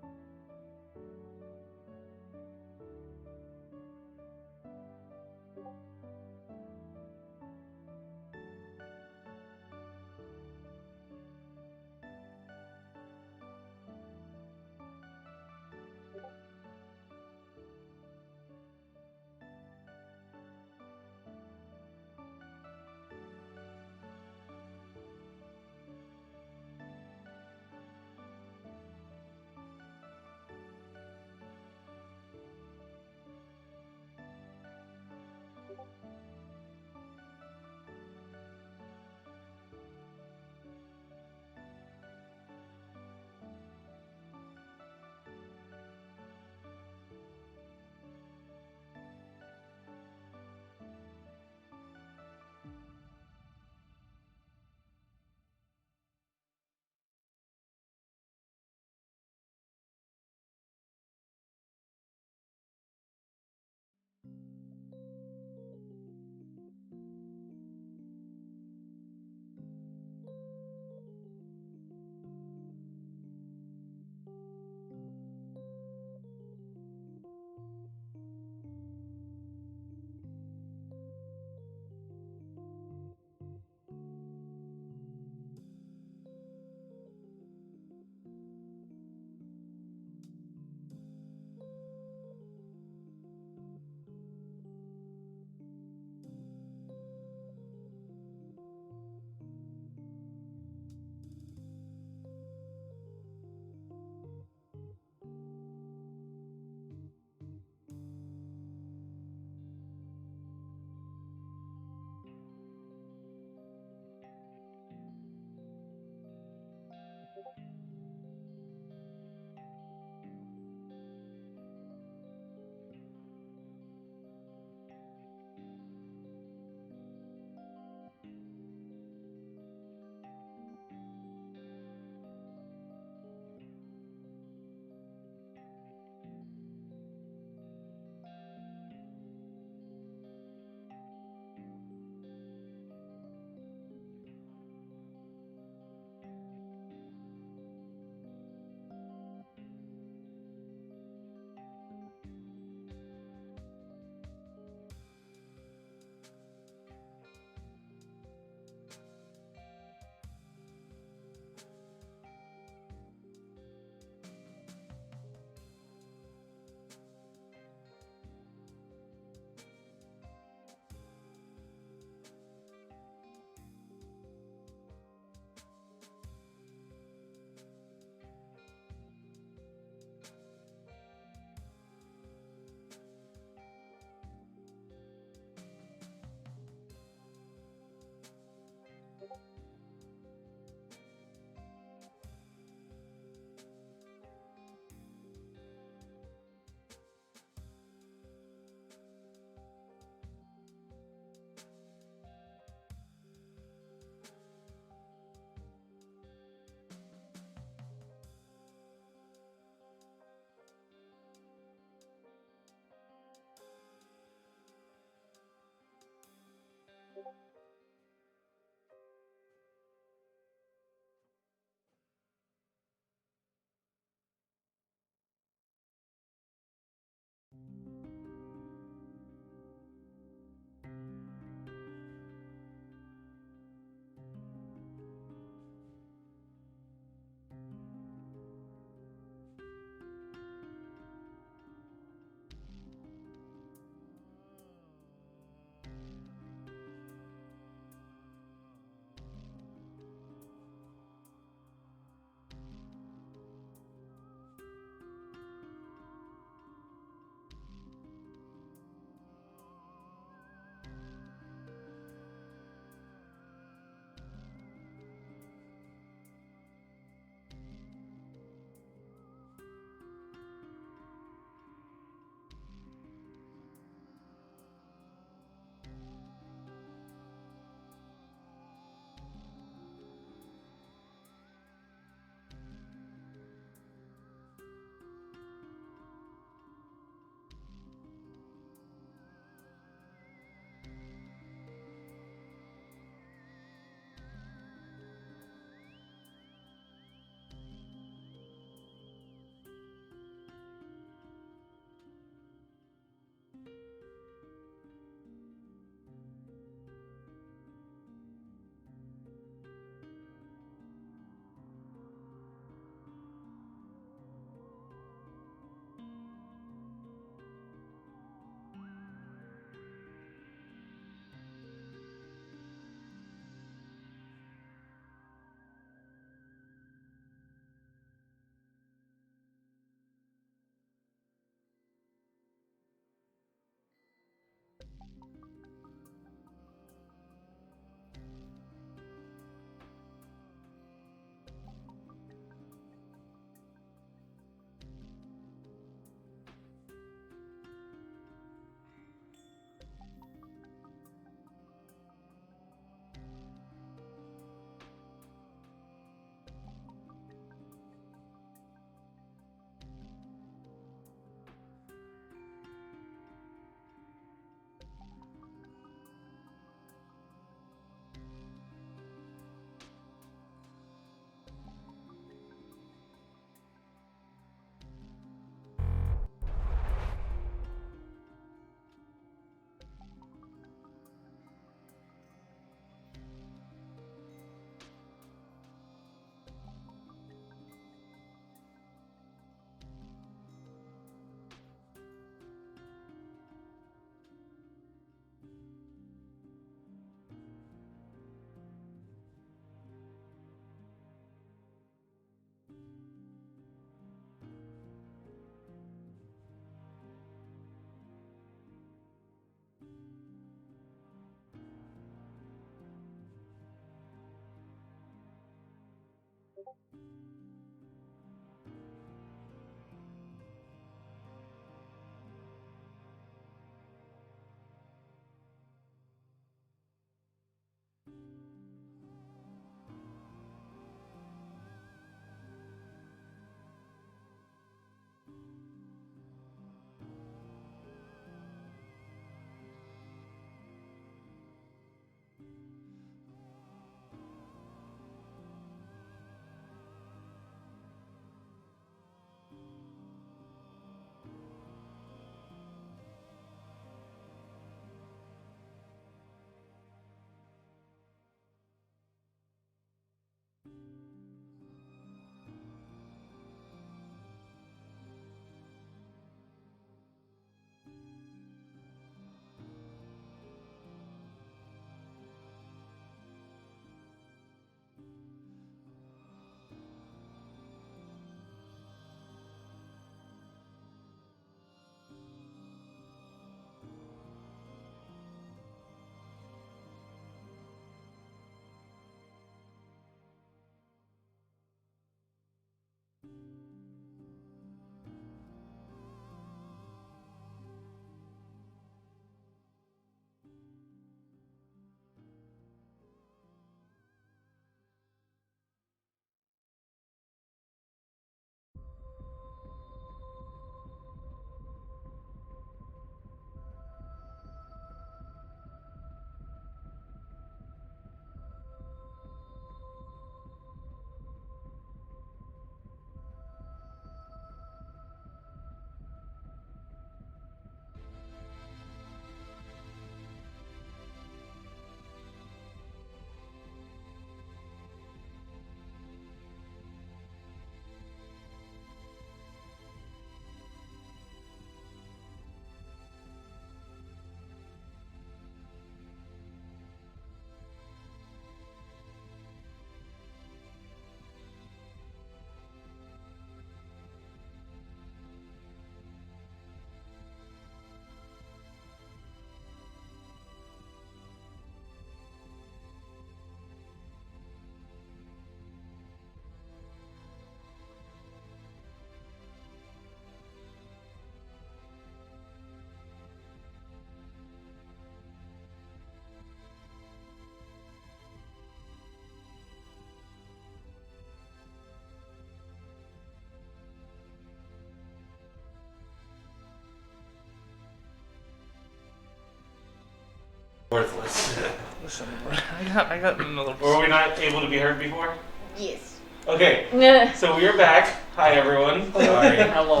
Worthless. Listen, I got another. Were we not able to be heard before? Yes. Okay, so we're back. Hi everyone. Sorry. Hello.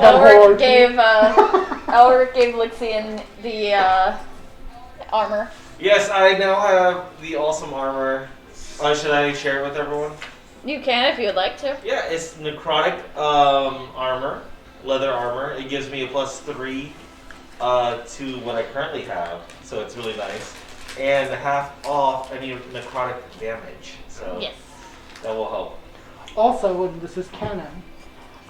Elric gave Lixian the armor. Yes, I now have the awesome armor. Should I share it with everyone? You can if you would like to. Yeah, it's necrotic armor, leather armor. It gives me a +3 to what I currently have, so it's really nice. And half off any necrotic damage, so Yes. that will help. Also, and this is canon,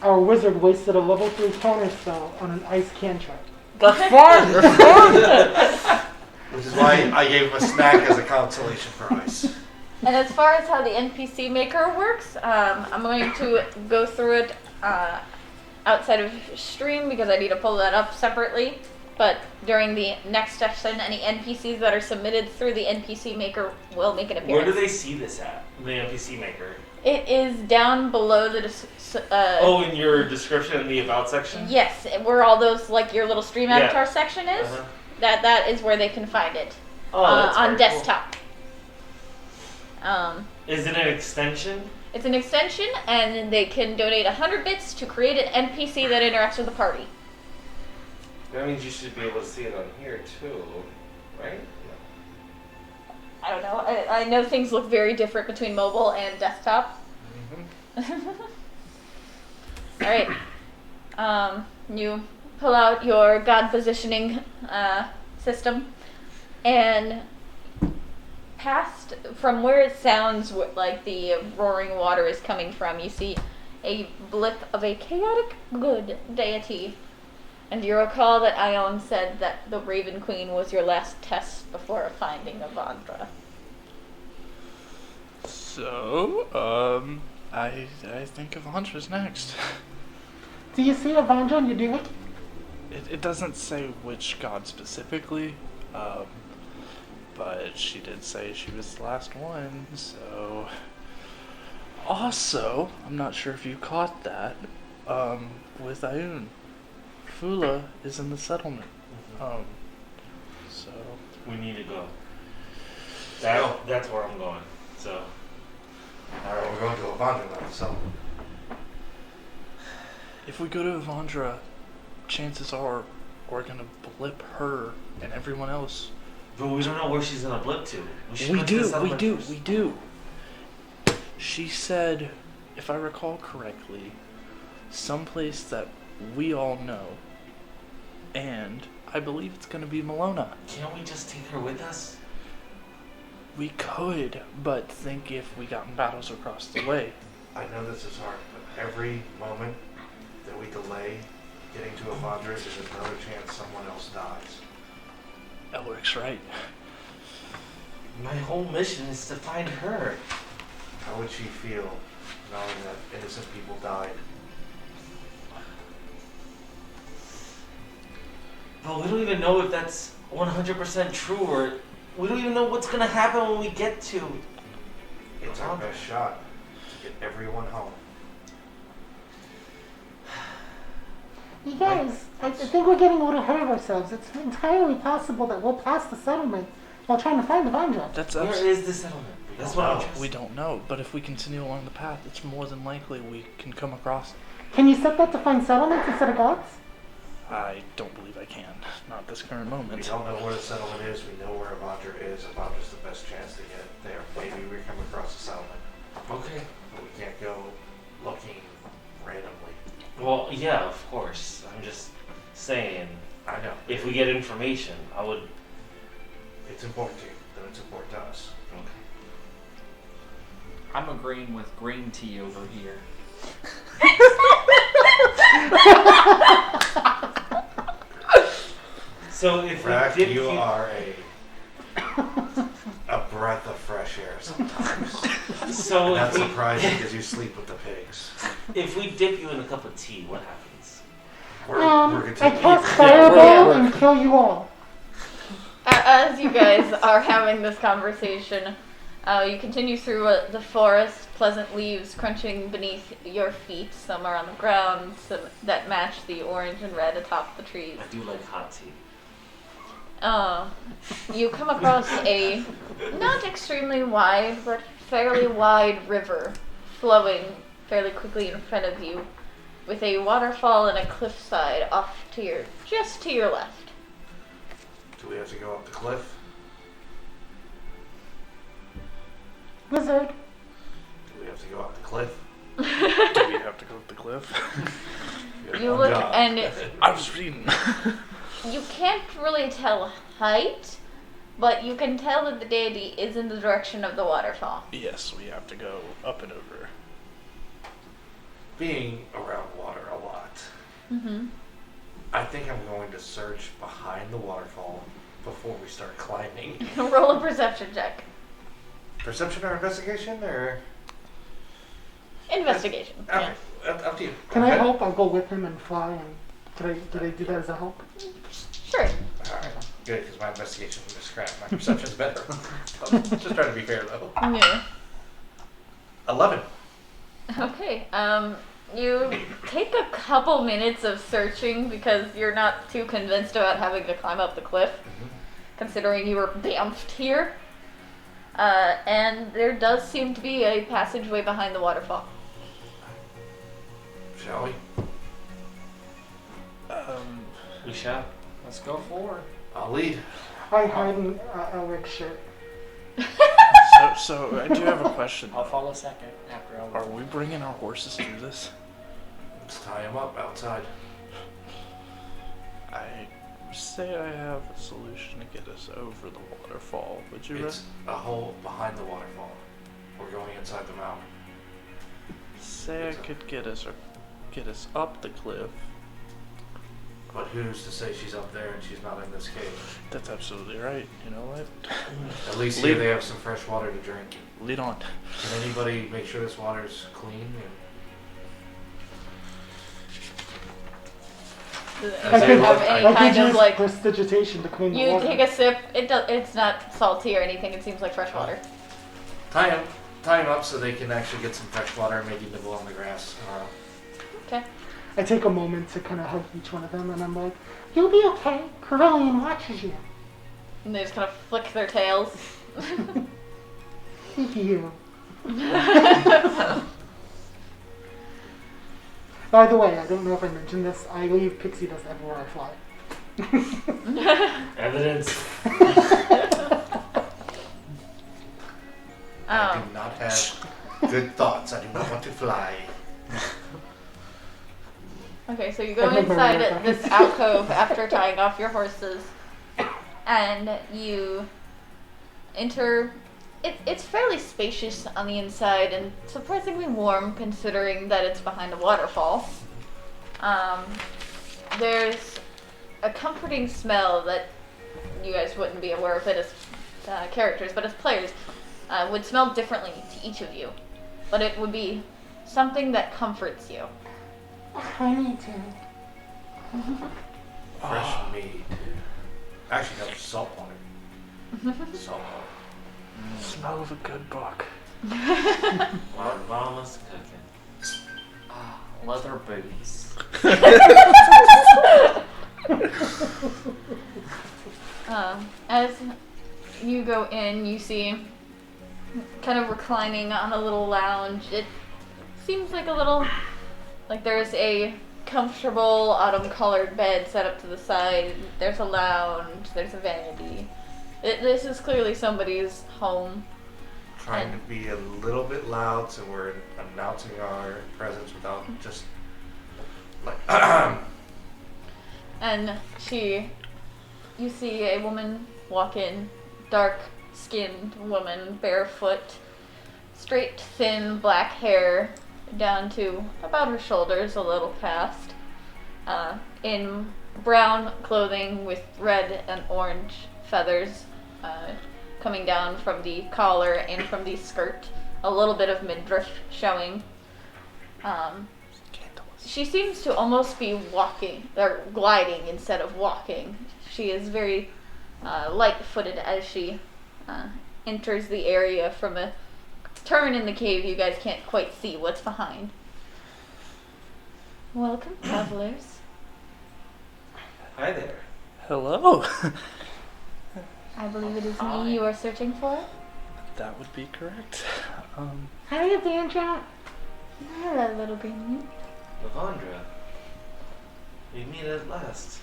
our wizard wasted a level 3 counter spell on an ice cantrip. That's fine. That's fine. Which is why I gave him a snack as a consolation for ice. And as far as how the NPC maker works, I'm going to go through it outside of stream because I need to pull that up separately. But during the next session, any NPCs that are submitted through the NPC maker will make an Where appearance. do they see this at? The NPC maker. It is down below the. Oh, in your description in the about section. Yes, where all those like your little stream Yeah. avatar section is. Uh-huh. That is where they can find it Oh, that's on very cool. desktop. Is it an extension? It's an extension, and they can donate 100 bits to create an NPC that interacts with the party. That means you should be able to see it on here too, right? I don't know. I know things look very different between mobile and desktop. All right. You pull out your god positioning system, and past from where it sounds like the roaring water is coming from, you see a blip of a chaotic good deity. And you recall that Ion said that the Raven Queen was your last test before finding Avandra. So, I think Avandra's next. Do you see Avandra and you do it? It doesn't say which god specifically, but she did say she was the last one, so... Also, I'm not sure if you caught that, with Ayun. Fula is in the settlement, so... We need to go. That's where I'm going. So. Alright, we're going to Avandra now, so. If we go to Avandra, chances are we're gonna blip her and everyone else. But we don't know where she's gonna blip to. should We go to the do, we settlement do, first. we do. She said, if I recall correctly, someplace that we all know, and I believe it's gonna be Malona. Can't we just take her with us? We could, but think if we got in battles across the way. I know this is hard, but every moment that we delay getting to Avandra is another chance someone else dies. Elric's right. My whole mission is to find her. How would she feel knowing that innocent people died? But we don't even know if that's 100% true, or we don't even know what's gonna happen when we get to. It's our best shot to get everyone home. You guys, I think we're getting a little ahead of ourselves. It's entirely possible that we'll pass the settlement while trying to find Avandra. That's Where abs- is the settlement? That's what I'm trying We don't know, but if we continue along the path, it's more than likely we can come across it. Can you set that to find settlements instead of gods? I don't believe I can. Not this current We moment. don't know where the settlement is, we know where Avandra is. Avandra's the best chance to get there. Maybe we come across the settlement, Okay. but we can't go looking randomly. Well, yeah, of course. I'm just saying, I know. if we get information, I would. It's important to you, then it's important to us. Okay. I'm agreeing with green tea over here. So if Rack, we dip you are a breath of fresh air sometimes. so And if that's we, surprising because you sleep with the pigs. if we dip you in a cup of tea, what happens? We're I continuing. cast Fireball and kill you all. As you guys are having this conversation, you continue through the forest, pleasant leaves crunching beneath your feet. Some are on the ground, some that match the orange and red atop the trees. I do like hot tea. You come across a not extremely wide, but fairly wide river flowing fairly quickly in front of you, with a waterfall and a cliffside off to just to your left. Do we have to go up the cliff? Wizard. Do we have to go up the cliff? Do we have to go up the cliff? have You one look job. and I was reading. you can't really tell height, but you can tell that the deity is in the direction of the waterfall. Yes, we have to go up and over. Being around water a lot, Mm-hmm. I think I'm going to search behind the waterfall before we start climbing. Roll a perception check. Perception or investigation, or Investigation. okay, up to you. Can Go I ahead. help? I'll go with him and fly. And did I do that as a help? Sure. All right, good, because my investigation is crap. My perception's better. Just trying to be fair, though. Yeah. 11. Okay. You take a couple minutes of searching because you're not too convinced about having to climb up the cliff, considering you were bamfed here. And there does seem to be a passageway behind the waterfall. Shall we? We shall. Let's go forward. I'll lead. I hide in Elric's shirt. So I do have a question. I'll follow second after Are we bringing our horses through this? Let's tie him up outside. I say I have a solution to get us over the waterfall. Would you? It's a hole behind the waterfall. We're going inside the mountain. Say I could get us up the cliff. But who's to say she's up there and she's not in this cave? That's absolutely right. You know what? At least Lead- here they have some fresh water to drink. Lead on. Can anybody make sure this water's clean? Does it I could- have I any I kind could of use like? prestidigitation to clean the You water. take a sip. It's not salty or anything. It seems like fresh water. Tie him up so they can actually get some fresh water and maybe nibble on the grass. Okay. I take a moment to kind of hug each one of them, and I'm like, "You'll be okay. Corellian watches you." And they just kind of flick their tails. You. By the way, I don't know if I mentioned this. I leave pixie dust everywhere I fly. Evidence. I do not have good thoughts. I do not want to fly. Okay, so you go I remember inside that. this alcove after tying off your horses, and you enter. It's fairly spacious on the inside and surprisingly warm considering that it's behind a waterfall. There's a comforting smell that you guys wouldn't be aware of it as characters, but as players, would smell differently to each of you. But it would be something that comforts you. Honey too. Fresh meat. Actually, no, salt water. Salt water. Smell of a good book. While mama's cooking. Leather boots. As you go in, you see kind of reclining on a little lounge. It seems like there's a comfortable autumn-colored bed set up to the side. There's a lounge. There's a vanity. This is clearly somebody's home. Trying to be a little bit loud so we're announcing our presence without just like. And you see a woman walk in, dark-skinned woman, barefoot, straight, thin, black hair down to about her shoulders, a little past, in brown clothing with red and orange feathers coming down from the collar and from the skirt, a little bit of midriff showing. She seems to almost be walking, or gliding instead of walking. She is very light-footed as she enters the area from a turn in the cave. You guys can't quite see what's behind. Welcome, travelers. Hi there. Hello. I believe it is Hi. me you are searching for. That would be correct. Hi, Bandra. Hello, little green. Lavandra, we meet at last.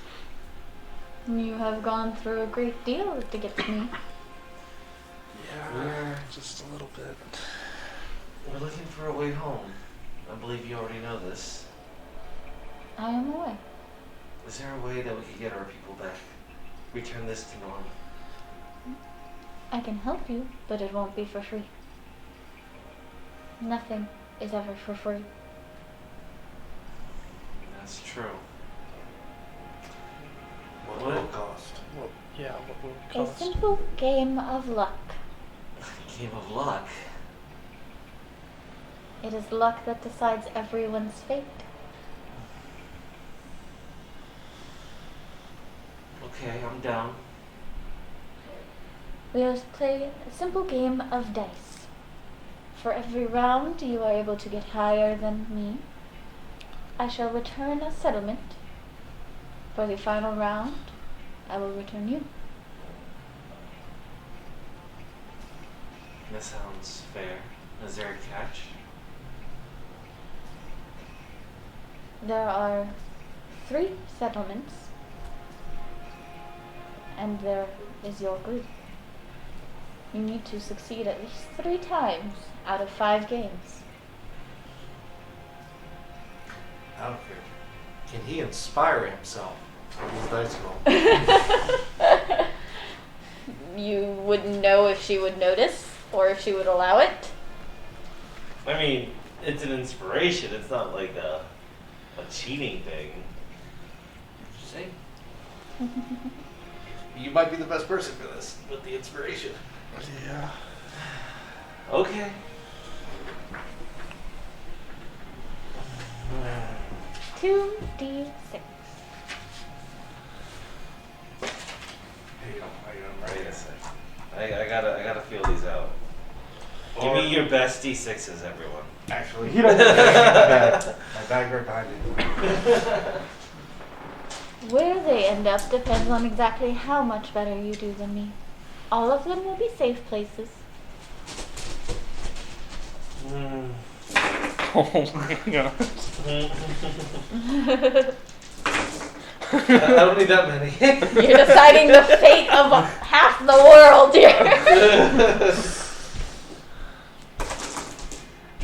You have gone through a great deal to get to me. Yeah, just a little bit. We're looking for a way home. I believe you already know this. I am away. Is there a way that we could get our people back? Return this to normal? I can help you, but it won't be for free. Nothing is ever for free. That's true. What will it cost? Well, yeah, what will it A cost? simple game of luck. Game of luck. It is luck that decides everyone's fate. Okay, I'm down. We will play a simple game of dice. For every round you are able to get higher than me, I shall return a settlement. For the final round, I will return you. That sounds fair. Is there a catch? There are 3 settlements, and there is your group. You need to succeed at least 3 times out of 5 games. I don't care. Can he inspire himself with his dice roll? You wouldn't know if she would notice or if she would allow it. I mean, it's an inspiration. It's not like a cheating thing. See? You might be the best person for this with the inspiration. Yeah. Okay. 2d6. Wait a sec. I gotta feel these out. Give me your best D6s, everyone. Actually, He doesn't. my bag right behind you. Where they end up depends on exactly how much better you do than me. All of them will be safe places. Mm. Oh my god. I don't need that many. You're deciding the fate of half the world here.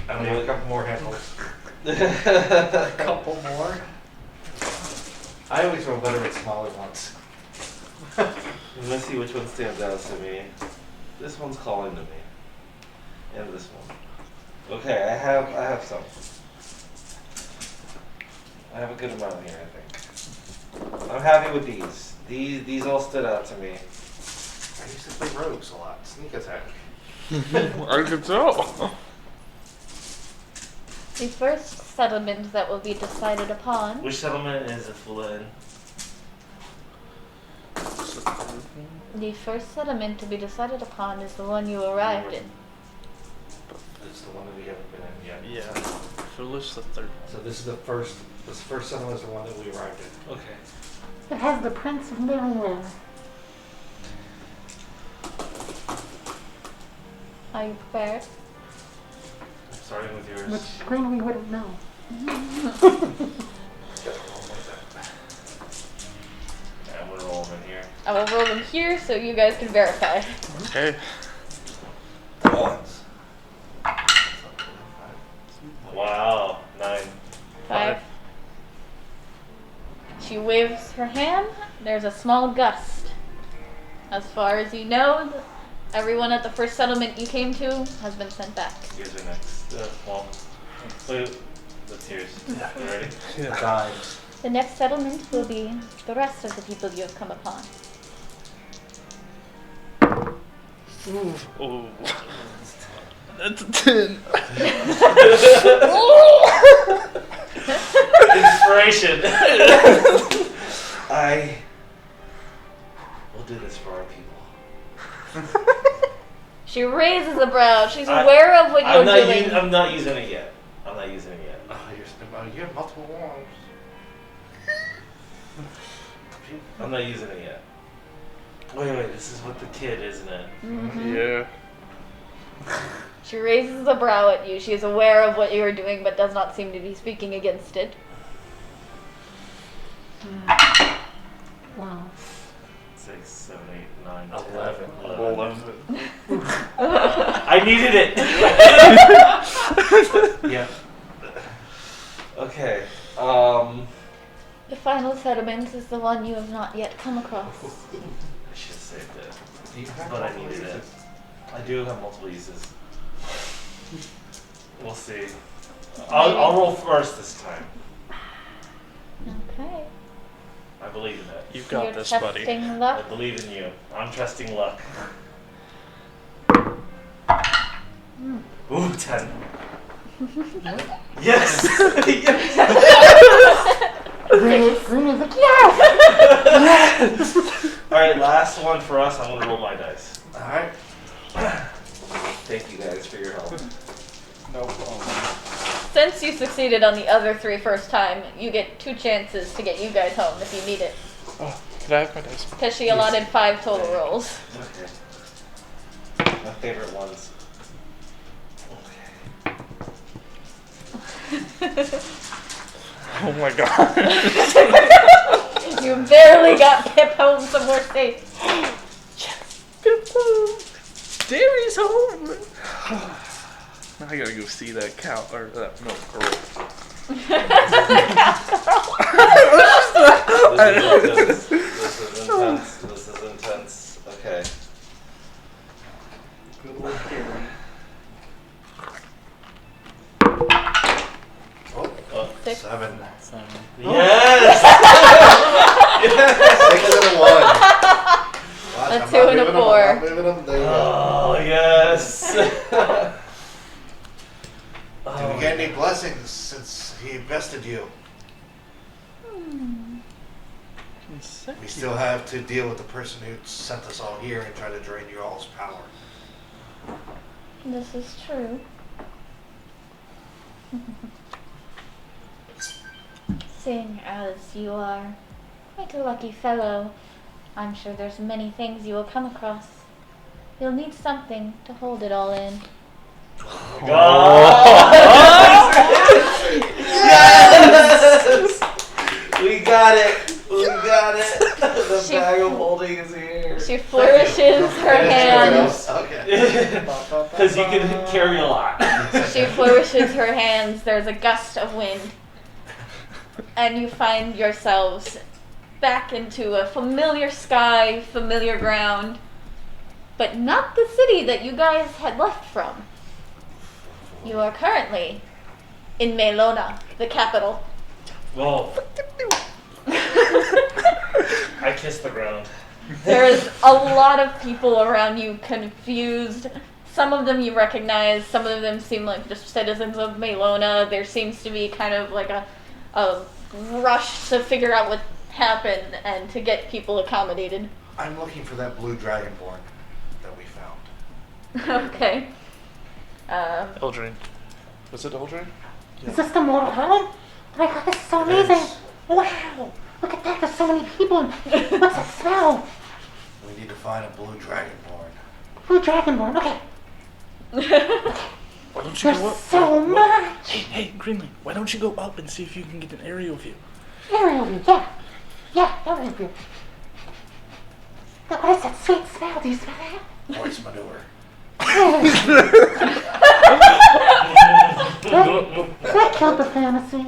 I need a couple more handles. A Couple more? I always roll better with smaller ones. Let's see which one stands out to me. This one's calling to me. And this one. Okay, I have some. I have a good amount here, I think. I'm happy with these. These all stood out to me. I used to play rogues a lot. Sneak attack. I could tell. The first settlement that will be decided upon Which settlement is Afula in? The first settlement to be decided upon is the one you arrived in. It's the one that we haven't been in yet. Yeah. Foolish the third So this is the first. This first settlement is the one that we arrived in. Okay. It has the Prince of Mirrorware. Are you prepared? Starting with yours. Which screen we wouldn't know. Gotta roll like that. I'm gonna roll them in here. I will roll them here so you guys can verify. Okay. Ones. Wow. 9. 5. She waves her hand. There's a small gust. As far as you know, everyone at the first settlement you came to has been sent back. You guys are next. Well, wait. That's yours. You ready? Dives. The next settlement will be the rest of the people you have come upon. Ooh. Oh. That's a 10. Inspiration. I will do this for our people. She raises a brow. She's aware of what you're doing. I'm not using it yet. Oh, you have multiple wands. I'm not using it yet. Wait, this is what the kid, isn't it? Mhm. Yeah. She raises a brow at you. She is aware of what you are doing, but does not seem to be speaking against it. Wow. 6, 7, 8, 9, 10, 11. 11. I needed it! Yep. Okay. The final settlement is the one you have not yet come across. I should have saved it. Do you have But I multiple needed it. uses? I do have multiple uses. We'll see. I'll roll first this time. Okay. I believe in it. You've got You're this, buddy. testing I luck. believe in you. I'm trusting luck. Ooh, 10. Yes! Yes! Green is like, yes! Alright, last one for us. I'm gonna roll my dice. Alright. Thank you guys for your help. No problem. Since you succeeded on the other 3 first time, you get 2 chances to get you guys home if you need it. Oh, could I have my dice? Because she allotted 5 total rolls. Okay. My favorite ones. Oh my god. You barely got Pip home somewhere safe. Derry's home. Now I gotta go see that cow or that milk girl. This is intense. This is intense. Okay. Good old Karen. Oh, 6. 7. Yes! 6 and a 1. Watch, A I'm 2 not and a moving 'em, 4. I'm not moving 'em. There you go. Oh, yes! Did we get any blessings since he invested you? We still have to deal with the person who sent us all here and try to drain you all's power. This is true. Seeing as you are quite a lucky fellow, I'm sure there's many things you will come across. You'll need something to hold it all in. Yes! We got it! We got it! The She- bag of holding is here. She flourishes her hands. Okay. Because you can carry a lot. She flourishes her hands. There's a gust of wind. And you find yourselves back into a familiar sky, familiar ground. But not the city that you guys had left from. You are currently in Melona, the capital. Well, I kissed the ground. There's a lot of people around you confused. Some of them you recognize, some of them seem like just citizens of Melona. There seems to be kind of like a rush to figure out what happened and to get people accommodated. I'm looking for that blue dragonborn that we found. Okay. Eldrin. Was it Eldrin? Is this the Mortal Island? Oh my god, this is so amazing! Yes. Wow! Look at that, there's so many people. What's that smell? We need to find a blue dragonborn. Blue Dragonborn, okay. Why don't you There's go up? so much! Hey, Greenling, why don't you go up and see if you can get an aerial view? Aerial view, yeah. Yeah, aerial view. What is that sweet smell? Do you smell that? Voice manure. That killed the fantasy.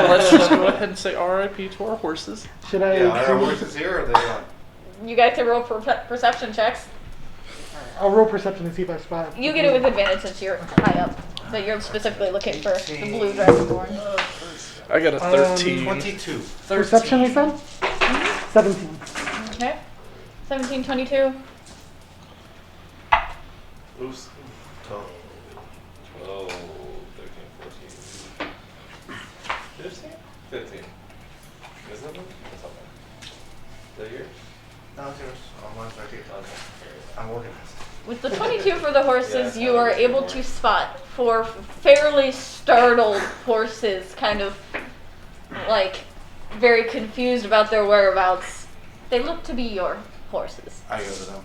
Let's just go ahead and say RIP to our horses. Should I? Yeah, are our horses here or are they gone? You guys can roll perception checks. I'll roll perception and see if I spot. You get it with advantage since you're high up. But you're specifically looking for the blue dragonborn. I got a 13. 22. Perception, you said? 17. Okay. 17, 22. Oops. Total. 12, 13, 14. 15? 15. Is that one? That's not bad. Is that yours? No, it's yours. Oh, mine's right here. Okay. I'm organized. With the 22 for the horses, Yeah, you are able to spot 4 fairly startled horses, kind of like very confused about their whereabouts. They look to be your horses. I go to them.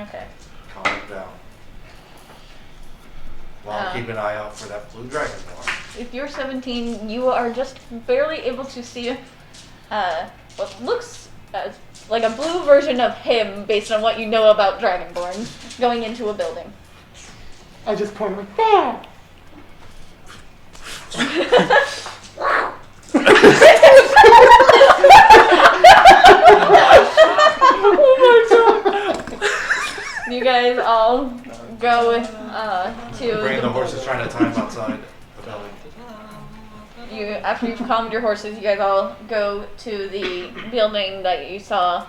Okay. Calm them down. While keep an eye out for that blue dragonborn. If you're 17, you are just barely able to see what looks like a blue version of him based on what you know about Dragonborn going into a building. I just point like, there! You guys all go to Bring the horses trying to time outside the building. After you've calmed your horses, you guys all go to the building that you saw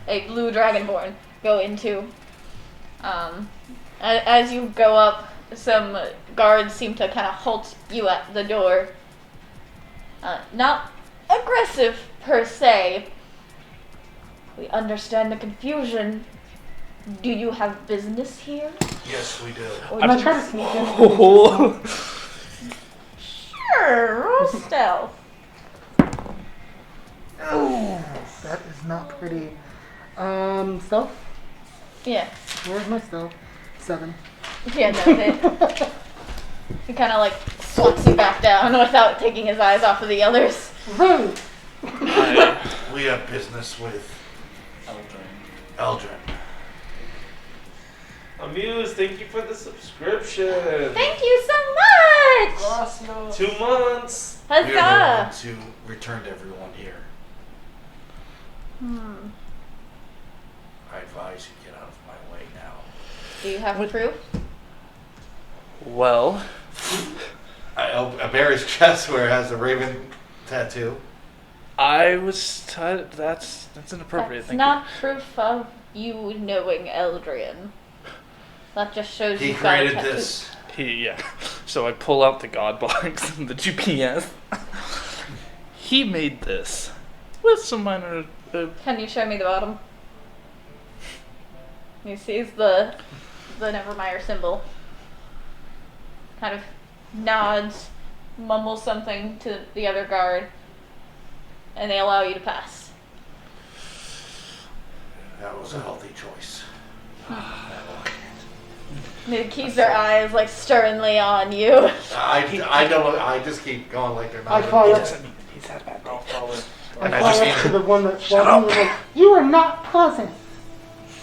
a blue dragonborn go into. As you go up, some guards seem to kind of halt you at the door. Not aggressive per se. We understand the confusion. Do you have business here? Yes, we do. Or Can I do try you- to sneak in? Oh. Sure, roll stealth. Oh, that is not pretty. Stealth? Yeah. Where's my stealth? 7. Yeah, no, he kind of like swats you back down without taking his eyes off of the others. Right! We have business with Eldrin. Eldrin. Amuse, thank you for the subscription. Thank you so much! Gracias. 2 months. We are the Huzzah! ones who returned everyone here. I advise you get out of my way now. Do you have What- proof? Well, I bear his chest where it has the raven tattoo. I was. That's inappropriate. That's Thank not proof of you knowing Eldrian. That just shows He you've got a created tattoo. this. Yeah. So I pull out the god box and the GPS. He made this with some minor. Can you show me the bottom? He sees the Nevermeyer symbol. Kind of nods, mumbles something to the other guard, and they allow you to pass. That was a healthy choice. They keep their eyes like sternly on you. I don't know. I just keep going like they're not. I fly up, Doesn't mean he's had a bad day. I I fly just up need to the one that Shut flies in up. and like, you are not present!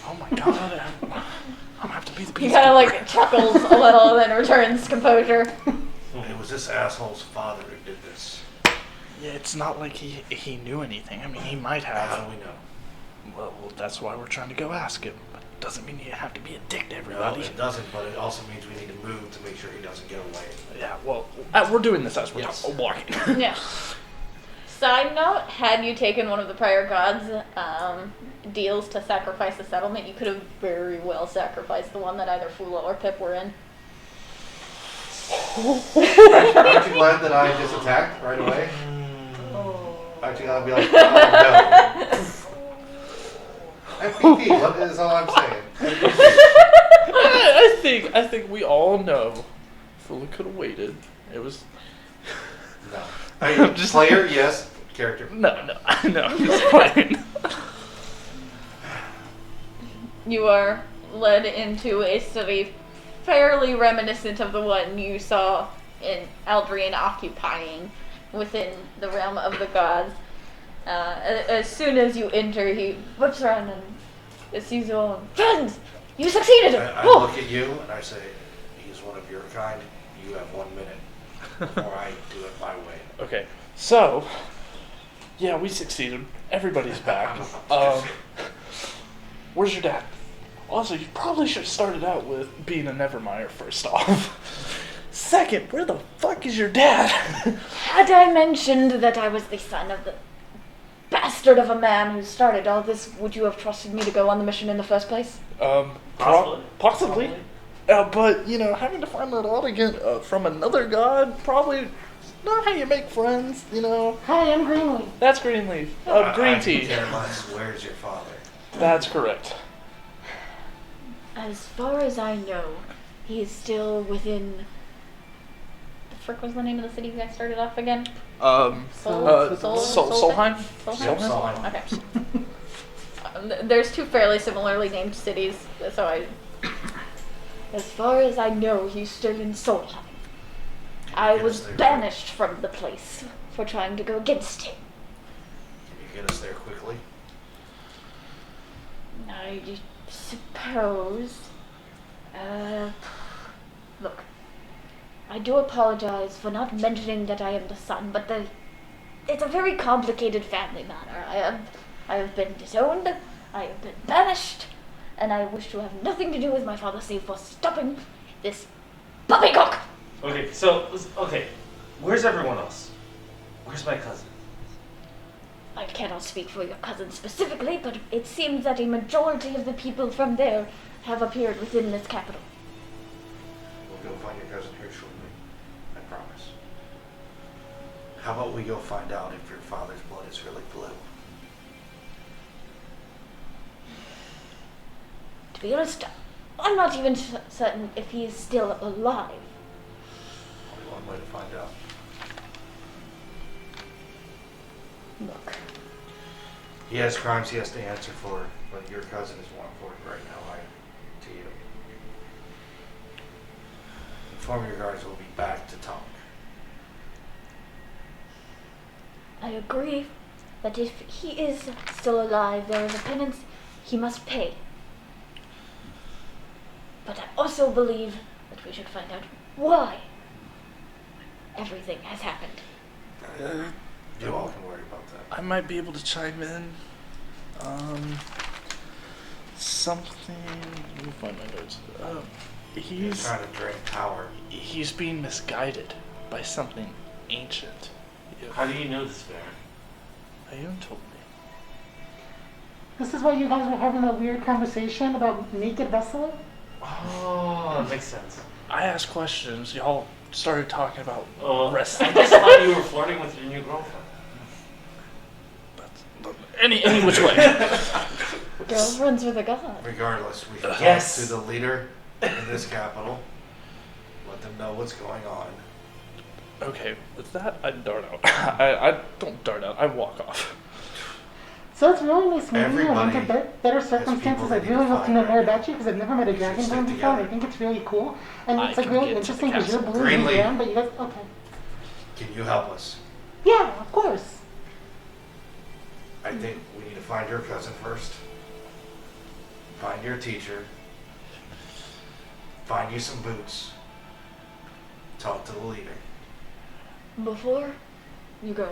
Oh my god. I'm gonna have to be the He peacekeeper. kind of like chuckles a little and then returns composure. It was this asshole's father who did this. Yeah, it's not like he knew anything. I mean, he might How have. do we know? Well, that's why we're trying to go ask him. But doesn't mean you have to be a dick to No, everybody. it doesn't, but it also means we need to move to make sure he doesn't get away. Yeah, well, we're doing this as we're Yes. walking. Yeah. Side note, had you taken one of the prior gods' deals to sacrifice the settlement, you could have very well sacrificed the one that either Fula or Pip were in. Aren't you glad that I just attacked right away? Aren't you glad to be like, oh no. MVP, what is all I'm saying? I think we all know. Fula could have waited. It was No. I mean, Just- player, yes. Character. no. It's fine. You are led into a city fairly reminiscent of the one you saw in Aldrian occupying within the realm of the gods. As soon as you enter, he whips around and sees you all. Friends, you succeeded! I Whoa." look at you and I say, he's one of your kind. You have 1 minute. Or I do it my way. Okay, so yeah, we succeeded. Everybody's back. Where's your dad? Also, you probably should have started out with being a Nevermeyer first off. Second, where the fuck is your dad? Had I mentioned that I was the son of the bastard of a man who started all this, would you have trusted me to go on the mission in the first place? Possibly. But, you know, having to find that out again from another god, probably not how you make friends, you know. Hi, I'm Greenleaf. That's Greenleaf. Green I tea. care less. Where's your father? That's correct. As far as I know, he is still within. The frick was the name of the city you guys started off again? Solheim? Solheim? Solheim. Okay. There's two fairly similarly named cities, so I. As far as I know, he's still in Solheim. I Get was us there banished from the place for trying to go against him. Can you get us there quickly? I suppose. Look. I do apologize for not mentioning that I am the son, but it's a very complicated family matter. I have been disowned, I have been banished, and I wish to have nothing to do with my father save for stopping this poppycock! Okay, okay. Where's everyone else? Where's my cousin? I cannot speak for your cousin specifically, but it seems that a majority of the people from there have appeared within this capital. We'll go find your cousin here shortly. I promise. How about we go find out if your father's blood is really blue? To be honest, I'm not even certain if he is still alive. Only one way to find out. Look, He has crimes he has to answer for, but your cousin is one for it right now, to you. Inform your guards we'll be back to talk. I agree that if he is still alive, there is a penance he must pay. But I also believe that we should find out why everything has happened. You all can worry about that. I might be able to chime in. Something. Let me find my notes. You're He's trying to drain power. he's being misguided by something ancient. How do you know this, Baron? Ayun told me. This is why you guys were having that weird conversation about naked vessel? Oh, that makes sense. I asked questions. Y'all started talking about I wrestling. just thought you were flirting with your new girlfriend. Any which way. Girlfriends with a god. Regardless, we should Yes. talk to the leader in this capital. Let them know what's going on. Okay, with that, I dart out. I don't dart out. I walk off. So it's really nice meeting you, and Everybody under better has circumstances, people I they really need to hope to know find more right now. about you, because I've never met a We should Dragonborn stick before, and I together. think it's really cool. And I it's like can really get to interesting the because you're castle. blue and Greenlee. brown, but you guys, okay. Can you help us? Yeah, of course. I think we need to find your cousin first. Find your teacher. Find you some boots. Talk to the leader. Before you go,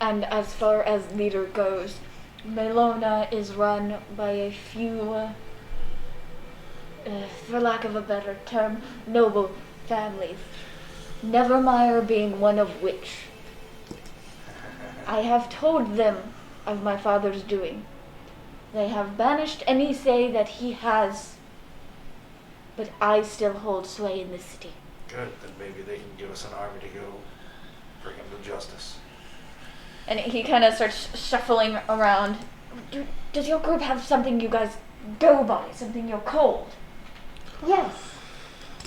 and as far as leader goes, Melona is run by a few, for lack of a better term, noble families. Nevermire being one of which. I have told them of my father's doing. They have banished any say that he has, but I still hold sway in this city. Good, then maybe they can give us an army to go bring him to justice. And he kind of starts shuffling around. Does your group have something you guys go by? Something you're called? Yes.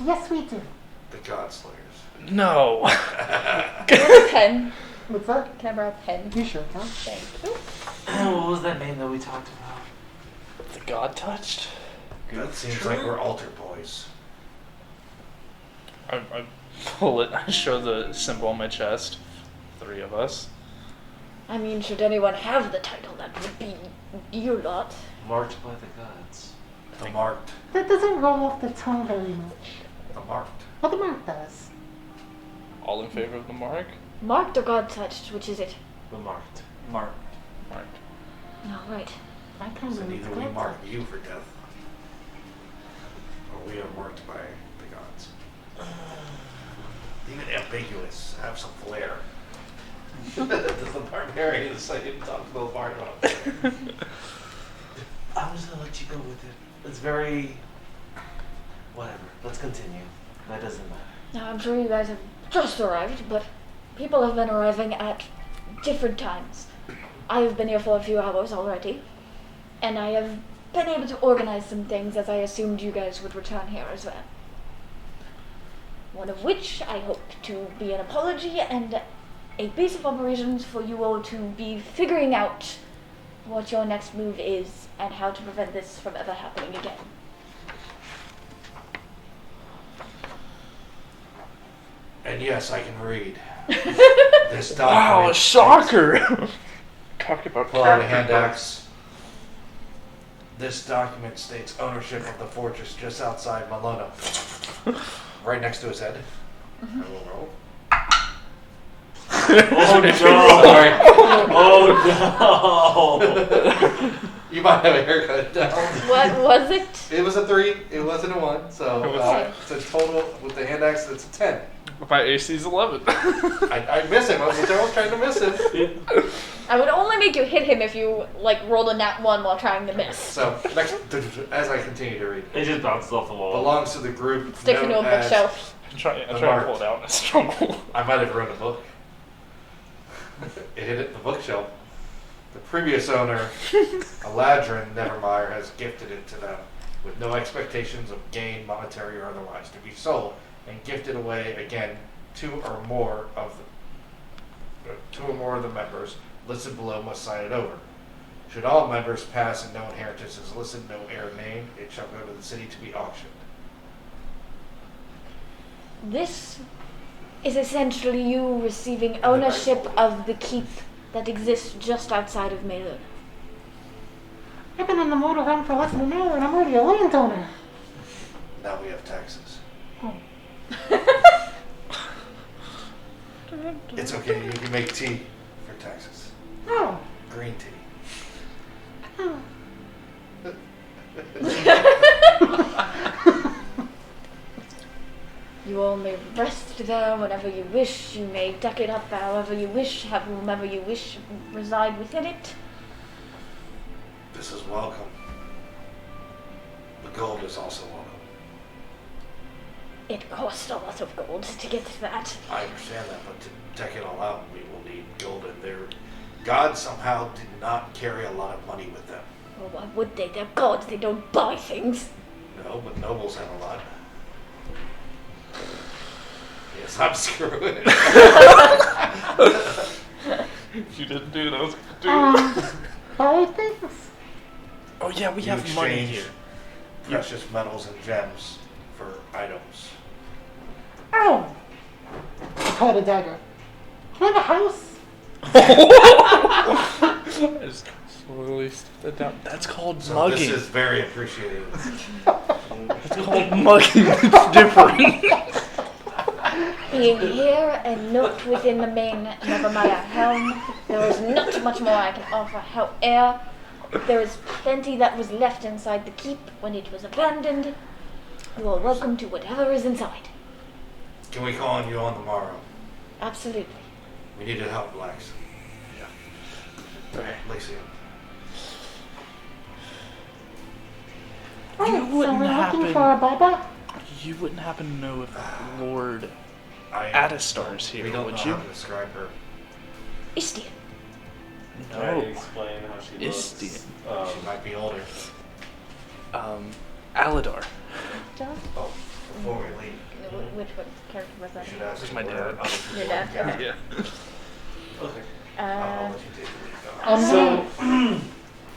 Yes, we do. The Godslayers. No. Can I borrow a pen? What's that? Can I borrow a pen? You sure can. Thank you. What was that name that we talked about? The god touched. That seems like we're altar boys. I pull it. I show the symbol on my chest. 3 of us. I mean, should anyone have the title, that would be you lot. Marked by the gods. The marked. That doesn't roll off the tongue very much. The marked. What the mark does. All in favor of the mark? Marked or God touched, which is it? The marked. Mark. Marked. No, right. I kind So of either we mark you for death, or we are marked by the gods. Even ambiguous, have some flair. Does the barbarian say talk to the bard about flair? I'm just gonna let you go with it. It's very. Whatever. Let's continue. That doesn't matter. Now, I'm sure you guys have just arrived, but people have been arriving at different times. I have been here for a few hours already, and I have been able to organize some things as I assumed you guys would return here as well. One of which I hope to be an apology and a base of operations for you all to be figuring out what your next move is and how to prevent this from ever happening again. And yes, I can read. This document. Wow, a shocker! Talk about Pull out a character hand growth. axe. This document states ownership of the fortress just outside Malona. Right next to his head. I will roll. Oh no! Sorry. Oh You might have a haircut now. What was it? It was a 3. It wasn't a 1. So it's a total with the hand axe. It's a 10. My AC's 11. I miss him. I was trying to miss him. I would only make you hit him if you rolled a nat 1 while trying to miss. So next, as I continue to read, It just bounced off the wall. belongs to the group. Stick into a known as- bookshelf. I'm trying to pull it out and it's struggle. I might have ruined the book. It hit it in the bookshelf. The previous owner, Aladrin Nevermeyer, has gifted it to them with no expectations of gain, monetary or otherwise, to be sold and gifted away again 2 or more of the members listed below must sign it over. Should all members pass and no inheritance is listed, no heir named, it shall go to the city to be auctioned. This is essentially you receiving ownership of the keep that exists just outside of Melun. I've been in the motor run for less than an hour and I'm already a landowner. Now we have taxes. It's okay, you can make tea for taxes. Oh. Green tea. You all may rest there whenever you wish. You may deck it up however you wish, have whomever you wish reside within it. This is welcome. The gold is also welcome. It cost a lot of gold to get that. I understand that, but to deck it all out, we will need gold, and their gods somehow did not carry a lot of money with them. Well, why would they? They're gods, they don't buy things. No, but nobles have a lot. Yes, I'm screwing. If you didn't do it, I was gonna do it. Buy things? Oh yeah, we You have money exchange here. precious metals and gems for items. Oh. I call it a dagger. Can I have a house? I just slowly step that down. That's called So mugging. this is very appreciated. It's called mugging. It's different. Being here and not within the main Nevermeyer helm, there is not much more I can offer. However, there is plenty that was left inside the keep when it was abandoned. You are welcome to whatever is inside. Can we call on you on the morrow? Absolutely. We need to help Lex. Okay. Lycia. Oh, so wouldn't we're happen- looking for a Baba? You wouldn't happen to know if Lord I Adastar's here, We don't would know you? how to describe her. Istian. Can I No. explain how she looks? Istian. She might be older. Aladar. John? Oh, before we leave, Which character was that? we should ask That's you my where dad. other people Your dad, can- okay. Yeah. Okay. I'll Uh, let you take the lead, though. So,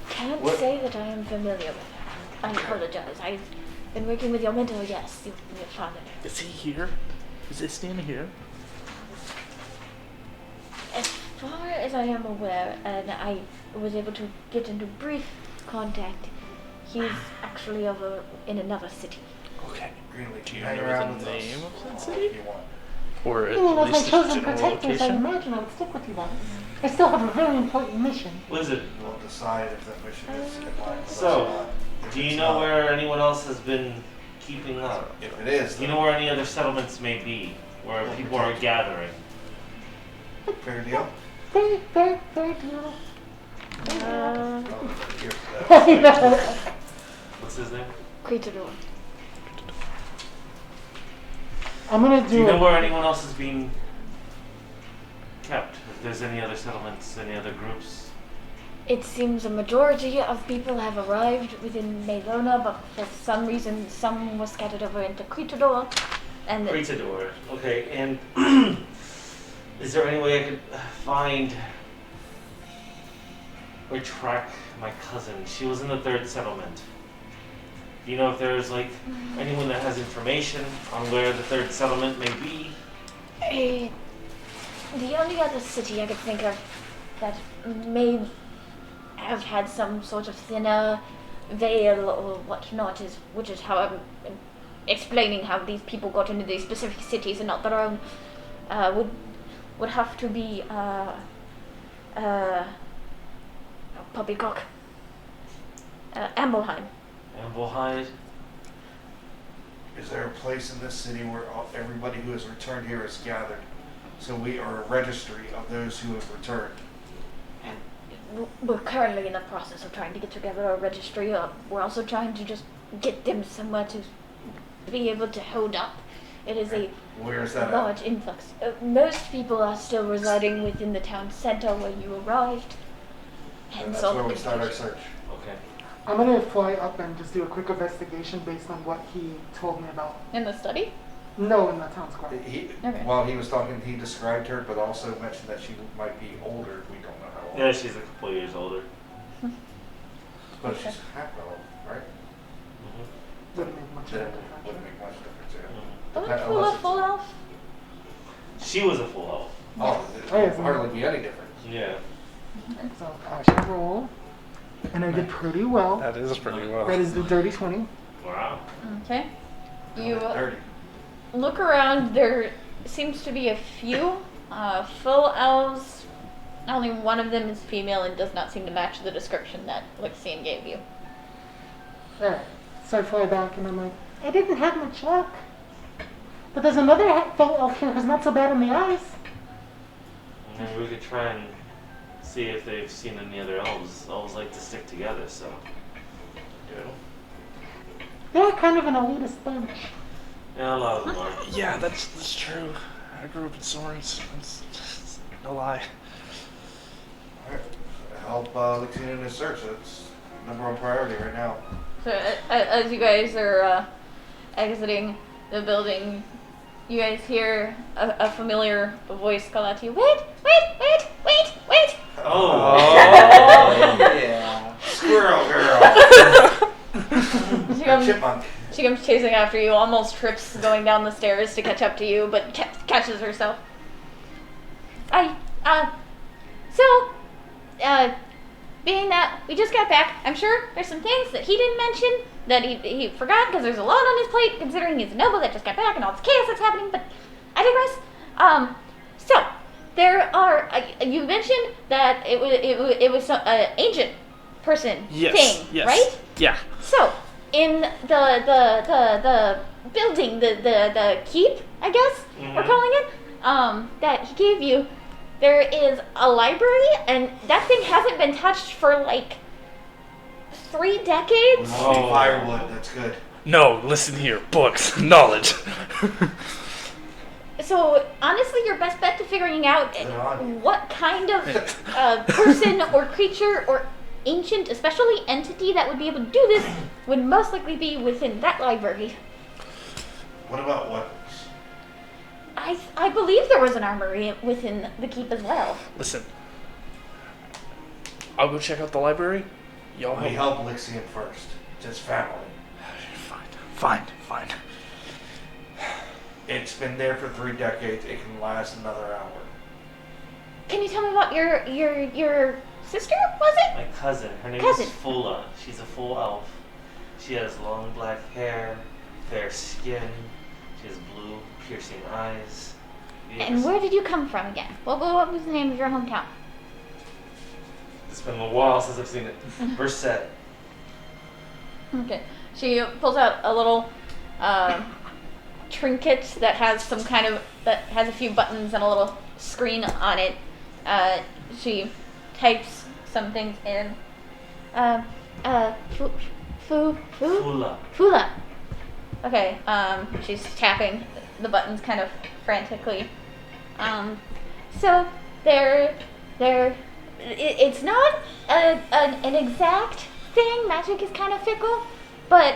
can't What- say that I am familiar with her. I apologize. I've been working with your mentor, yes, your father. Is he here? Is Istian here? As far as I am aware, and I was able to get into brief contact, he's actually over in another city. Okay. Greenlee, Do you hang know around the with us name of that if city? you want. Or at Being as my least its chosen general protectors, I location? imagine I would stick with you guys. I still have a very important mission. what is it? We'll decide if that mission is in line with us So, or not. If Do you it's know not, where anyone else has been keeping up? If it is, Do you know where any other settlements may be, where people are gathering? then fair deal. Very, very, very deal. Uh, Here's What's his name? Creatador. I'm gonna Do you do know it. where anyone else is being kept? If there's any other settlements, any other groups? It seems a majority of people have arrived within Melona, but for some reason some were scattered over into Creatador, and Creatador. Okay, and is there any way I could find or track my cousin. She was in the third settlement. Do you know if there's like anyone that has information on where the third settlement may be? The only other city I could think of that may have had some sort of thinner veil or whatnot which is how I'm explaining how these people got into these specific cities and not their own, would have to be poppycock. Ambleheim. Amblehyde? Is there a place in this city where everybody who has returned here is gathered? So we are a registry of those who have returned. We're currently in the process of trying to get together a registry. We're also trying to just get them somewhere to be able to hold up. It is a Where is that large influx. Most people are still residing within the town center where you arrived. And Hence that's all where the we start our confusion. search. Okay. I'm gonna fly up and just do a quick investigation based on what he told me about. In the study? No, in the town square. Okay. While he was talking, he described her, but also mentioned that she might be older. We don't know how old. Yeah, she's a couple years older. But she's half elf, right? Mm-hmm. Wouldn't make much of a That difference. wouldn't make much difference, yeah. Wasn't Unless Fula it's- full elf? She was a full elf. Oh, it Oh, yeah, would hardly be any different. Yeah. So I shall roll, and I did pretty well. That is pretty well. That is the dirty 20. Wow. Okay. You 30. look around, there seems to be a few full elves. Only one of them is female and does not seem to match the description that Lixian gave you. Alright, so I fly back and I'm like, I didn't have much luck. But there's another fellow elf here who's not so bad in the eyes. Maybe we could try and see if they've seen any other elves. Elves like to stick together, so. They're kind of an elitist bunch. Yeah, a lot of them are. Yeah, that's true. I grew up in Sorens. That's no lie. Alright. Help Lexine in his search. That's #1 priority right now. So as you guys are exiting the building, you guys hear a familiar voice call out to you, wait! Oh! Yeah. Squirrel girl! Chipmunk. She comes chasing after you, almost trips going down the stairs to catch up to you, but catches herself. Being that we just got back, I'm sure there's some things that he didn't mention that he forgot because there's a lot on his plate considering he's a noble that just got back and all this chaos that's happening, but I digress. So, there are, you mentioned that it was some ancient person thing, right? Yeah. So, in the building, the keep, I guess we're calling it, that he gave you, there is a library, and that thing hasn't been touched for like 3 decades. Oh, firewood. That's good. No, listen here. Books. Knowledge. So, honestly, your best bet to figuring out Good on you. what kind of person or creature or ancient, especially entity that would be able to do this would most likely be within that library. What about weapons? I believe there was an armory within the keep as well. Listen. I'll go check out the library. Y'all We help. help Lixian first. Just family. Fine. It's been there for 3 decades. It can last another hour. Can you tell me about your sister, was it? My cousin. Her name Cousin. is Fula. She's a full elf. She has long black hair, fair skin. She has blue, piercing eyes. And where did you come from again? What was the name of your hometown? It's been a while since I've seen it. Verset. Okay. She pulls out a little trinket that has a few buttons and a little screen on it. She types some things in. Fula. Fula. Okay. She's tapping the buttons kind of frantically. So it's not an exact thing. Magic is kind of fickle, but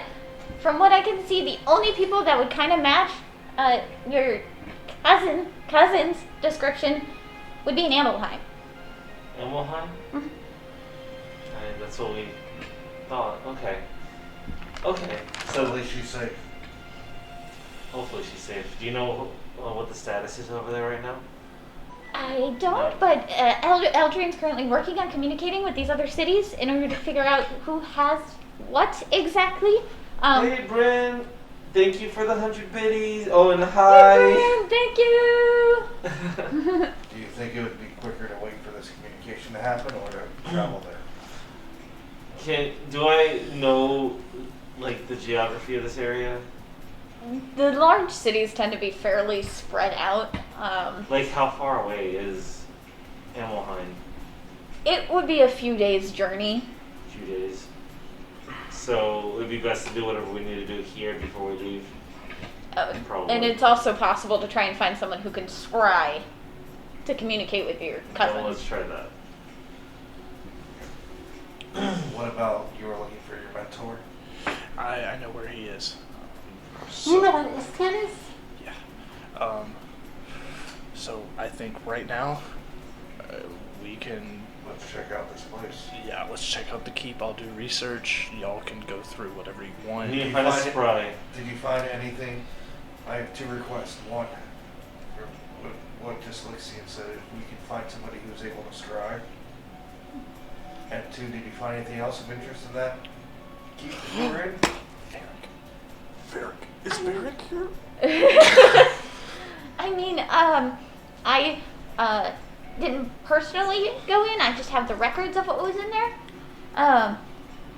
from what I can see, the only people that would kind of match your cousin's description would be in Ambleheim. Ambleheim? fine. That's what we thought. Okay. Okay. So at So least she's safe. hopefully she's safe. Do you know what the status is over there right now? I don't, but Eldrin's currently working on communicating with these other cities in order to figure out who has what exactly. Hey, Bryn. Thank you for the 100 biddies. Oh, and hi. Eldrin, thank you. Do you think it would be quicker to wait for this communication to happen or to travel there? Do I know like the geography of this area? The large cities tend to be fairly spread out. Like how far away is Amelheim? It would be a few days' journey. A few days. So it'd be best to do whatever we need to do here before we leave. Probably. And it's also possible to try and find someone who can scry to communicate with your Well, cousins. let's try that. What about you were looking for your mentor? I know where he is. You know where Istian is? Yeah. So I think right now we can. Let's check out this place. Yeah, let's check out the keep. I'll do research. Y'all can go through whatever you We want. need to you find a find it? spry. Did you find anything? I have two requests. One, what Dyslexian said, if we can find somebody who's able to scribe. And two, did you find anything else of interest in that keep that you were in? Varric. Is Varric here? I mean, I didn't personally go in. I just have the records of what was in there.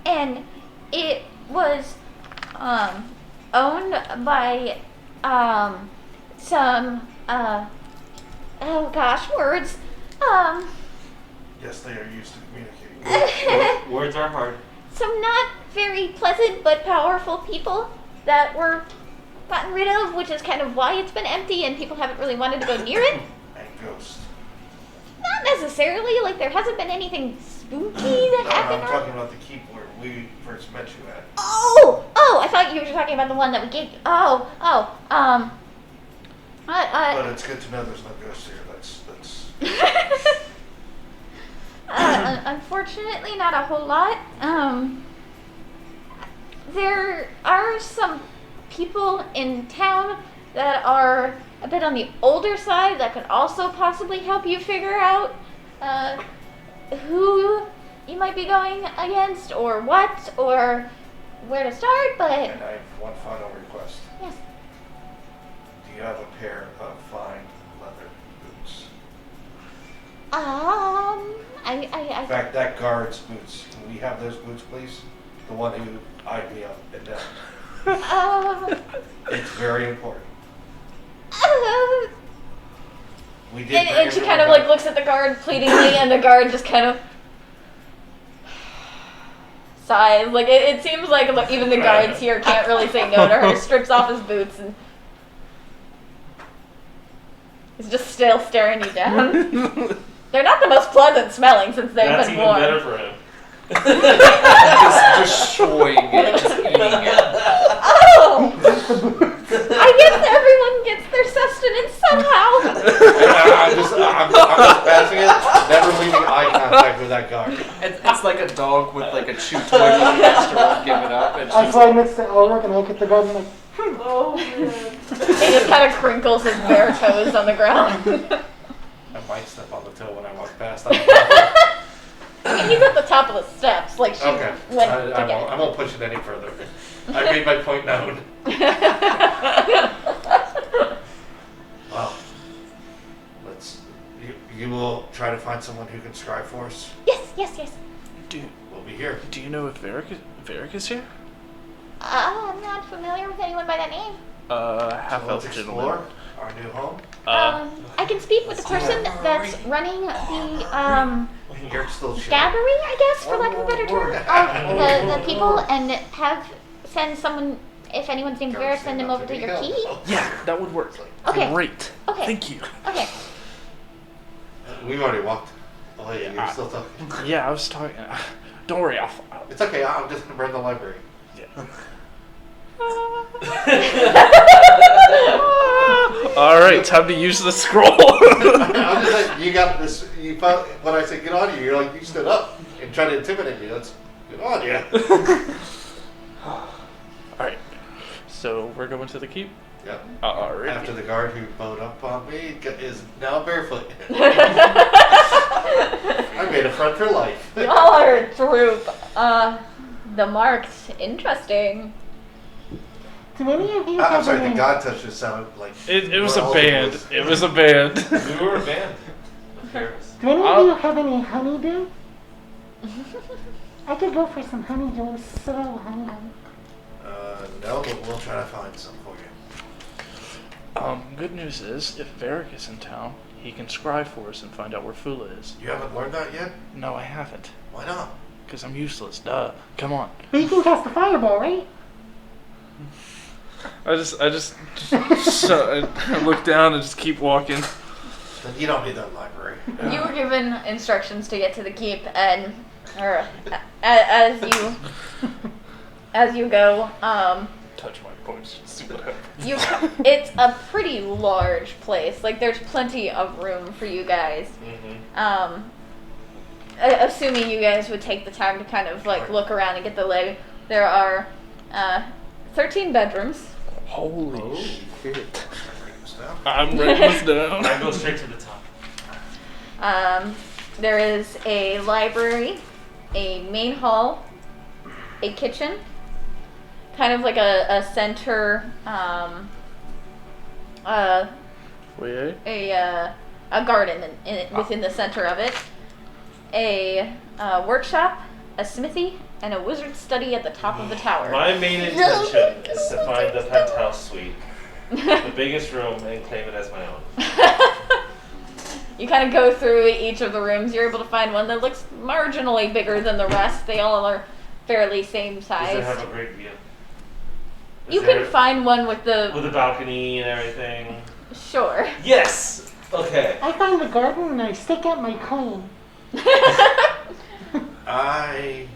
And it was owned by some oh gosh, words. Yes, they are used to communicating. Words are hard. Some not very pleasant but powerful people that were gotten rid of, which is kind of why it's been empty and people haven't really wanted to go near it. And ghosts. Not necessarily, like there hasn't been anything spooky that No, happened. I'm talking about the keep where we first met you at. Oh, I thought you were talking about the one that we gave. But it's good to know there's no ghosts here. That's Unfortunately, not a whole lot. There are some people in town that are a bit on the older side that could also possibly help you figure out who you might be going against, or what, or where to start. But And I have one final request. yes, Do you have a pair of fine leather boots? In I fact, that guard's boots. Can we have those boots, please? The one who eyed me up and down. It's very important. We did. bring and she everyone kind of back. like looks at the guard pleadingly, and the guard just kind of sighs. Like it seems like look, even the guards here can't really say no to her. Strips off his boots and is just still staring you down. They're not the most pleasant smelling since they've That's been even worn. better for him. Just destroying it, just eating it. Oh, I guess everyone gets their sustenance somehow. I'm just passing it, never leaving eye contact with that guard. It's like a dog with like a chew toy that the master won't give it up. And I she's fly next to Elric and I look at the guard and I'm like, Oh man. He just kind of crinkles his bare toes on the ground. I might step on the toe when I walk past. I mean, he's at the top of the steps. Like she Okay. went I to get won't, I won't push it any further. I made my point known. Well, you will try to find someone who can scribe for us. Yes. We'll be here. Do you know if Varric is here? I'm not familiar with anyone by that name. Half So elf let's gentleman. explore our new home. I can speak with the person that's running the You're still chilling. gallery, I guess, for lack of a better term, of the people, and send someone, if anyone's named Don't Vera, say send them that over to to me. your key. Yeah, that would work. Okay. Great. Okay. Thank you. Okay. We've already walked. Oh, yeah, you're Yeah. still talking. Yeah, I was talking. Don't worry, I'll. It's okay. I'm just gonna burn the library. Yeah. All right, time to use the scroll. I'm just saying, you got this. You found when I said get on you, you're like you stood up and try to intimidate me. That's good on you. Alright. So we're going to the keep? Yep. Alright. After the guard who bowed up on me is now barefoot. I made a friend for life. Y'all are a troop. The marks. Interesting. Do any of you I'm have sorry, the any? God touches sounded like It was a we're all band. close. It was a band. We were a band of heroes. Do any I'll- of you have any honeydew? I could go for some honeydew. I'm so hungry. No, but we'll try to find some for you. Good news is, if Varric is in town, he can scry for us and find out where Fula is. You haven't learned that yet? No, I haven't. Why not? Because I'm useless, duh. Come on. But you can cast a fireball, right? I look down and just keep walking. Then you don't need that library. You were given instructions to get to the keep, and as you go, Touch my points, see what happens. it's a pretty large place. Like there's plenty of room for you guys. Mm-hmm. Assuming you guys would take the time to kind of like look around and get the lay. There are 13 bedrooms. Holy shit. Write this down. I'm writing this down. I go straight to the top. There is a library, a main hall, a kitchen, kind of like a center, Wait. a garden within the center of it, a workshop, a smithy, and a wizard study at the top of the tower. My main intention is to find the penthouse suite, the biggest room, and claim it as my own. You kind of go through each of the rooms. You're able to find one that looks marginally bigger than the rest. They all are fairly same Does size. it have a great view? Is You there- can find one with the with a balcony and everything. sure. Yes. Okay. I find the garden and I stick out my claim. I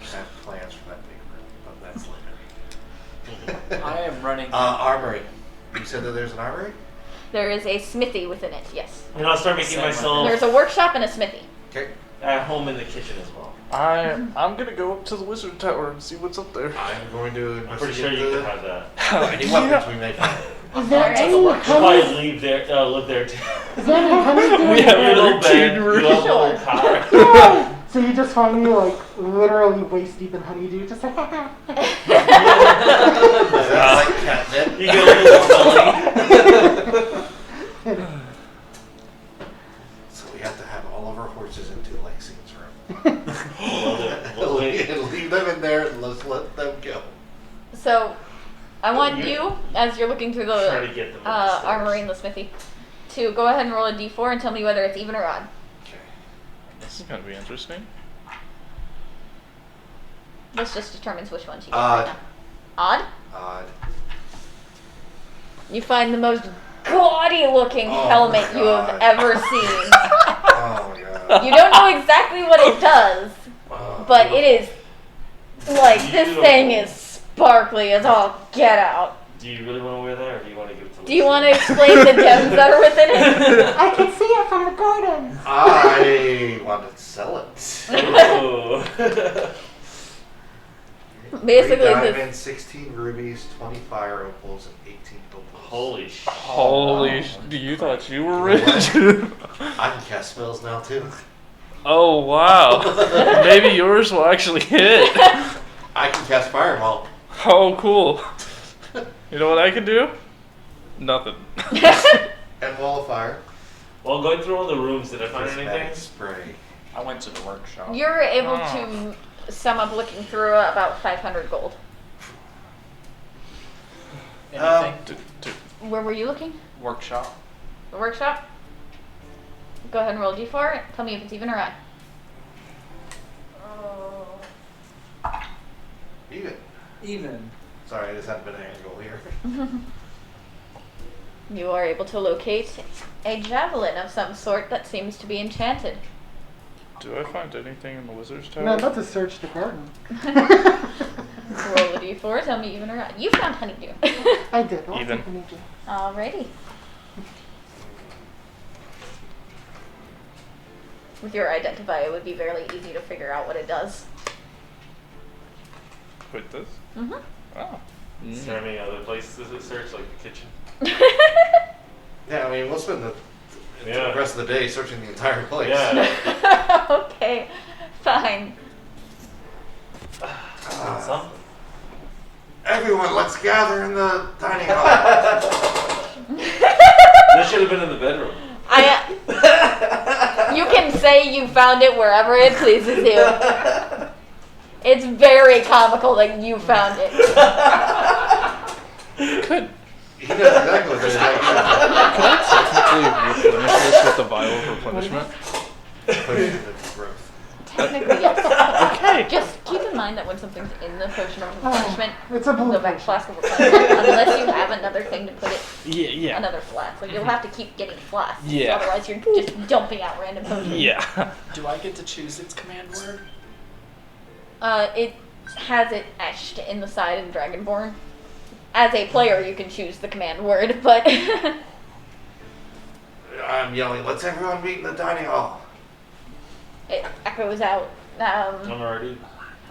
have plans for that big room, but that's later. I am running. Armory. You said that there's an armory? There is a smithy within it. Yes. And I'll start making Same myself There's a workshop and a smithy. Okay. at home in the kitchen as well. I'm gonna go up to the wizard tower and see what's up there. I'm going to I'm pretty sure you investigate can have that. any weapons we may find. Is there Alright. any You'll honey? probably live there too. Is there any honeydew? We have Your a little bed, routine you room. have a Sure. little cot. Yeah. So you just find me like literally waist deep in honeydew, just like That's like catnip. You get a little belly. So we have to have all of our horses into Lexine's room. We'll wait. And leave them in there and let's let them go. So, I want You- you, as you're looking through Try the to get them up the stairs. armory and the smithy, to go ahead and roll a d4 and tell me whether it's even or odd. Okay. This is gonna be interesting. This just determines which ones you get Odd. right now. Odd? Odd. You find the most gaudy looking Oh helmet my you have God. ever seen. Oh my god. You don't know exactly what it does, but it is like this thing is sparkly as all get out. Do you really want to wear that, or do you want to give it to? Do you want to explain the gems that are within it? I can see it from the garden. I want to sell it. to? Basically, 3 this. diamonds, 16 rubies, 20 fire opals, and 18 opals. Holy shit! Holy you thought you were You know rich? I can cast spells now too. Oh wow. Maybe yours will actually hit. I can cast fireball. Oh cool. You know what I can do? Nothing. And wall of fire. Well, going through all the rooms, did I find Prismatic anything? spray. I went to the workshop. You're able Oh. to sum up looking through about 500 gold. Anything? Where were you looking? Workshop. The workshop? Go ahead and roll a d4. Tell me if it's even or odd. Even. Even. Sorry, I just had a bit of angle here. You are able to locate a javelin of some sort that seems to be enchanted. Do I find anything in the wizard's tower? And I'm about to search the garden. Roll a d4. Tell me even or odd. You found honeydew. I did. Lots Even. of honeydew. Alrighty. with your identify, it would be fairly easy to figure out what it does. With this? Mm-hmm. Oh. Is there any other places to search, like the kitchen? Yeah, I mean, we'll spend the Yeah. rest of the day searching the entire place. Yeah. Okay, fine. Something. Everyone, let's gather in the dining hall. This should have been in the bedroom. You can say you found it wherever it pleases you. It's very comical that you found it. Could He knows exactly what that is. could I technically replenish this with the vial of replenishment? Potion of growth. Technically, yes. Okay. Just keep in mind that when something's in the potion of replenishment, It's a blue the back potion. flask of replenishment, unless you have another thing to put it, Yeah. another flask. Like you'll have to keep getting flasks. Yeah. Otherwise, you're just dumping out random potions. Yeah. Do I get to choose its command word? It has it etched in the side in Dragonborn. As a player, you can choose the command word, but I'm yelling, let's everyone meet in the dining hall. it echoes out. I'm already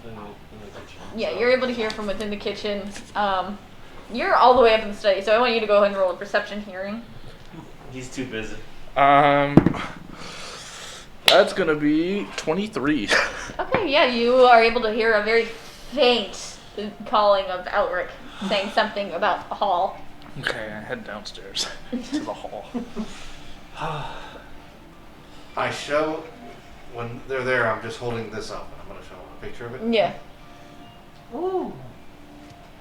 in the kitchen. Yeah, you're able to hear from within the kitchen. You're all the way up in the study, so I want you to go ahead and roll a perception hearing. He's too busy. That's gonna be 23. Okay, yeah, you are able to hear a very faint calling of Elric saying something about a hall. Okay, I head downstairs to the hall. I show, when they're there, I'm just holding this up. And I'm going to show them a picture of it. Yeah. Ooh.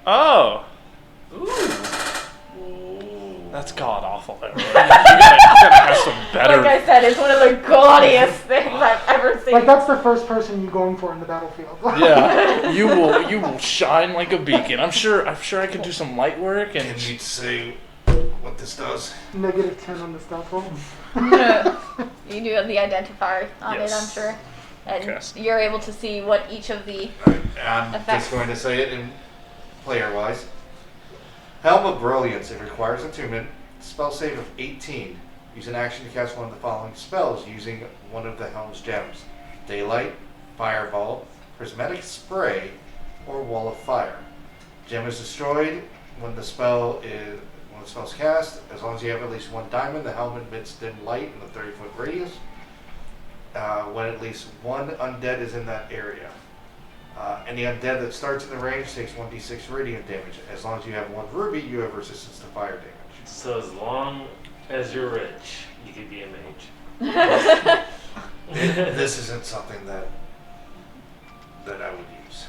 Oh, Ooh. that's god awful. You gotta have some better. Like I said, it's one of the gaudiest things I've ever seen. Like that's the first person you're going for in the battlefield. Yeah, you will shine like a beacon. I'm sure I can do some light work Can and you say what this does? -10 on the stealth roll. You do have the identifier on Yes. it, I'm sure. And Okay. you're able to see what each of the... I'm Effects. just going to say it in player-wise. Helm of Brilliance. It requires attunement. Spell save of 18. Use an action to cast one of the following spells using one of the Helm's gems. Daylight, Fireball, Prismatic Spray, or Wall of Fire. Gem is destroyed when the spell's cast. As long as you have at least one diamond, the helmet emits dim light in the 30-foot radius. When at least one undead is in that area. Any undead that starts in the range takes 1d6 radiant damage. As long as you have one ruby, you have resistance to fire damage. So as long as you're rich, you could be a mage. This isn't something that I would use.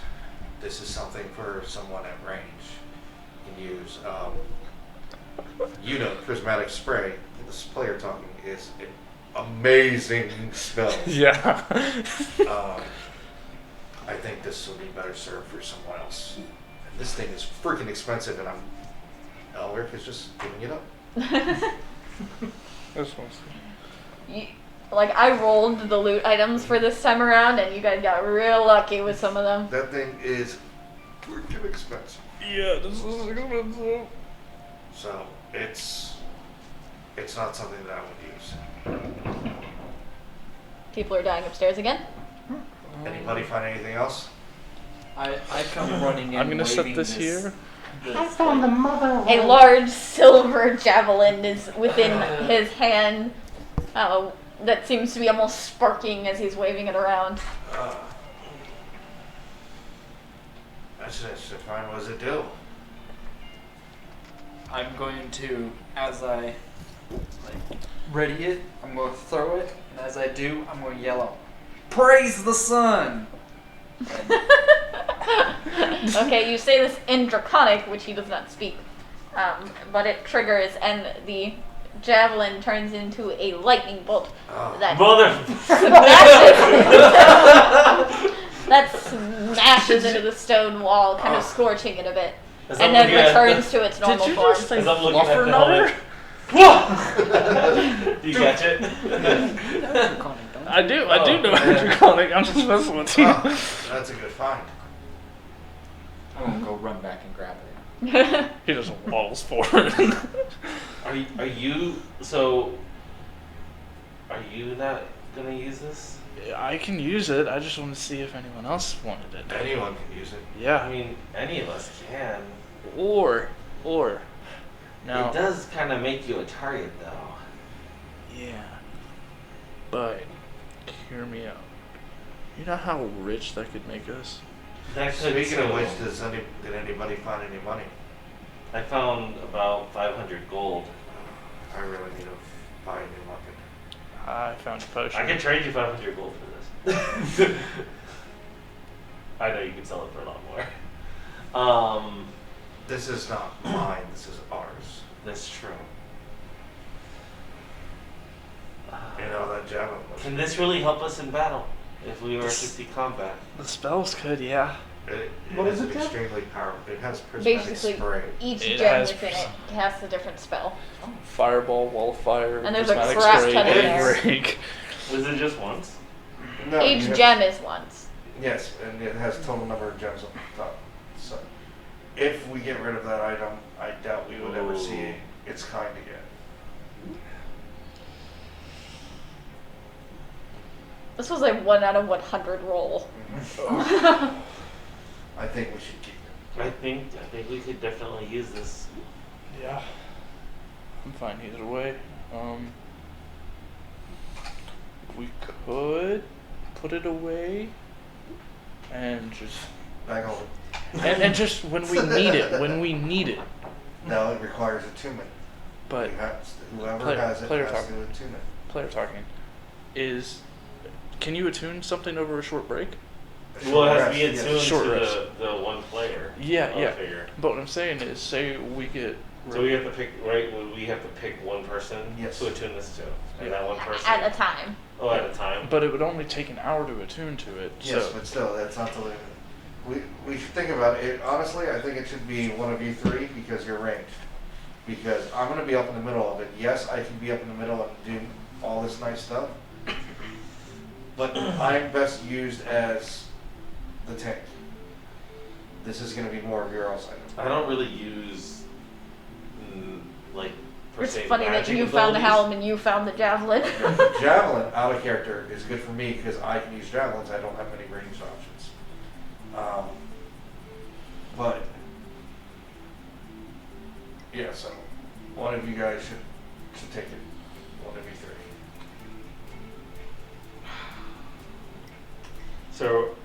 This is something for someone at range. You can use, Prismatic Spray. This player talking is an amazing spell. yeah. I think this will be better served for someone else. And this thing is freaking expensive, and Elric is just giving it up. This one's I rolled the loot items for this time around, and you guys got real lucky with some of them. That thing is freaking expensive. yeah. This is expensive. So it's not something that I would use. People are dying upstairs again. Anybody find anything else? I come running in. I'm gonna set waving this here. I found the mother. A large silver javelin is within his hand. That seems to be almost sparking as he's waving it around. I should find what does it do? I'm going to, as I ready it, I'm going to throw it, and as I do, I'm going to yell out, "Praise the sun!" Okay, you say this in Draconic, which he does not speak, but it triggers, and the javelin turns into a lightning bolt that smashes into the stone wall, kind of scorching it a bit, and then returns to its normal form. As I'm looking at the helmet. Do you catch it? I do know Draconic. I'm just messing with you. That's a good find. I'm going to go run back and grab it. He just walls forward. Are you not gonna use this? I can use it. I just want to see if anyone else wanted it. Anyone can use it. Yeah. I mean, any of us can. Or. Now. It does kind of make you a target, though. Yeah. But hear me out. You know how rich that could make us? That could Speaking of too. which, did anybody find any money? I found about 500 gold. I really need to buy a new weapon. I found a potion. I can trade you 500 gold for this. I know you can sell it for a lot more. This is not mine. This is ours. That's true. You know that javelin. Can this really help us in battle if we were to see combat? The spells could, yeah. It What is is it, Jeff? extremely powerful. It has prismatic Basically, spray. each It gem has within it has a different spell. Fireball, wall of fire, And there's a prismatic crap spray, ton in and there. break. Was it just once? No, Each you have- gem is once. Yes, and it has total number of gems on the top. So, if we get rid of that item, I doubt we would ever see its kind again. This was a 1 out of 100 roll. I think we should keep it. I think we could definitely use this. Yeah. I'm fine either way. We could put it away and just Back over. and just when we need it. No, it requires attunement. But You have- whoever player- has it player has talk. to attune it. player talking is, can you attune something over a short break? Well, it has to Rest, be yes. attuned Short to rest. the one player. Yeah, I yeah. figure. But what I'm saying is, say we get So we have to pick, right? We have to pick one person Yes. to attune this to, and Yeah. that one person. At a time. Oh, at a time. But it would only take an hour to attune to it. Yes, So but still, that's not the limit. We should think about it. Honestly, I think it should be one of you three because you're ranged. Because I'm going to be up in the middle of it. Yes, I can be up in the middle and do all this nice stuff. But I'm best used as the tank. This is going to be more of your all's item. I don't really use like per It's se funny that magic you found the abilities. helm and you found the javelin. Javelin out of character is good for me because I can use javelins. I don't have many ranged options. But yeah, so one of you guys should take it. One of you three. So,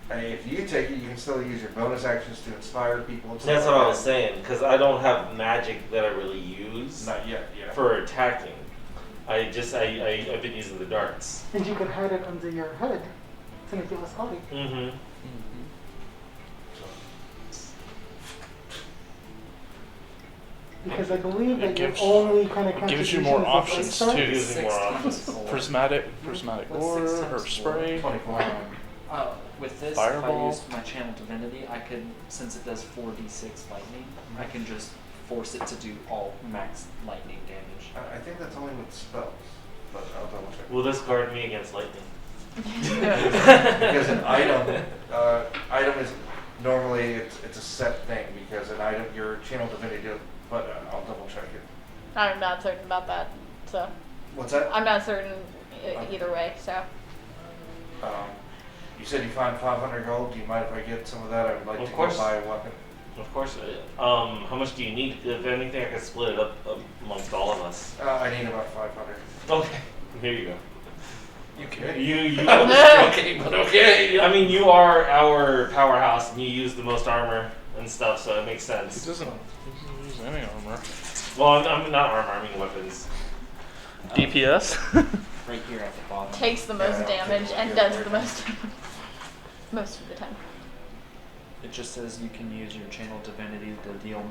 Hey, if you take it, you can still use your bonus actions to inspire people. And stuff that's like what I was that. saying, because I don't have magic that I really use Not yet, yeah. for attacking. I've been using the darts. And you could hide it under your hood to make it less cloudy. Mm-hmm. Because I believe It that your gives- only kind of gives you more contribution is options, the start. too. Using more options. prismatic What's ore 6 or times spray. 24. With this, if Fireball. I use my channel divinity, I could, since it does 4d6 lightning, I can just force it to do all max lightning damage. I think that's only with spells, but I'll double check. Will this guard me against lightning? Because an item is normally it's a set thing because an item your channel divinity, but I'll double check it. I'm not certain about that, so What's that? I'm not certain either way. So You said you find 500 gold. Do you mind if I get some of that? I would like Of to course. go buy a weapon. Of course. How much do you need? If anything, I can split it up amongst all of us. I need about 500. Okay. Here you go. Okay. You. Okay, but okay. I mean, you are our powerhouse, and you use the most armor and stuff, so it makes He sense. doesn't use any armor. Well, I'm not armor. I mean weapons. DPS. Right here at the bottom. takes the most Yeah, damage and does the most most of the time. It just says you can use your channel divinity to deal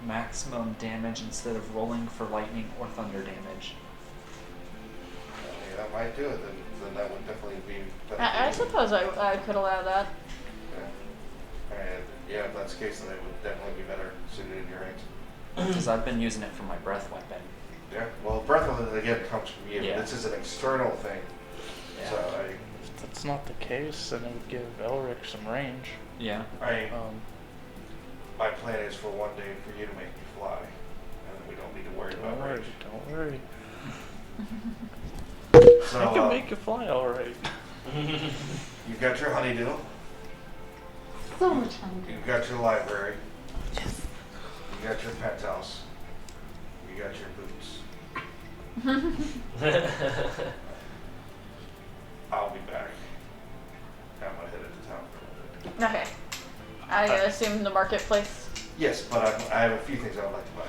maximum damage instead of rolling for lightning or thunder damage. Yeah, that might do it. Then that would definitely be better. I suppose I could allow that. Yeah. And yeah, if that's the case, then it would definitely be better suited in your range. Because I've been using it for my breath weapon. Yeah. Well, breath of it again comes from you. Yeah. This is an external thing. Yeah. So If that's not the case, then it would give Elric some range. Yeah. My plan is for one day for you to make me fly, and we don't need to worry Don't about worry, range. don't worry. make it fly all right. You've got your honeydew. So much fun. You've got your library. Yes. You got your pet house. You got your boots. I'll be back. I'm gonna head into town for a little bit. Okay. I assume the marketplace. Yes, but I have a few things I would like to buy.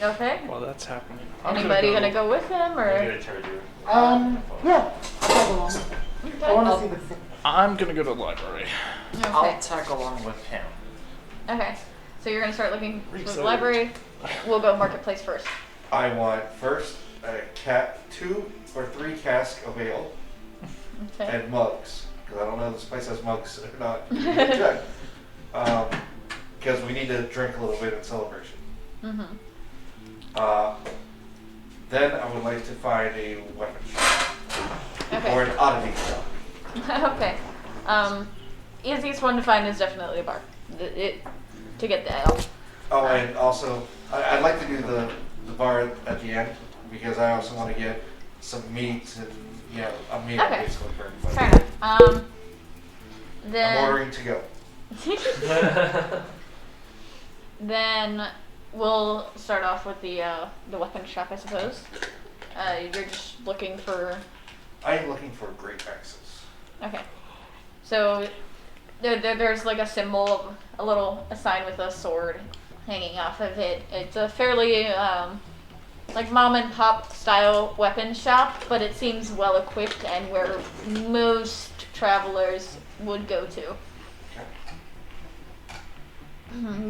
Okay. While that's happening, Anybody gonna go with him I'm or? gonna charge you. Yeah, I'll tag along. I want to see Okay. this. I'm gonna go to the library. I'll tag along with him. Okay. So you're gonna start looking for the Excited. library. We'll go marketplace first. I want first a 2 or 3 casks of ale Okay. and mugs, because I don't know if this place has mugs or not. You can check. Because we need to drink a little bit in celebration. Mhm. Then I would like to find a weapon shop or Okay. an oddity shop. Okay. Easiest one to find is definitely a bar. To get the ale. Oh, and also, I'd like to do the bar at the end, because I also want to get some meat and, you know, a meal Okay. basically for everybody. Fair enough. I'm Then. ordering to go. Then we'll start off with the weapon shop, I suppose. You're just looking for. I am looking for great axes. Okay. So there's like a symbol, a sign with a sword hanging off of it. It's a fairly like mom and pop style weapon shop, but it seems well equipped and where most travelers would go to.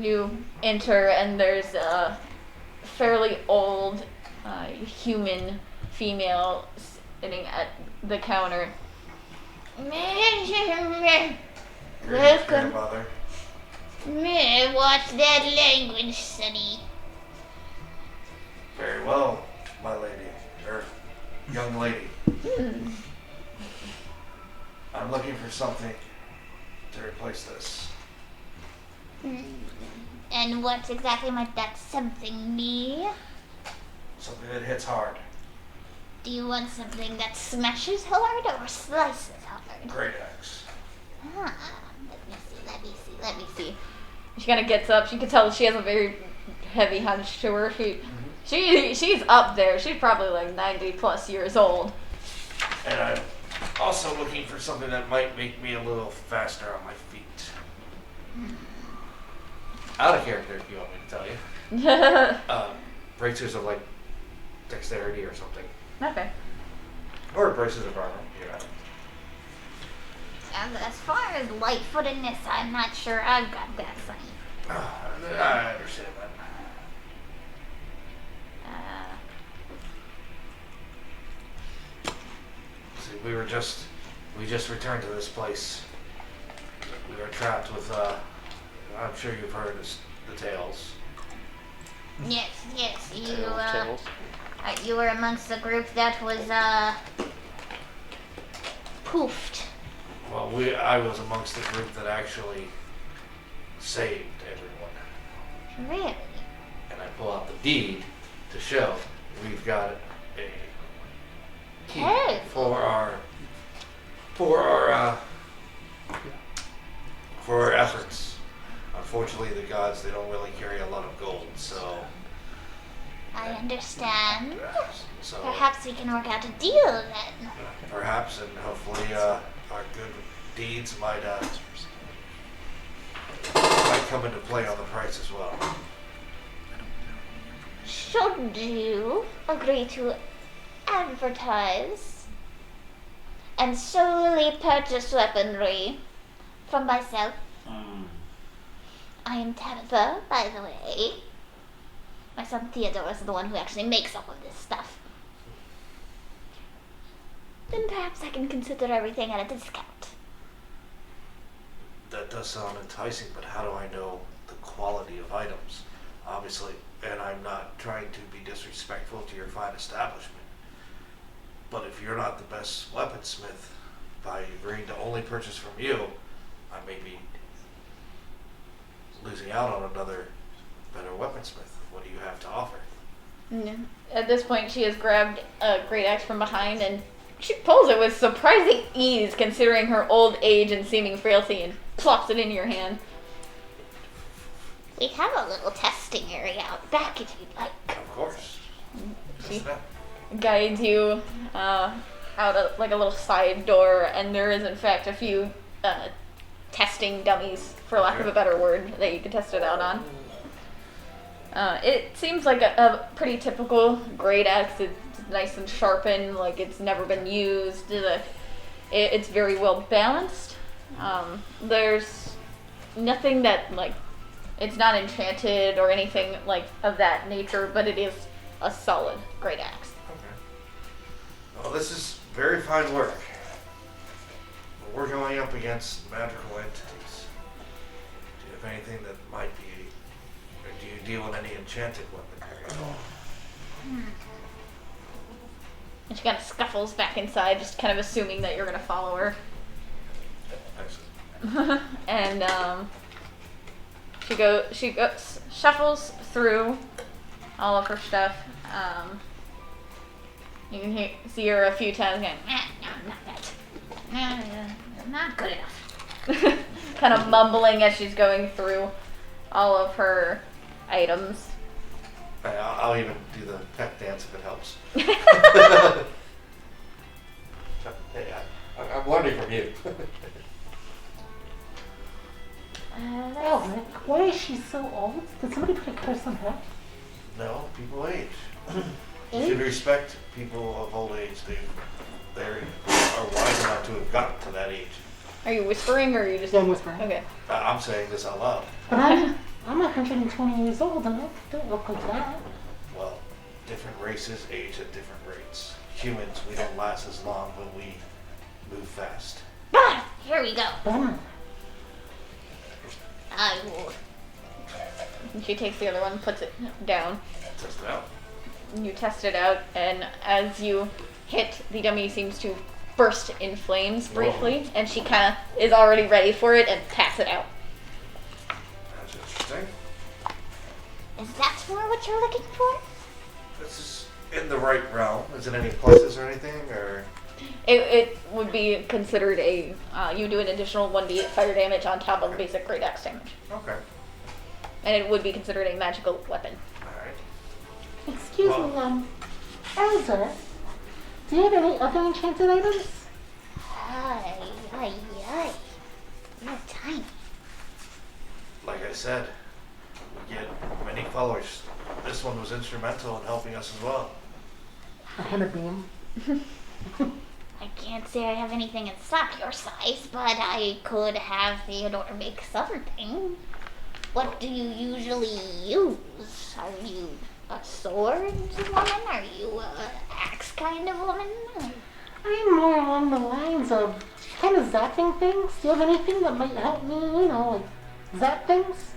You enter and there's a fairly old human female sitting at the counter. Greetings, Welcome. grandmother. What's that language, Sonny? Very well, my lady, or young lady. I'm looking for something to replace this. And what exactly might that something be? Something that hits hard. Do you want something that smashes hard or slices hard? Great axe. Ah, let me see. She kind of gets up. You can tell she has a very heavy hunch to her. She's up there. She's probably like 90 plus years old. And I'm also looking for something that might make me a little faster on my feet. Out of character, if you want me to tell you. Bracers of like dexterity or something. Okay. Or bracers of armor. Yeah. As far as light-footedness, I'm not sure I've got that, Sonny. I understand that. See, we just returned to this place. We were trapped with, I'm sure you've heard the tales. Yes, you, Tails. you were amongst the group that was, poofed. Well, I was amongst the group that actually saved everyone. Really? And I pull out the deed to show we've got a key Hey. for our efforts. Unfortunately, the gods, they don't really carry a lot of gold, so I understand. so Perhaps we can work out a deal then. perhaps, and hopefully our good deeds might come into play on the price as well. Should you agree to advertise and solely purchase weaponry from myself? I am Tabitha, by the way. My son Theodore is the one who actually makes all of this stuff. Then perhaps I can consider everything at a discount. That does sound enticing, but how do I know the quality of items? Obviously, and I'm not trying to be disrespectful to your fine establishment, but if you're not the best weaponsmith, by agreeing to only purchase from you, I may be losing out on another better weaponsmith. What do you have to offer? At this point, she has grabbed a great axe from behind and She pulls it with surprising ease, considering her old age and seeming frailty, and plops it into your hand. We have a little testing area out back if you'd like. Of course. She Just that. guides you out like a little side door, and there is in fact a few testing dummies, for lack of a better word, that you can test it out on. It seems like a pretty typical great axe. It's nice and sharpened, like it's never been used. It's very well balanced. There's nothing that, like, it's not enchanted or anything like of that nature, but it is a solid great axe. Okay. Well, this is very fine work. But we're going up against magical entities. Do you have anything that might be, or do you deal with any enchanted weaponry? And she kind of scuffles back inside, just kind of assuming that you're gonna follow her. Excellent. And she goes shuffles through all of her stuff. You can see her a few times going, No, not that. No, not good enough. kind of mumbling as she's going through all of her items. I'll even do the peck dance if it helps. Hey, I'm learning from you. Oh, Nick, why is she so old? Did somebody put a curse on her? No, people age. You should respect people of old age. They are wise enough to have gotten to that age. Are you whispering or are you just... Yeah, I'm whispering. Okay. I'm saying this out loud. But I'm 120 years old and I don't look like that. Well, different races age at different rates. Humans, we don't last as long when we move fast. Ah, here we go. Bummer. I will. And she takes the other one, puts it down. Test it out. You test it out, and as you hit, the dummy seems to burst in flames briefly, and she kind of is already ready for it and pats it out. That's interesting. Is that more what you're looking for? This is in the right realm. Is it any pluses or anything, or? It would be considered a, you do an additional 1d8 fire damage on top of basic great axe damage. Okay. And it would be considered a magical weapon. Alright. Excuse me, Elder, do you have any other enchanted items? Ay. You're tiny. Like I said, we get many followers. This one was instrumental in helping us as well. A henna beam. I can't say I have anything in stock your size, but I could have Theodore make something. What do you usually use? Are you a sword woman? Are you a axe kind of woman? I'm more along the lines of kind of zapping things. Do you have anything that might help me, like zap things?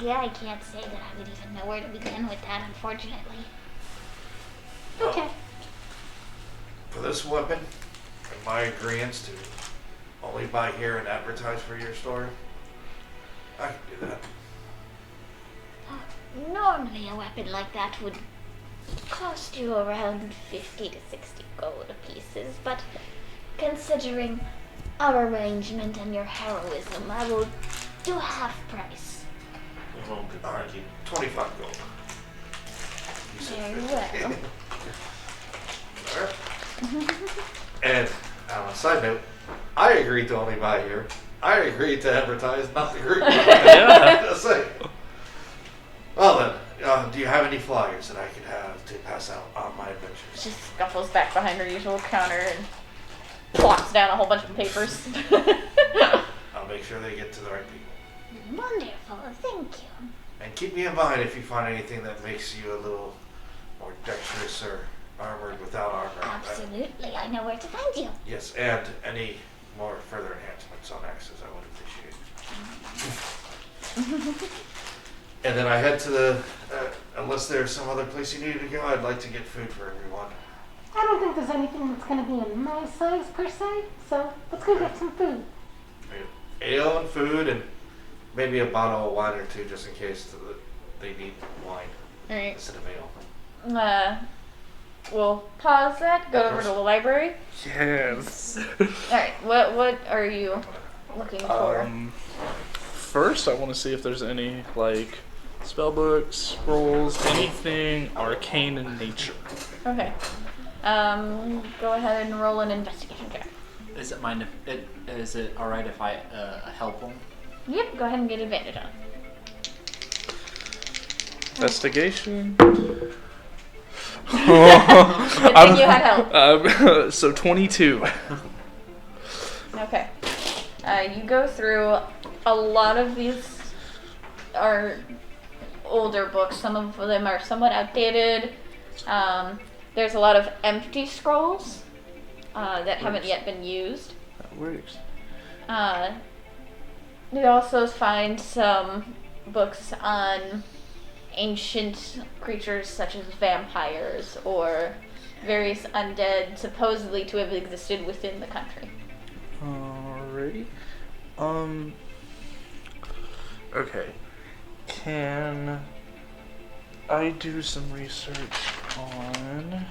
Yeah, I can't say that I would even know where to begin with that, unfortunately. Okay. For this weapon, and my agreeance to only buy here and advertise for your store, I can do that. Normally a weapon like that would cost you around 50 to 60 gold pieces, but considering our arrangement and your heroism, I will do half price. Alright, 25 gold. You said Very 50. well. And on a side note, I agreed to only buy here. I agreed to advertise, not the group. Just saying. Well then, do you have any flyers that I could have to pass out on my adventures? She scuffles back behind her usual counter and plops down a whole bunch of papers. I'll make sure they get to the right people. Wonderful, thank you. And keep me in mind if you find anything that makes you a little more dexterous or armored without armor. Absolutely, I know where to find you. Yes, and any more further enhancements on axes, I would appreciate. And then I head to the, unless there's some other place you needed to go, I'd like to get food for everyone. I don't think there's anything that's going to be in my size per se, so let's go get some food. Ale and food and maybe a bottle of wine or two just in case they need wine Alright. instead of ale. we'll pause that. Go over to the library. Yes. All right. What are you looking for? First, I want to see if there's any like spell books, scrolls, anything arcane in nature. Okay. Go ahead and roll an investigation check. Is it alright if I help him? Yep. Go ahead and get advantage on. Investigation. Good thing you had help. So 22. Okay. You go through a lot of these are older books. Some of them are somewhat outdated. There's a lot of empty scrolls that haven't yet been used. That works. You also find some books on ancient creatures such as vampires or various undead supposedly to have existed within the country. Alrighty. Okay. Can I do some research on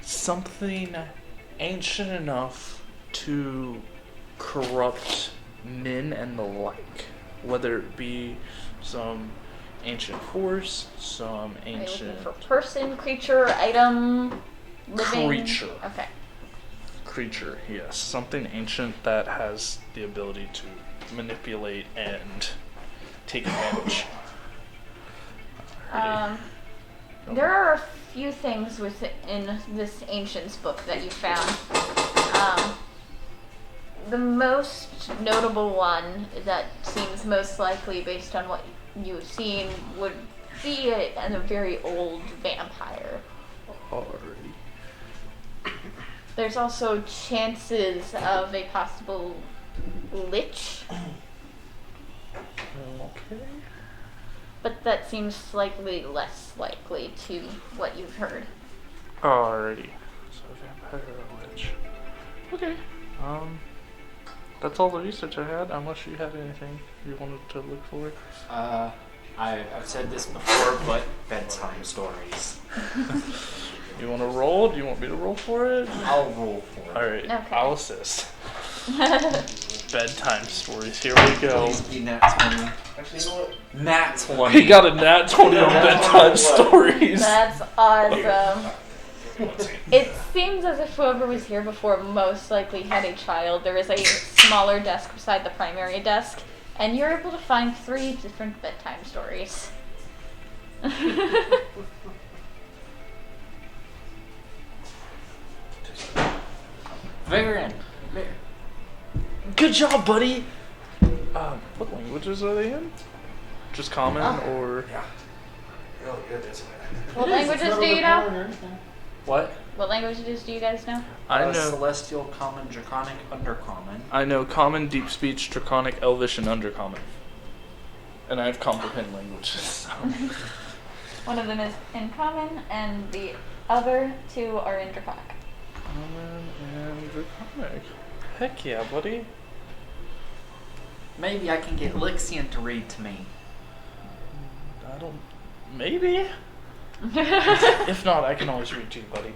something ancient enough to corrupt men and the like? Whether it be some ancient horse, some Are you ancient looking for person, creature, item, living? creature. Okay. Creature, yes. Something ancient that has the ability to manipulate and take advantage. There are a few things within this ancient's book that you found. The most notable one that seems most likely based on what you've seen would be a very old vampire. Already. There's also chances of a possible lich, Okay. but that seems slightly less likely to what you've heard. Alrighty. So vampire witch. Okay. That's all the research I had, unless you had anything you wanted to look for. I've said this before, but bedtime stories. You want to roll? Do you want me to roll for it? I'll roll for it. Alright, Okay. I'll assist. Bedtime stories, here we go. Please be nat 20. Actually, you know what? Nat 20. He got a nat 20 on bedtime stories. That's awesome. It seems as if whoever was here before most likely had a child. There is a smaller desk beside the primary desk, and you're able to find 3 different bedtime stories. Varian. Good job, buddy! What languages are they in? Just common or... Yeah. Really good, isn't it? What languages It's not do you know? overpowering or anything. What? What languages do you guys know? I know Celestial, Common, Draconic, Undercommon. I know Common, Deep Speech, Draconic, Elvish, and Undercommon. And I have comprehend languages. So. One of them is in common, and the other 2 are in draconic. Common and Draconic. Heck yeah, buddy. Maybe I can get Lixian to read to me. I don't... Maybe? If not, I can always read to you, buddy.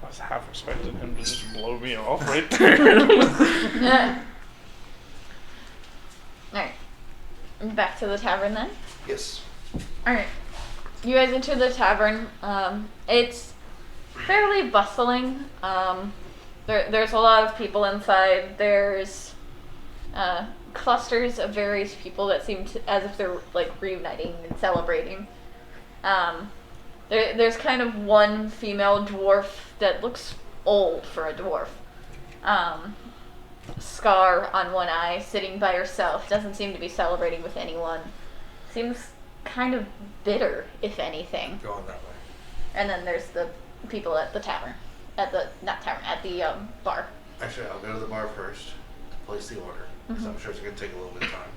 I was half expecting him to just blow me off right there. Alright. Back to the tavern then. Yes. Alright. You guys enter the tavern. It's fairly bustling. There's a lot of people inside. There's clusters of various people that seem to, as if they're like reuniting and celebrating. There's kind of one female dwarf that looks old for a dwarf. Scar on one eye, sitting by herself, doesn't seem to be celebrating with anyone. Seems kind of bitter, if anything. Going that way. And then there's the people at the tavern. At the bar. Actually, I'll go to the bar first to place the order. Because I'm sure it's going to take a little bit of time.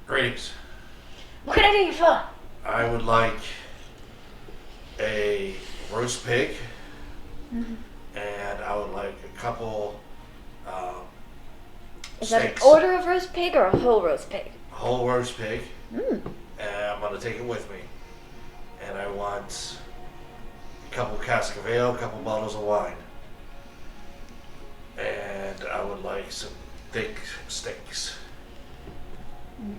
Greetings. What can I do you for? I would like a roast pig. And I would like a couple Is that an steaks. order of roast pig or a whole roast pig? Whole roast pig. Mm. gonna take it with me. And I want a couple casks of ale, a couple bottles of wine. And I would like some thick steaks.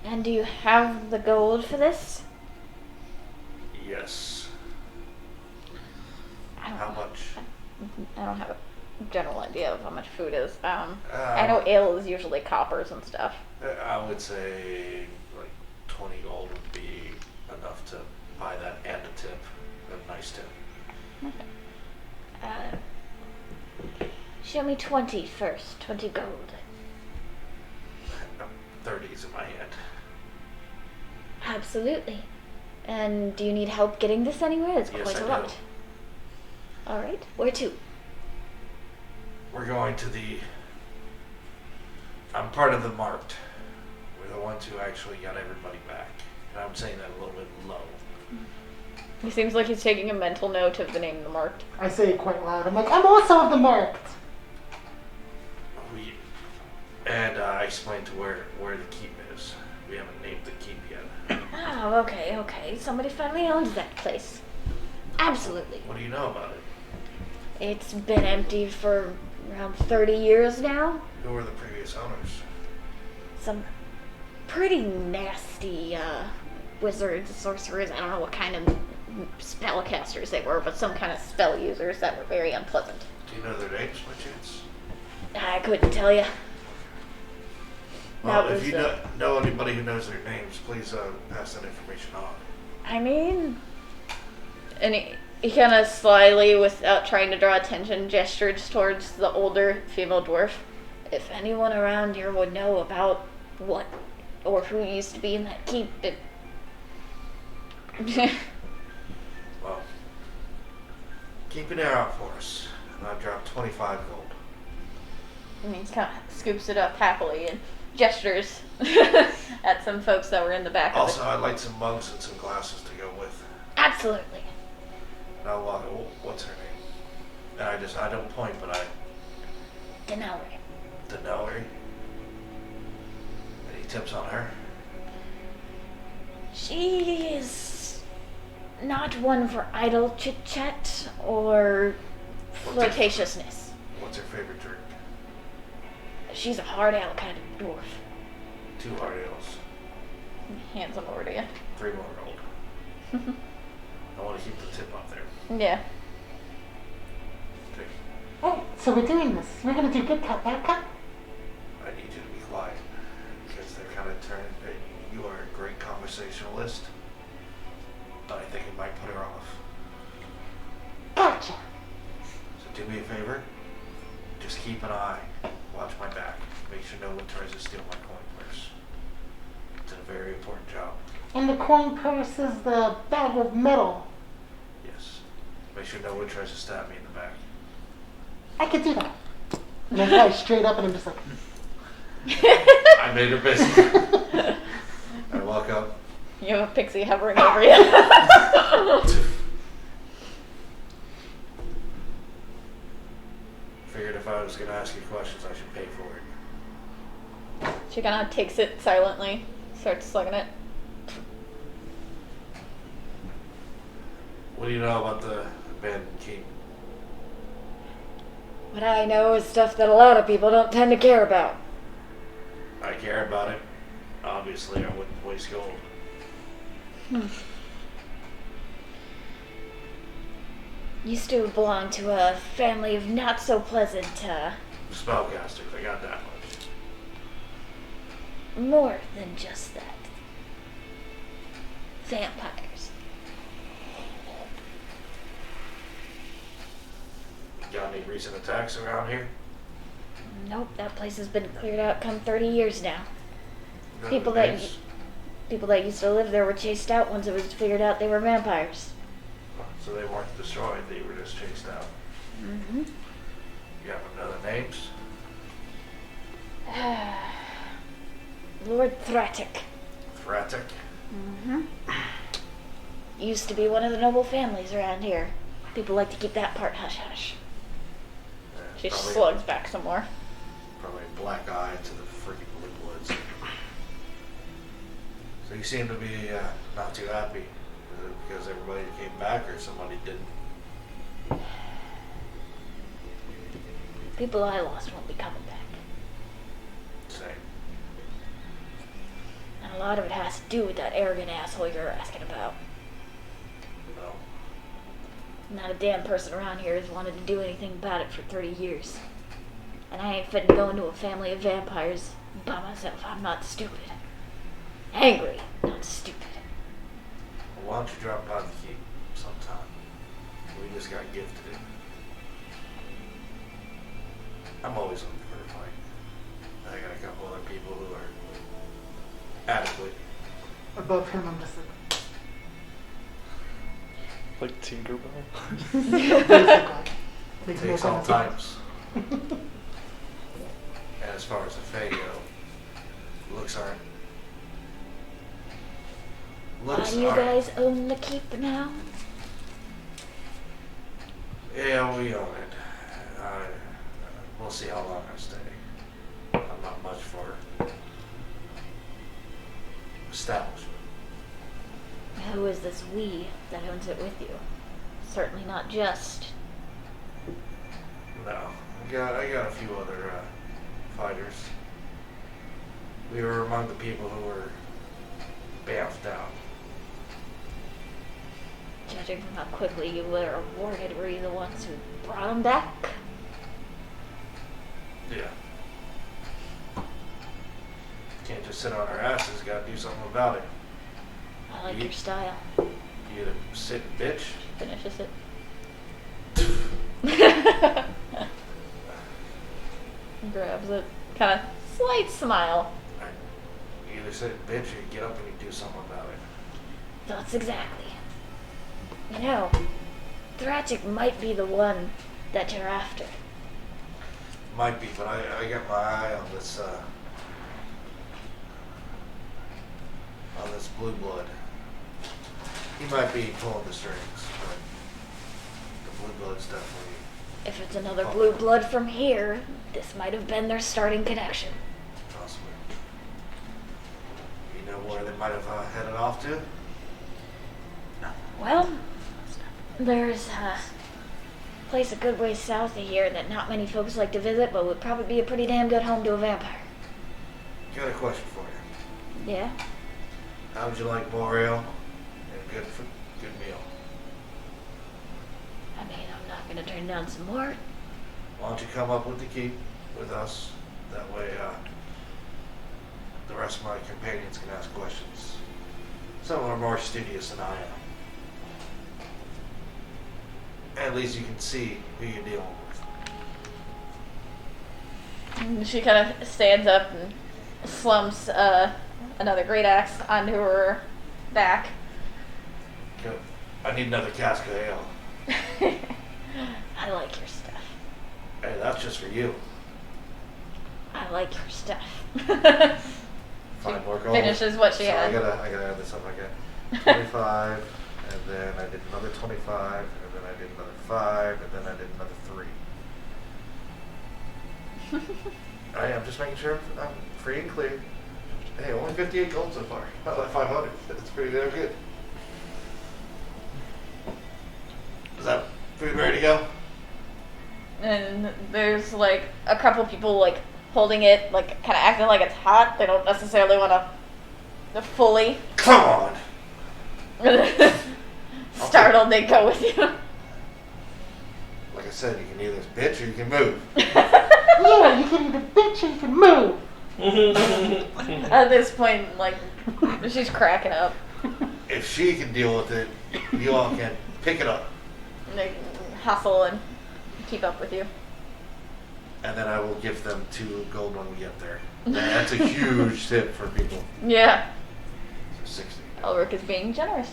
And do you have the gold for this? Yes. I don't, How much? I don't have a general idea of how much food is. I know ale is usually coppers and stuff. I would say like 20 gold would be enough to buy that and a tip. A nice tip. Show me 20 first. 20 gold. 30s in my hand. Absolutely. And do you need help getting this anywhere? It's Yes, quite I a do. lot. Alright. Where to? We're going to the... I'm part of the Marked. We're the ones who actually got everybody back. And I'm saying that a little bit low. He seems like he's taking a mental note of the name the marked. I say it quite loud. I'm like, I'm also of the Marked. And I explained to where the keep is. We haven't named the keep yet. Oh, okay. Somebody finally owns that place. Absolutely. What do you know about it? It's been empty for around 30 years now. Who were the previous owners? Some pretty nasty wizards, sorcerers. I don't know what kind of spellcasters they were, but some kind of spell users that were very unpleasant. Do you know their names by chance? I couldn't tell you. Well, That if was, you know anybody who knows their names, please pass that information on. I mean, and he kind of slyly, without trying to draw attention, gestures towards the older female dwarf. If anyone around here would know about what or who used to be in that keep, it... Well, keep an ear out for us. And I've dropped 25 gold. And he kind of scoops it up happily and gestures at some folks that were in the back Also, of it. I'd like some mugs and some glasses to go with. Absolutely. And I'll walk. What's her name? And I don't point, but I. Denali. Denellery. Any tips on her? She is not one for idle chit chat or flirtatiousness. What's her favorite drink? She's a hard ale kind of dwarf. 2 hard ales. Hands them over to you. 3 more gold. I want to keep the tip up there. Yeah. Okay. Oh, so we're doing this. We're gonna do good cut, bad cut. I need you to be quiet because they're kind of turning. You are a great conversationalist, but I think it might put her off. Gotcha. So do me a favor. Just keep an eye. Watch my back. Make sure no one tries to steal my coin purse. It's a very important job. And the coin purse is the bag of metal. Yes. Make sure no one tries to stab me in the back. I could do that. And I fly straight up and I'm just like, I made her busy. I walk up. You have a pixie hovering over you. Figured if I was going to ask you questions, I should pay for it. She kind of takes it silently, starts slugging it. What do you know about the abandoned keep? What I know is stuff that a lot of people don't tend to care about. I care about it. Obviously, I wouldn't waste gold. Used to belong to a family of not so pleasant, Spellcasters, I got that much. more than just that. Vampires. Got any recent attacks around here? Nope, that place has been cleared out come 30 years now. Got People any that names? people that used to live there were chased out once it was figured out they were vampires. So they weren't destroyed, they were just chased out. Mm-hmm. You have another names? Lord Thratic. Thratic? Mm-hmm. Used to be one of the noble families around here. People like to keep that part hush-hush. She Probably- slugs back some more. Probably a black eye to the freaking blue woods. So you seem to be not too happy. Is it because everybody came back or somebody didn't? People I lost won't be coming back. Same. And a lot of it has to do with that arrogant asshole you're asking about. No. Not a damn person around here has wanted to do anything about it for 30 years. And I ain't fitting going to a family of vampires by myself. I'm not stupid. Angry, not stupid. Well, why don't you drop by the keep sometime? We just got gifted it. I'm always looking for a fight. I got a couple other people who are adequate. Above him, I'm just like, Like Tinkerbell. basically. Makes no Takes all sense. types. And as far as the Fae go, looks aren't. Looks You aren't. guys own the keep now? Yeah, we own it. We'll see how long I stay. I'm not much for establishment. Who is this we that owns it with you? Certainly not just. No, I got a few other fighters. We were among the people who were bamfed out. Judging from how quickly you were awarded, were you the ones who brought him back? Yeah. Can't just sit on our asses. Got to do something about it. I like your style. You either sit and bitch. Finishes it. Grabs it. Kind of slight smile. You either sit and bitch or you get up and you do something about it. Thoughts exactly. You know, Thracic might be the one that you're after. Might be, but I got my eye on this blue blood. He might be pulling the strings, but the blue blood's definitely If it's another blue blood from here, this might have been their starting connection. possible. You know where they might have headed off to? Well, there's a place a good ways south of here that not many folks like to visit, but would probably be a pretty damn good home to a vampire. Got a question for you. Yeah? How would you like more ale and good meal? I mean, I'm not gonna turn down some more. Why don't you come up with the keep with us? That way, the rest of my companions can ask questions. Some of them are more studious than I am. At least you can see who you're dealing with. And she kind of stands up and slumps another great axe onto her back. Good. I need another cask of ale. I like your stuff. Hey, that's just for you. I like your stuff. Find more gold. Finishes what she So had. I gotta add this up again. 25, and then I did another 25, and then I did another 5, and then I did another 3. I'm just making sure I'm free and clear. Hey, only 58 gold so far. Not like 500. That's pretty damn good. Is that food ready to go? And there's like a couple people like holding it, like kind of acting like it's hot. They don't necessarily want to fully. Come on! Startled, they go with you. Like I said, you can either bitch or you can move. Yeah, you can either bitch or you can move. At this point, like she's cracking up. If she can deal with it, you all can pick it up. And they hustle and keep up with you. And then I will give them 2 gold when we get there. And that's a huge tip for people. Yeah, So 60. Elric is being generous.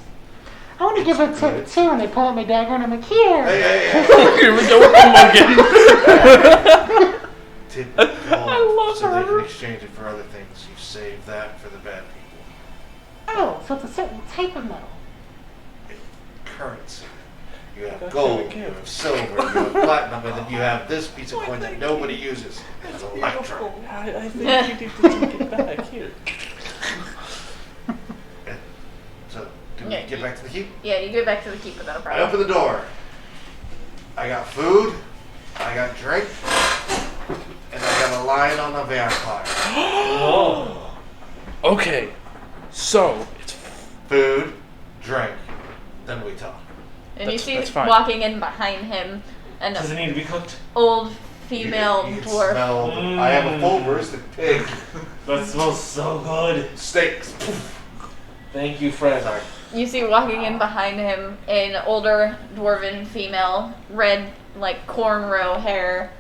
I want to give a tip too, and they pull out my dagger, and I'm like, here. Hey. Here we go with the monkey. Tip gold, I love so they her. can exchange it for other things. You save that for the bad people. Oh, so it's a certain type of metal. Currency. You have That's gold, really you cute. have silver, you have platinum, and then you have this piece of coin that nobody uses. It's electrum. I think you need to take it back here. we Yeah, get back to the keep? Yeah, you get back to the keep without a I problem. open the door. I got food. I got drink. And I got a line on a vampire. Oh. Okay, so it's Food, drink. Then we talk. And you see that's fine. walking in behind him an Does it need to be cooked? old female You can dwarf. smell I have a full roasted pig. That smells so good. Steaks. Thank you, friend. Sorry. You see walking in behind him an older dwarven female, red, like cornrow hair,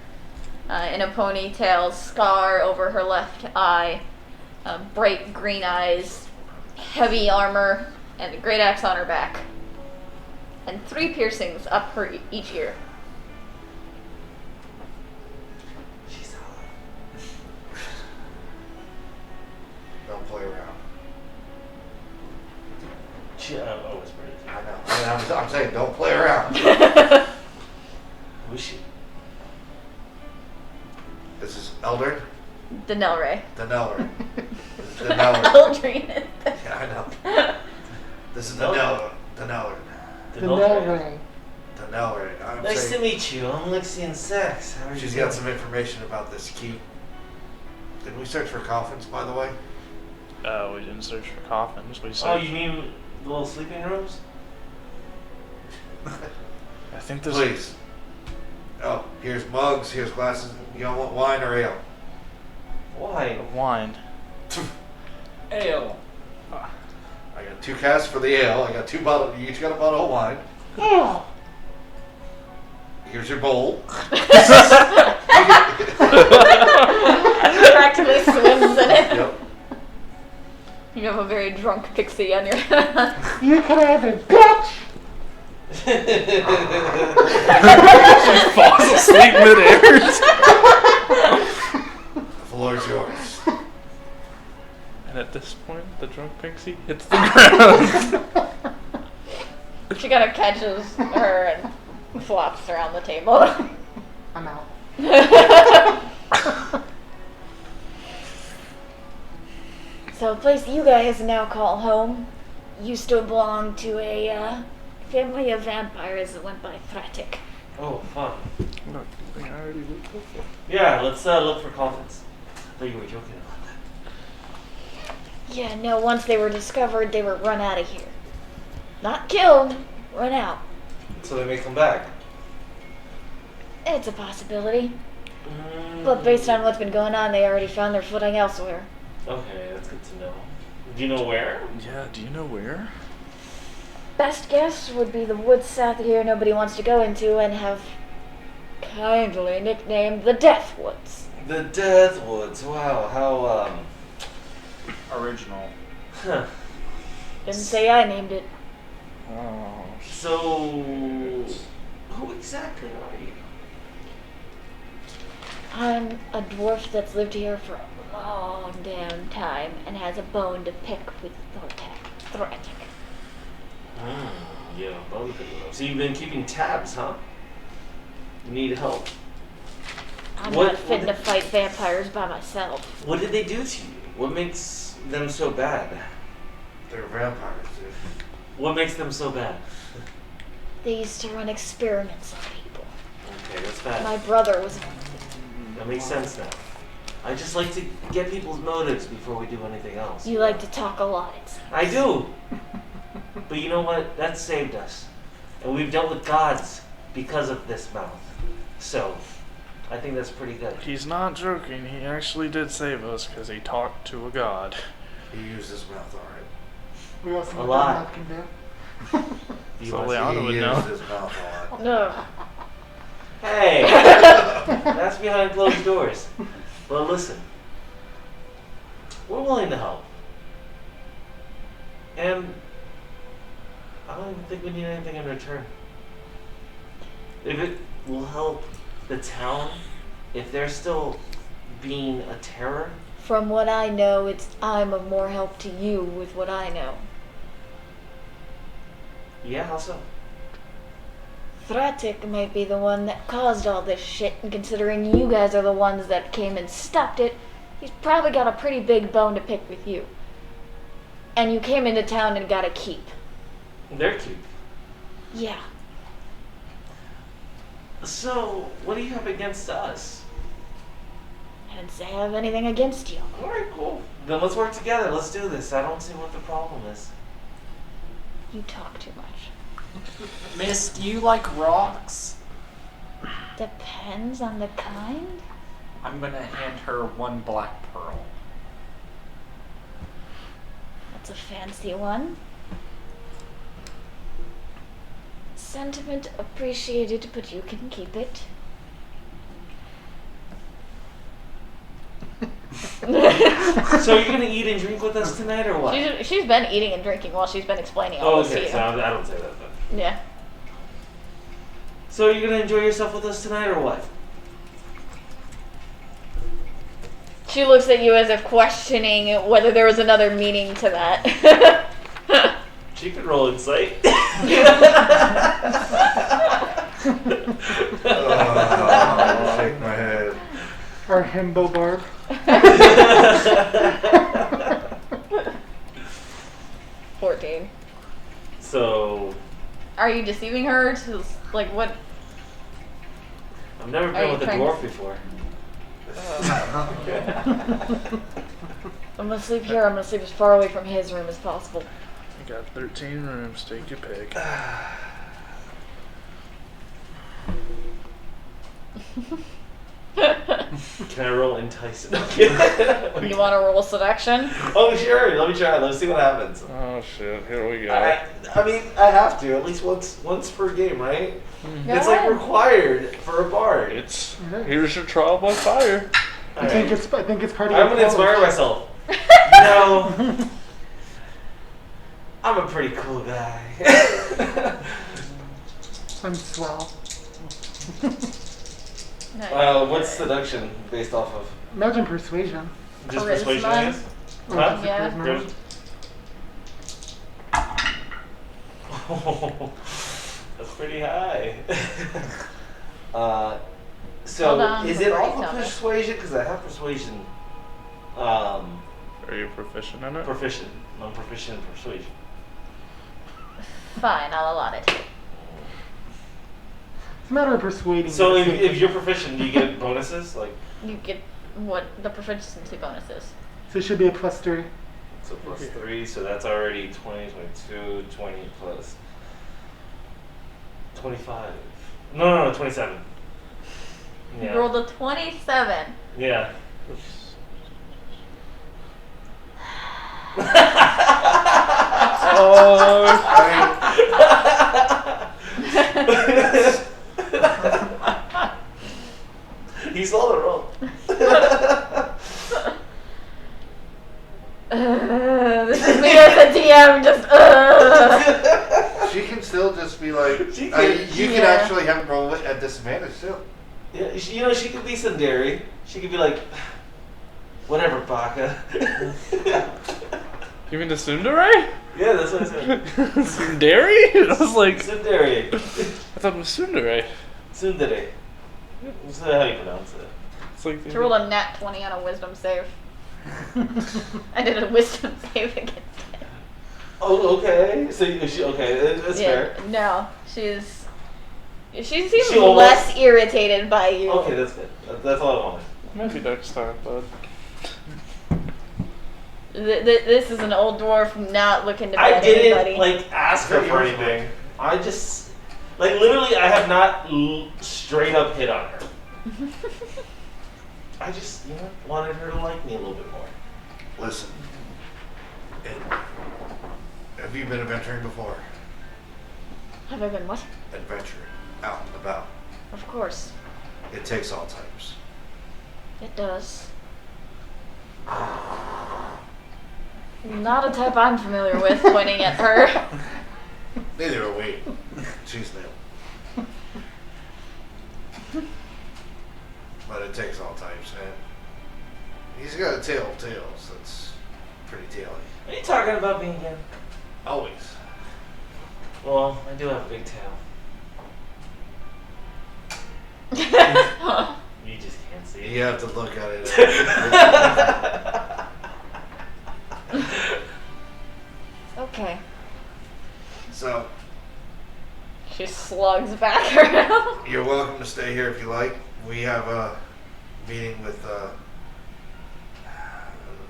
in a ponytail, scar over her left eye, bright green eyes, heavy armor, and a great axe on her back. And 3 piercings up her each ear. She's hot. Don't play around. Oh, it's pretty. I know. I'm saying don't play around. Who is she? This is Eldred. Denelray. Denelry. This is Denelry. Eldrin. Yeah, I know. This is Denelry. Denelry. The Nelray. Denelry. I'm Nice to saying meet you. I'm Lixian Sex. How are you she's doing? got some information about this keep. Did we search for coffins, by the way? we didn't search for coffins. We Oh, searched. you mean the little sleeping rooms? I think there's. Please. Oh, here's mugs. Here's glasses. You don't want wine or ale? Why? Wine. Ale. I got 2 casks for the ale. I got 2 bottles. You each got a bottle of wine. Here's your bowl. Practically swims in it. Yep. You have a very drunk pixie on your hand. You can have it, bitch! She falls asleep midair. The floor is yours. And at this point, the drunk pixie hits the ground. She kind of catches her and flops around the table. I'm out. So, a place you guys now call home used to belong to a family of vampires that went by Thratic. Oh, fun. Look, I already looked for. Yeah, let's look for coffins. I thought you were joking about that. Yeah, no, once they were discovered, they were run out of here. Not killed, run out. So they may come back. It's a possibility. But based on what's been going on, they already found their footing elsewhere. Okay, that's good to know. Do you know where? Yeah, do you know where? Best guess would be the woods south of here nobody wants to go into and have kindly nicknamed the Death Woods. The Death Woods. Wow, how Original. huh. Didn't say I named it. Oh, So who exactly are you? I'm a dwarf that's lived here for a long damn time and has a bone to pick with Thratic. Yeah, bone picking. So you've been keeping tabs, huh? You need help. I'm What- not fit what to did- fight vampires by myself. What did they do to you? What makes them so bad? They're vampires, dude. What makes them so bad? They used to run experiments on people. Okay, that's bad. My brother was That makes sense now. I just like to get people's motives before we do anything else. You like to talk a lot. It seems. I do. But you know what? That saved us. And we've dealt with gods because of this mouth. So, I think that's pretty good. he's not joking. He actually did save us because he talked to a god. He used his mouth alright. We also A know lot. what that can do. You So wanna Leon see- would He know. used his mouth alright. No. Hey! That's behind closed doors. But listen. We're willing to help. And I don't even think we need anything in return. If it will help the town, if they're still being a terror, From what I know, I'm of more help to you with what I know. yeah, how so? Thratic might be the one that caused all this shit, and considering you guys are the ones that came and stopped it, he's probably got a pretty big bone to pick with you. And you came into town and got a keep. They're cute. Yeah. So, what do you have against us? I didn't say I have anything against you. Alright, cool. Then let's work together. Let's do this. I don't see what the problem is. You talk too much. Miss, do you like rocks? Depends on the kind. I'm gonna hand her one black pearl. That's a fancy one. Sentiment appreciated, but you can keep it. So you're gonna eat and drink with us tonight, or what? She's been eating and drinking while she's been explaining all Oh, this to okay. you. So I don't say that then. Yeah. So you're gonna enjoy yourself with us tonight, or what? She looks at you as if questioning whether there was another meaning to that. She could roll insight. Oh, shake my head. Or himbo barb. 14. So Are you deceiving her? Like what? I've never Are been you with a trying to- dwarf before. I'm gonna sleep here. I'm gonna sleep as far away from his room as possible. You got 13 rooms. Take your pick. Can I roll entice? You want to roll seduction? Oh sure, let me try. Let's see what happens. Oh shit! Here we go. I mean, I have to at least once per game, right? Go It's like ahead. required for a bard. It's here's your trial by fire. I think it's part of I'm your gonna inspire quality. myself. You know, I'm a pretty cool guy. I'm swell. What's seduction based off of? Imagine persuasion. Just Charisma. persuasion, I guess? Or Huh? just a Yeah. charisma. Oh, that's pretty high. So Hold on is it before you all tell me. persuasion? Because I have persuasion. Are you proficient in it? Proficient. I'm proficient in persuasion. Fine, I'll allot it. It's a matter of persuading. So you to if you're proficient, do you get bonuses? Like You get what the proficiency bonus is. So it should be a +3. so plus 3, so that's already 20, 22, 20 plus 25. No, 27. You Yeah. rolled a 27. Yeah. He saw the roll. This is me as a DM, just. She can still just be like, She can- you can yeah. actually have her roll it at disadvantage too. Yeah, she could be Sundari. She could be like, whatever, Baka. You mean the Sundari? Yeah, that's what I said. Sundari? I was like, Sundari. I thought it was Sundari. Sundari. That's how you pronounce it. It's like She rolled a nat 20 on a wisdom save. I did a wisdom save against it. Oh, okay. So okay, that's fair. No, she seems She almost- less irritated by you. Okay, that's good. That's all I wanted. maybe next time, bud. This is an old dwarf not looking to I bet didn't anybody. like ask her for anything. I just like literally I have not straight up hit on her. I just wanted her to like me a little bit more. Listen, have you been adventuring before? Have I been what? Adventuring, out and about. Of course. It takes all types. It does. Not a type I'm familiar with, pointing at her. Neither are we. She's new. But it takes all types, and he's got a tail of tails that's pretty taily. Are you talking about me again? Always. Well, I do have a big tail. You just can't see it. You have to look at it. Okay. So, She slugs back around. you're welcome to stay here if you like. We have a meeting with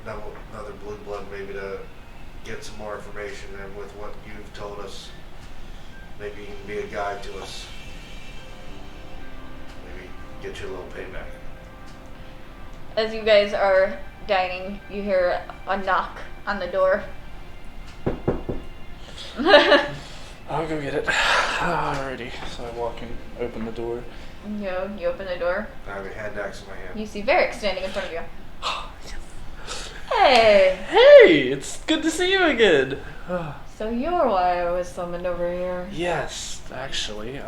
another blue blood maybe to get some more information, and with what you've told us, maybe you can be a guide to us. Maybe get you a little payback. As you guys are dining, you hear a knock on the door. I'll go get it. Alrighty. So I walk in, open the door. You open the door. I have a hand axe in my hand. You see Varric standing in front of you. Hey! Hey, it's good to see you again. So you're why I was summoned over here. Yes, actually.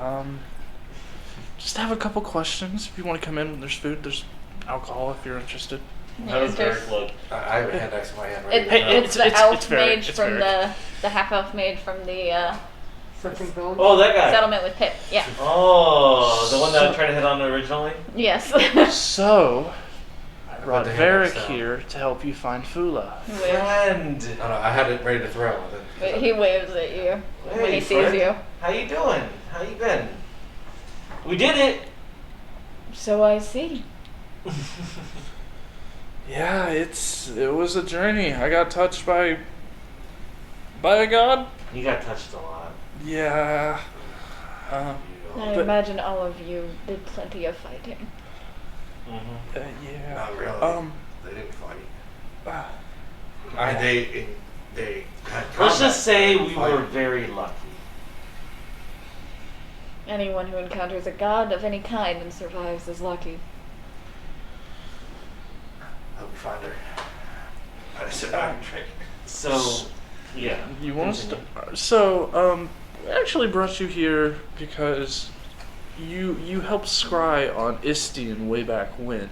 Just have a couple questions. If you want to come in when there's food, there's alcohol if you're interested. How does There's- Derek look? I have a hand axe in my hand right It, now. it's the it's elf Varric, mage it's from Varric. the half elf mage from the Second village. Oh, that guy. settlement with Pip. Yeah. Oh, the one that I tried to hit on originally? Yes. So, I put brought the hand axe Varric down. here to help you find Fula. Friend. No, I had it ready to throw. But he waves at you when Hey, he sees friend. you. How you doing? How you been? We did it. So I see. Yeah, it was a journey. I got touched by a god. You got touched a lot. Yeah. I But- imagine all of you did plenty of fighting. Mm-hmm. Yeah. Not really. They didn't fight. I mean, they had Let's combat. just say we Fight. were very lucky. Anyone who encounters a god of any kind and survives is lucky. Hope we find her. I just said I'm drinking. So, yeah. You want us to? Continue. So, we actually brought you here because you helped scry on Istian way back when.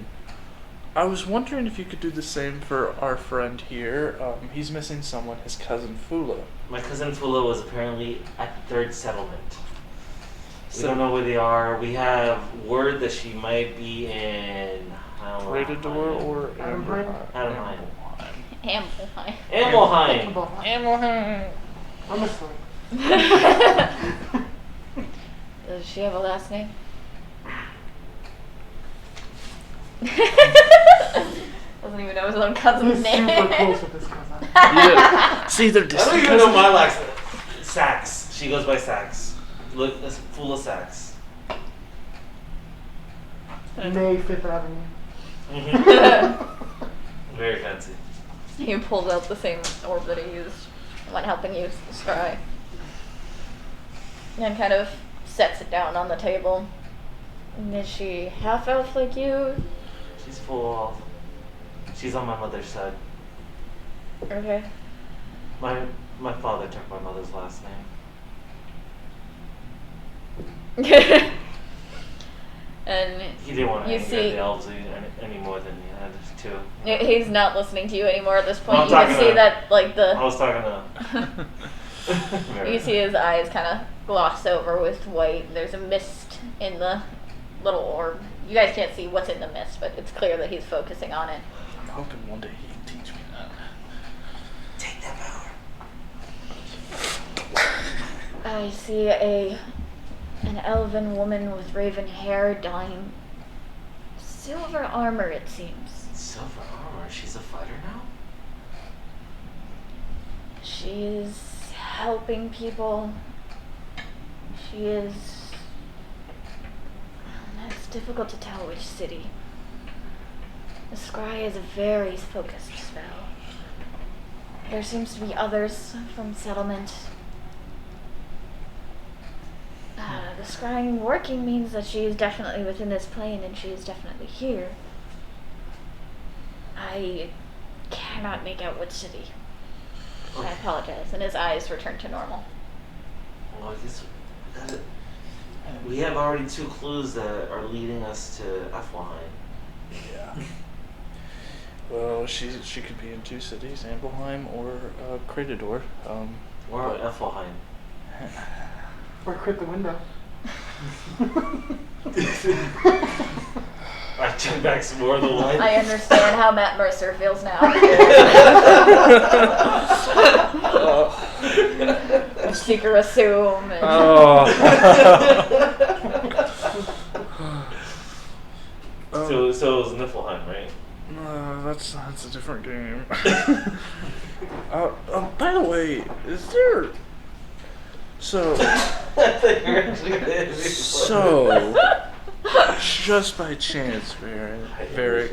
I was wondering if you could do the same for our friend here. He's missing someone, his cousin Fula. My cousin Fula was apparently at the third settlement. We So- don't know where they are. We have word that she might be in Raidador or Adamheim? Adamheim. Amplify. Amelheim. Amhelheim. I'm a slave. Does she have a last name? Doesn't even know his own cousin's He's name. super close with his cousin. Yeah. See, they're I don't distant even know cousins. my last name. Sax. She goes by Sax. Look, that's Fula Sax. May 5th Avenue. Mm-hmm. Very fancy. He pulls out the same orb that he used when helping you scry. And kind of sets it down on the table. And is she half elf like you? She's full of. She's on my mother's side. Okay. My father took my mother's last name. And He didn't want to You anger see- the elves any more than the others too. he's not listening to you anymore at this point. I'm You can talking see to- that, like, I the. was talking to. You see his eyes kind of gloss over with white. There's a mist in the little orb. You guys can't see what's in the mist, but it's clear that he's focusing on it. I'm hoping one day he can teach me that. Take that power. I see an elven woman with raven hair donning silver armor, it seems. Silver armor. She's a fighter now. She is helping people. She is. It's difficult to tell which city. The scry is a very focused spell. There seems to be others from settlement. The scrying working means that she is definitely within this plane and she is definitely here. I cannot make out which city. I Okay. apologize. And his eyes return to normal. Well, I guess we have already 2 clues that are leading us to Effelheim. Yeah. Well, she could be in 2 cities, Ambelheim or Cratador. Or But- Effelheim. Or quit the window. I took back some more of the wine. I understand how Matt Mercer feels now. Let's seeker assume. And Oh. So it was Niflheim, right? No, that's a different game. By the way, is there? So, just by chance, Varric,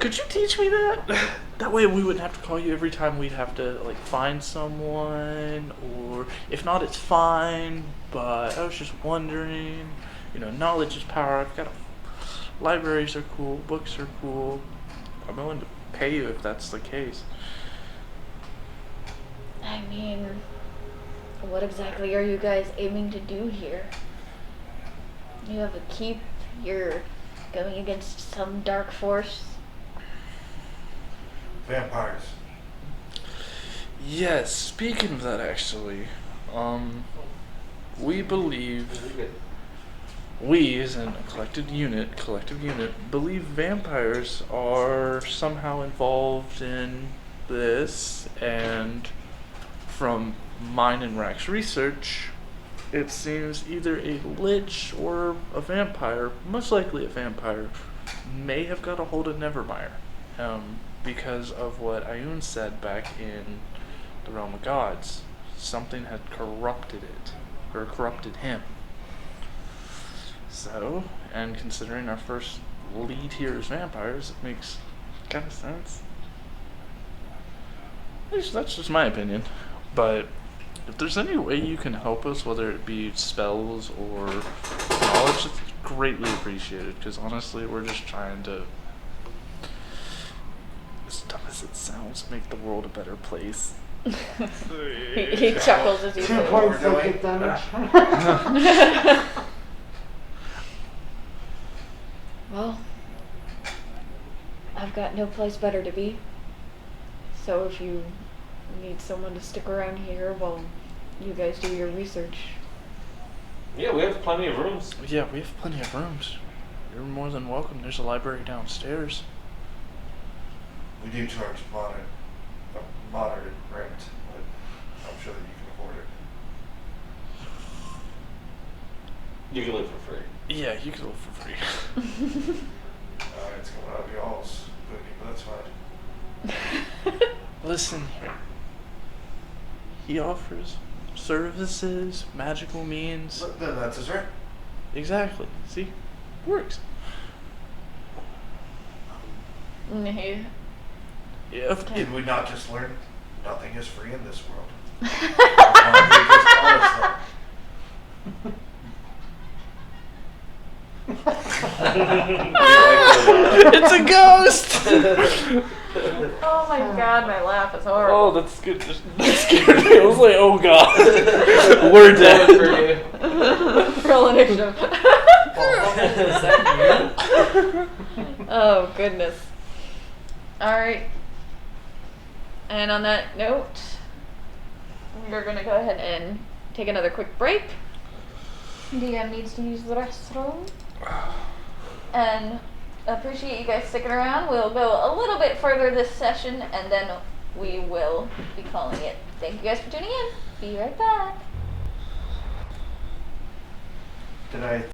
could you teach me that? That way we wouldn't have to call you every time we'd have to like find someone, or if not, it's fine. But I was just wondering, knowledge is power. I've got libraries are cool, books are cool. I'm willing to pay you if that's the case. I mean, what exactly are you guys aiming to do here? You have a keep, you're going against some dark force. Vampires. Yes, speaking of that actually, we believe, we as in a collective unit, believe vampires are somehow involved in this, and from mine and Rack's research, it seems either a lich or a vampire, most likely a vampire, may have got a hold of Nevermire, because of what Ayun said back in the Realm of Gods. Something had corrupted it, or corrupted him. So, and considering our first lead here is vampires, it makes kind of sense. At least that's just my opinion. But if there's any way you can help us, whether it be spells or knowledge, it's greatly appreciated. Because honestly, we're just trying to, as dumb as it sounds, make the world a better place. He chuckles as he 2 says. points psychic damage. Well, I've got no place better to be. So if you need someone to stick around here while you guys do your research. Yeah, we have plenty of rooms. Yeah, we have plenty of rooms. You're more than welcome. There's a library downstairs. We do charge a moderate rent, but I'm sure that you can afford it. You can live for free. Yeah, you can live for free. It's coming out of y'all's booty, but that's fine. Listen here. He offers services, magical means. Then that's his rent. Exactly. See? Works. He- Yeah. Did we not just learn nothing is free in this world? Why don't we just call us that? It's a ghost! Oh my god, my laugh is horrible. Oh, that's good. That scared me. I was like, oh god. We're dead. Roll initiative. Is that Oh goodness. Alright. And on that note, we're gonna go ahead and take another quick break. DM needs to use the restroom. And appreciate you guys sticking around. We'll go a little bit further this session and then we will be calling it. Thank you guys for tuning in. Be right back. Did I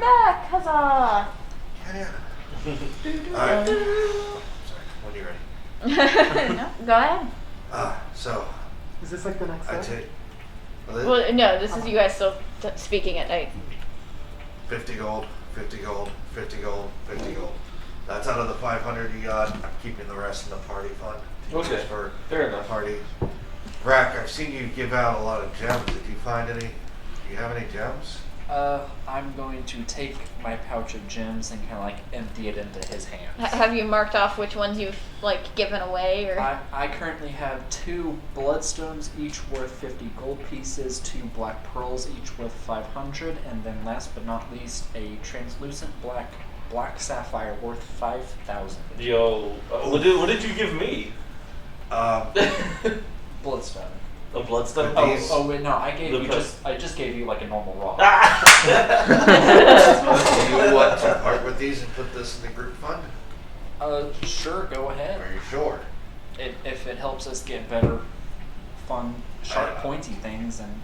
back! Huzzah! Alright. Sorry, when you're ready. No, go ahead. So, Is this like the next I step? take. Well, no, this is you guys still speaking at night. 50 gold, 50 gold, 50 gold, 50 gold. That's out of the 500 you got. I'm keeping the rest in the party fund. Okay, Just for fair the enough. party. Brack, I've seen you give out a lot of gems. Did you find any? Do you have any gems? I'm going to take my pouch of gems and kind of like empty it into his hands. Have you marked off which ones you've like given away, or? I currently have 2 bloodstones, each worth 50 gold pieces, 2 black pearls, each worth 500, and then last but not least, a translucent black sapphire worth 5,000. Yo, what did you give me? Bloodstone. A bloodstone? These- Oh wait, no, I The just gave you like a normal rock. Do you want to part with these and put this in the group fund? Sure, go ahead. Are you sure? If it helps us get better, fun, sharp, pointy things and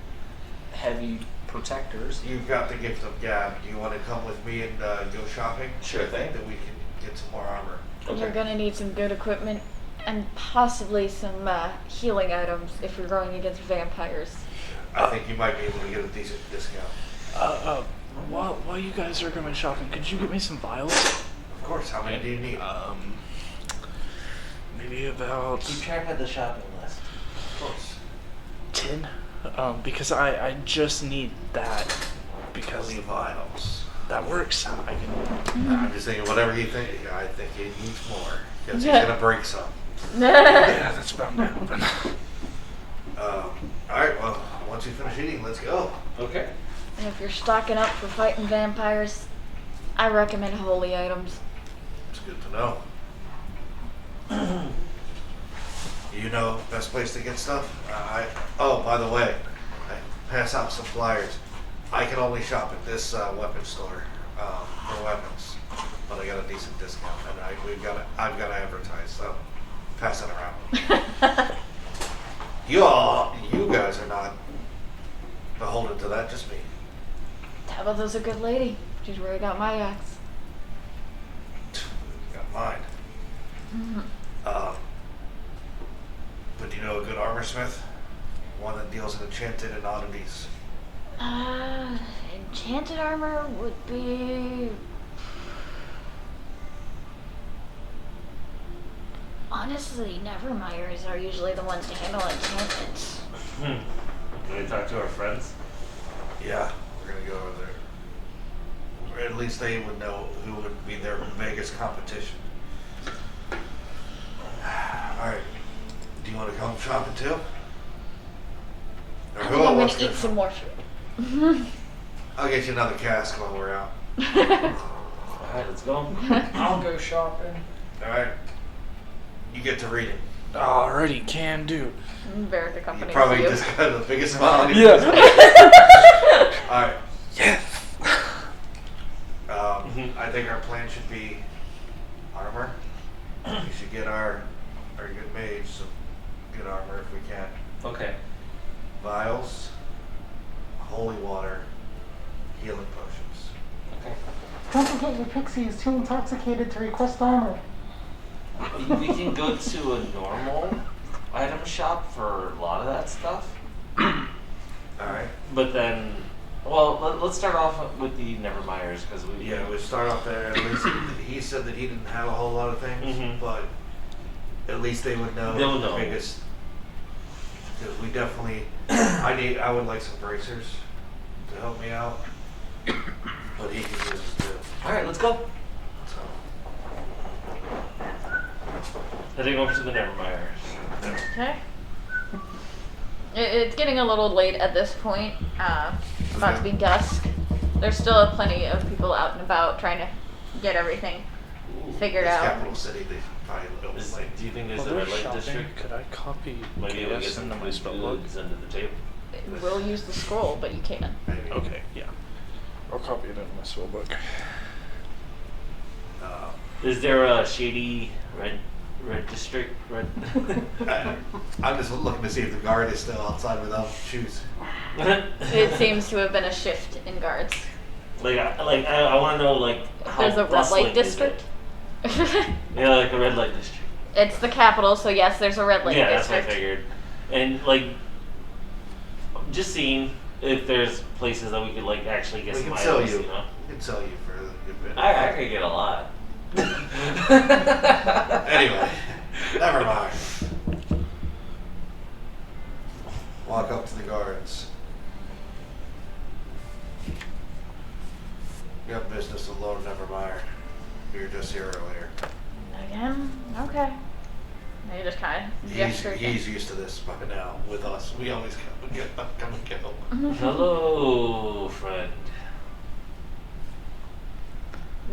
heavy protectors. You've got the gift of gab. Do you want to come with me and go shopping? Sure I think thing. that we can get some more armor. You're gonna need some good equipment and possibly some healing items if you're going against vampires. I think you might be able to get a decent discount. While you guys are going shopping, could you get me some vials? Of course. How many do you need? Maybe about Keep track of the shopping list. Of course. 10. Because I just need that because Only vials. that works. I can. I'm just thinking, whatever you think. I think he needs more because he's Yeah. gonna break some. Yeah, that's bound to happen. All right. Well, once you finish eating, let's go. Okay. And if you're stocking up for fighting vampires, I recommend holy items. It's good to know. You know, best place to get stuff. Oh, by the way, I pass out some flyers. I can only shop at this weapon store for weapons, but I got a decent discount, and I've got to advertise. So pass it around. You guys are not beholden to that. Just me. Tabitha's a good lady. She's where I got my axe. Got mine. But do you know a good armor smith? One that deals in enchanted and oddities. Enchanted armor would be... Honestly, Nevermeyers are usually the ones to handle enchantments. Can we talk to our friends? Yeah, we're gonna go over there. Or at least they would know who would be their biggest competition. Alright. Do you want to come shopping too? Or I who think I'm wants gonna to- eat some more food. I'll get you another cask while we're out. Alright, let's go. I'll go shopping. Alright. You get to reading. Already can do. Barrack You accompanies probably you. just got the biggest smile on your Yeah. face. Alright. Yes. I think our plan should be armor. We should get our good mage some good armor if we can. Okay. Vials, holy water, healing potions. Okay. Don't forget your pixie is too intoxicated to request armor. We can go to a normal item shop for a lot of that stuff. Alright. But then, well, let's start off with the Nevermeyers because we. Yeah, we start off there. At least he said that he didn't have a whole lot of things, Mhm. but at least they would know They'll the know. biggest. Because we definitely, I would like some bracers to help me out, but he can use it too. All right, let's go. So, Heading over to the Nevermeyers. Okay. It's getting a little late at this point. About to be dusk. There's still plenty of people out and about trying to get everything figured it's out. capital city. They probably a little Is, late. do you think there's While a they're red light shopping, district? could I copy Maybe we'll get GS some into my spell book? goods under the table. We'll use the scroll, but you can. Maybe. Okay, yeah. I'll copy it into my spell book. Is there a shady red district? Red. I'm just looking to see if the guard is still outside without shoes. It seems to have been a shift in guards. I want to know like how There's a red bustling light is district. it? Yeah, like a red light district. It's the capital, so yes, there's a red light Yeah, that's what I district. figured. And like, just seeing if there's places that we could like actually get We some can sell items, you. you know. We can sell you for a good bit. I could get a lot. Anyway, never mind. Walk up to the guards. You have business with Lord Nevermeyer. You were just here earlier. Again? Okay. And you just kind of gesture. He's used to this by now with us. We always come and get him. Hello, friend.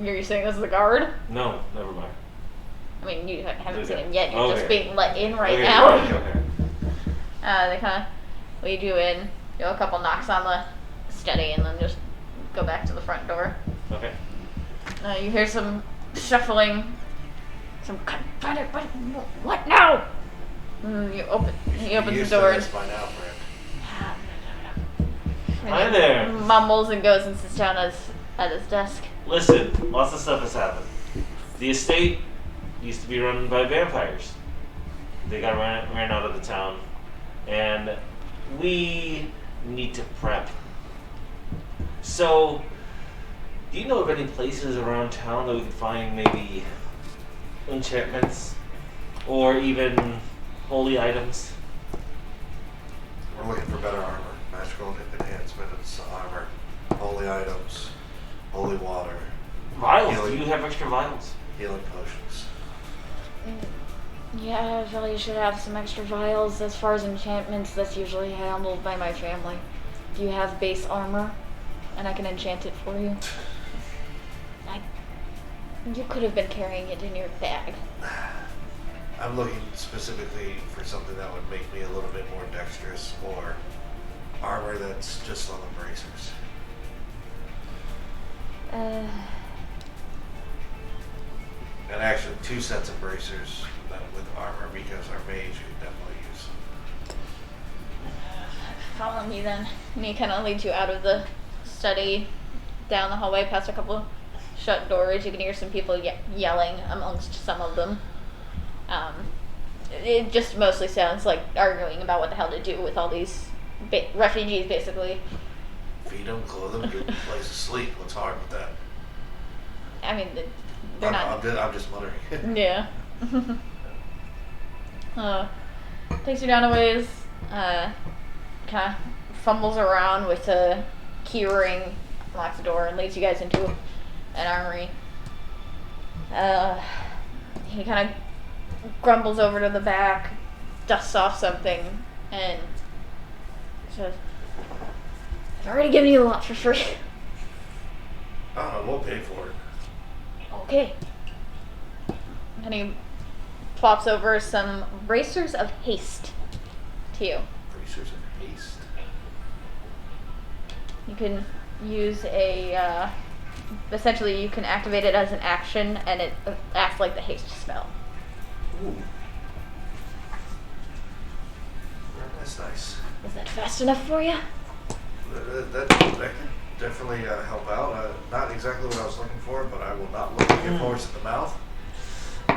You're saying this is the guard? No, never mind. I mean, you haven't seen Okay. him yet. You're just Okay. being let in right Okay, now. okay. They kind of lead you in, do a couple knocks on the steady, and then just go back to the front door. Okay. You hear some shuffling, some what now? He opens You're the used door to and this by now, friend. Hi he there. mumbles and goes and sits down at his desk. Listen, lots of stuff has happened. The estate used to be run by vampires. They got ran out of the town, and we need to prep. So, do you know of any places around town that we could find maybe enchantments or even holy items? We're looking for better armor, magical enhancements, armor, holy items, holy water, Vials? Healing. Do you have extra vials? healing potions. Yeah, I feel you should have some extra vials. As far as enchantments, that's usually handled by my family. Do you have base armor? And I can enchant it for you. You could have been carrying it in your bag. I'm looking specifically for something that would make me a little bit more dexterous, or armor that's just on the bracers. And actually 2 sets of bracers with armor, because our mage could definitely use. Follow me then. And he kind of leads you out of the study, down the hallway, past a couple shut doors. You can hear some people yelling amongst some of them. It just mostly sounds like arguing about what the hell to do with all these refugees, basically. Feed them, clothe them, give them a place to sleep. What's hard with that? I mean, they're not. I'm just muttering. Yeah. Takes you down a ways, kind of fumbles around with a key ring, locks the door, and leads you guys into an armory. He kind of grumbles over to the back, dusts off something, and says, I've already given you a lot for free. We'll pay for it. Okay. And he plops over some bracers of haste to you. Bracers of haste. You can use essentially you can activate it as an action, and it acts like the haste spell. Ooh. That's nice. Is that fast enough for you? That can definitely help out. Not exactly what I was looking for, but I will not look at your horse at the mouth.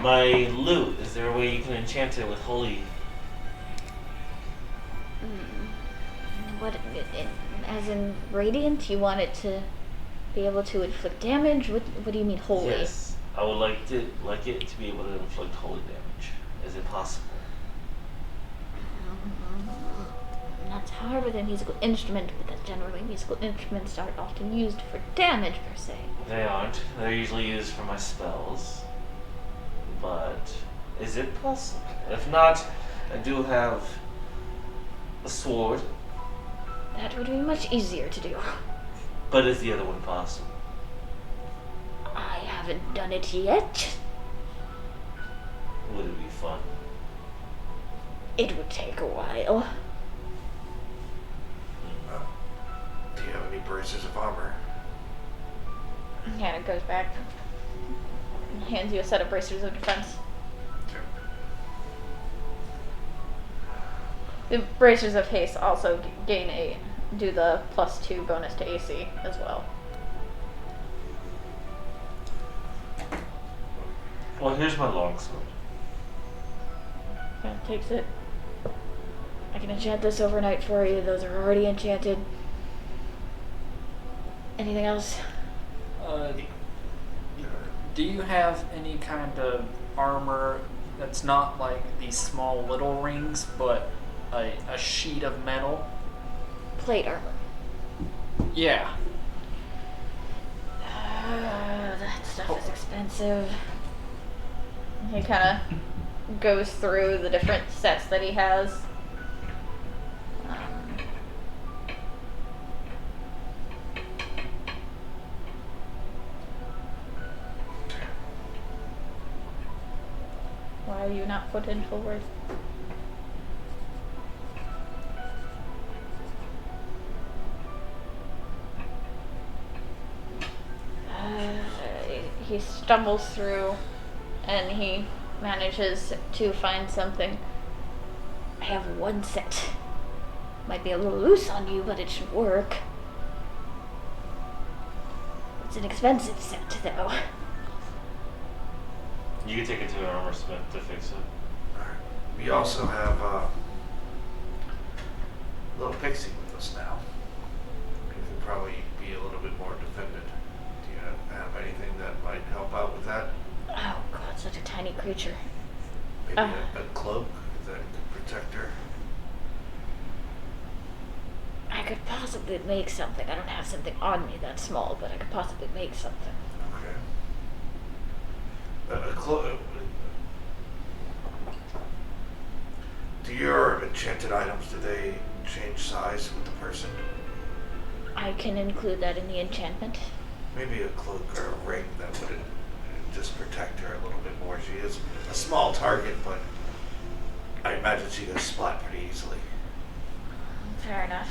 My lute, is there a way you can enchant it with holy? What, as in radiant? You want it to be able to inflict damage? What do you mean holy? Yes. I would like it to be able to inflict holy damage. Is it possible? That's hard with a musical instrument, because generally musical instruments aren't often used for damage per se. They aren't. They're usually used for my spells. But is it possible? If not, I do have a sword. That would be much easier to do. But is the other one possible? I haven't done it yet. Would it be fun? It would take a while. Do you have any bracers of armor? Kind of goes back and hands you a set of bracers of defense. The bracers of haste also do the +2 bonus to AC as well. Well, here's my longsword. Yeah, takes it. I can enchant this overnight for you. Those are already enchanted. Anything else? Do you have any kind of armor that's not like these small little rings, but a sheet of metal? Plate armor. Yeah. That stuff is expensive. He kind of goes through the different sets that he has. Why are you not put in forward? He stumbles through and he manages to find something. I have one set. Might be a little loose on you, but it should work. It's an expensive set, though. You can take it to an armor smith to fix it. Alright. We also have little Pixie with us now. He can probably be a little bit more defended. Do you have anything that might help out with that? Oh god, such a tiny creature. Maybe a cloak that could protect her? I could possibly make something. I don't have something on me that small, but I could possibly make something. Okay. Do your enchanted items, do they change size with the person? I can include that in the enchantment. Maybe a cloak or a ring that would just protect her a little bit more. She is a small target, but I imagine she gets splat pretty easily. Fair enough.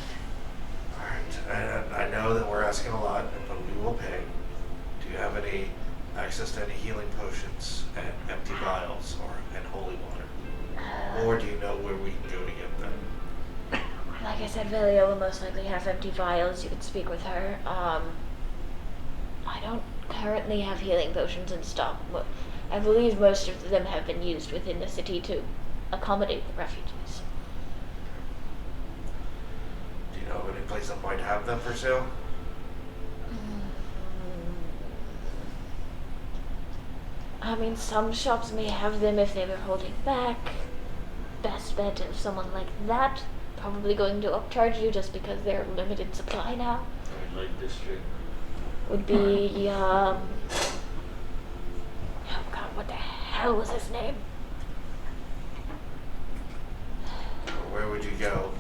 Alright, and I know that we're asking a lot, but we will pay. Do you have any access to any healing potions and empty vials and holy water? Or do you know where we can go to get them? Like I said, Velia will most likely have empty vials. You could speak with her. I don't currently have healing potions in stock. I believe most of them have been used within the city to accommodate the refugees. Do you know of any place that might have them for sale? I mean, some shops may have them if they were holding back. Best bet of someone like that probably going to upcharge you just because they're limited supply now Red Light District. would be oh god, what the hell was his name? Or where would you go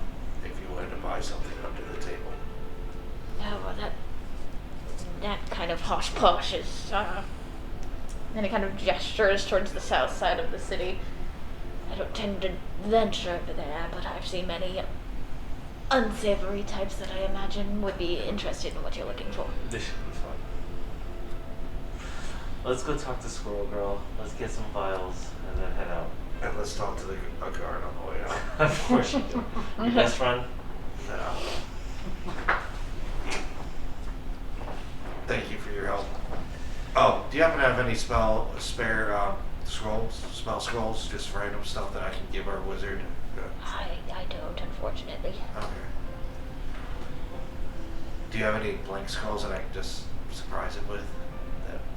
if you wanted to buy something under the table? Oh, well, that kind of hosh posh is and he kind of gestures towards the south side of the city. I don't tend to venture over there, but I've seen many unsavory types that I imagine would be interested in what you're looking for. This should be fun. Let's go talk to Squirrel Girl. Let's get some vials and then head out. And let's talk to a guard on the way out. Of course you do. Your best friend? No. Thank you for your help. Oh, do you happen to have any spell scrolls, just random stuff that I can give our wizard? I don't, unfortunately. Okay. Do you have any blank scrolls that I can just surprise him with?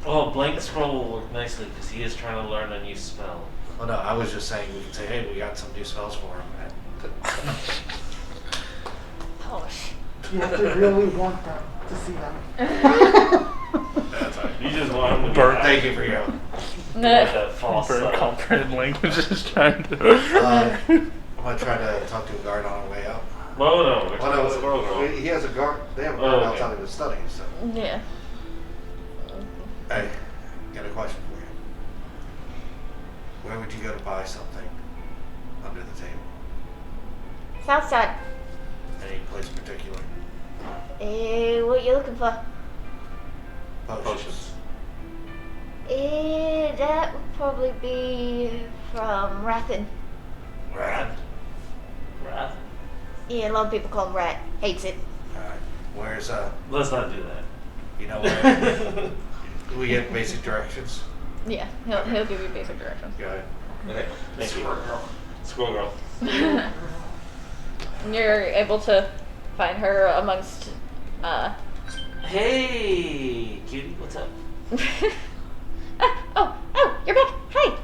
Oh, Blank Scroll will work nicely because he is trying to learn a new spell. Oh no, I was just saying we can say, hey, we got some new spells for him. Posh. You have to really want them to see them. That's fine. You just want him to be Burn. Thank you for your help. that false Bird comprehend language is trying to. I'm gonna try to talk to a guard on our way out. Well, no, we're Well, talking Squirrel Girl. he has a guard. They have a guard Oh, okay. outside of his study. So, Yeah. hey, got a question for you. Where would you go to buy something under the table? South side. Any place particular? What you looking for? Potions. That would probably be from Rathen. Rat. Wrath? Yeah, a lot of people call him Rat. Hates it. Alright. Where's Let's not do that. you know where? Do we get basic directions? Yeah, he'll give you basic directions. Got it. Okay. Thank you. Squirrel girl. You're able to find her amongst. Hey, cutie, what's up? Oh, you're back. Hi.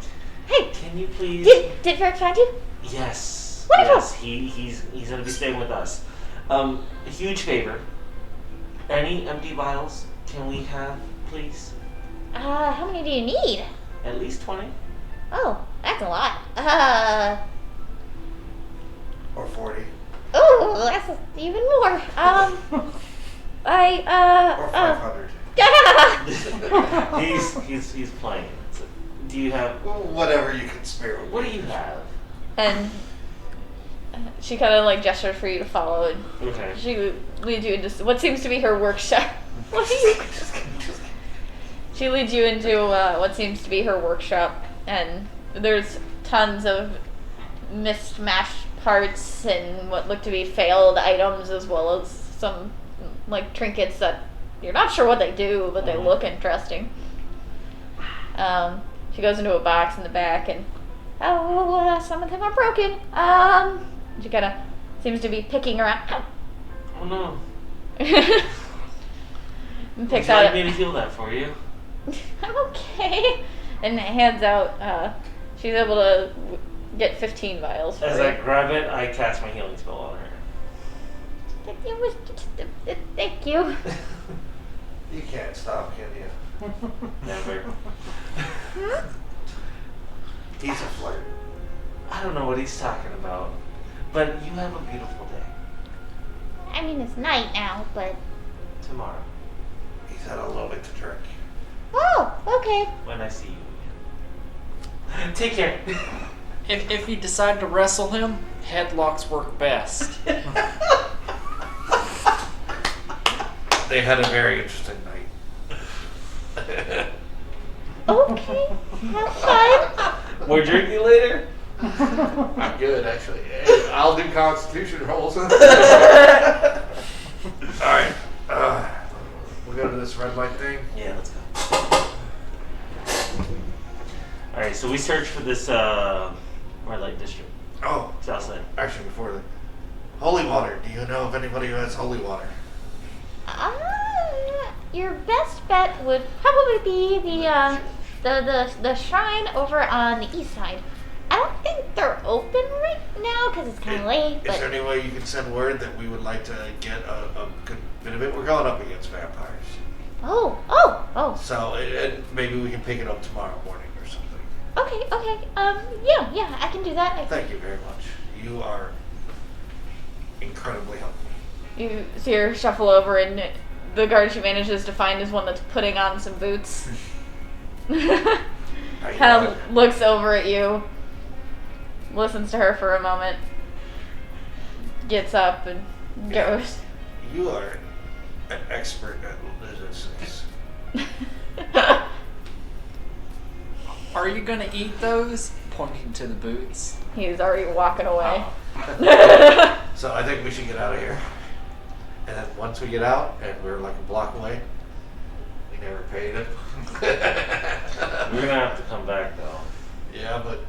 Hey, Can you please? did Varric find you? Yes. Wonderful. Yes. He's gonna be staying with us. A huge favor. Any empty vials can we have, please? How many do you need? At least 20. Oh, that's a lot. Or 40. Oh, that's even more. Or 500. He's playing. So, do you have? Whatever you can spare. What do you have? And she kind of like gestures for you to follow, and Okay. she leads you into what seems to be her workshop. What are you? She leads you into what seems to be her workshop, and there's tons of mismatched parts and what look to be failed items, as well as some like trinkets that you're not sure what they do, but they look interesting. She goes into a box in the back, and some of them are broken. She kind of seems to be picking around. Oh no. And Would picks you out. like me to heal that for you? I'm okay. And hands out. She's able to get 15 vials. For As you. I grab it, I cast my healing spell on her. Thank you. You can't stop, can you? Never. He's a flirt. I don't know what he's talking about, but you have a beautiful day. I mean, it's night now, but... Tomorrow, He's had a little bit to drink. Oh, okay. when I see you again. Take care. If you decide to wrestle him, headlocks work best. They had a very interesting night. Okay. Have fun. More drinking later? I'm good, actually. Hey, I'll do Constitution rolls. All right. We'll go to this red light thing. Yeah, let's go. Alright, so we search for this red light district. Oh, South side. actually, before the holy water. Do you know of anybody who has holy water? Your best bet would probably be the shrine over on the east side. I don't think they're open right now because it's kind of late. Is But there any way you can send word that we would like to get a good bit of it? We're going up against vampires. oh. So maybe we can pick it up tomorrow morning or something. Okay. Yeah, I can do that. Thank you very much. You are incredibly helpful. You see her shuffle over, and the guard she manages to find is one that's putting on some boots. Kind of looks over at you, listens to her for a moment, gets up and goes. You are an expert at logistics. Are you gonna eat those? Pointing to the boots. He's already walking away. So I think we should get out of here. And then once we get out, and we're like a block away, we never paid him. We're gonna have to come back though. Yeah, but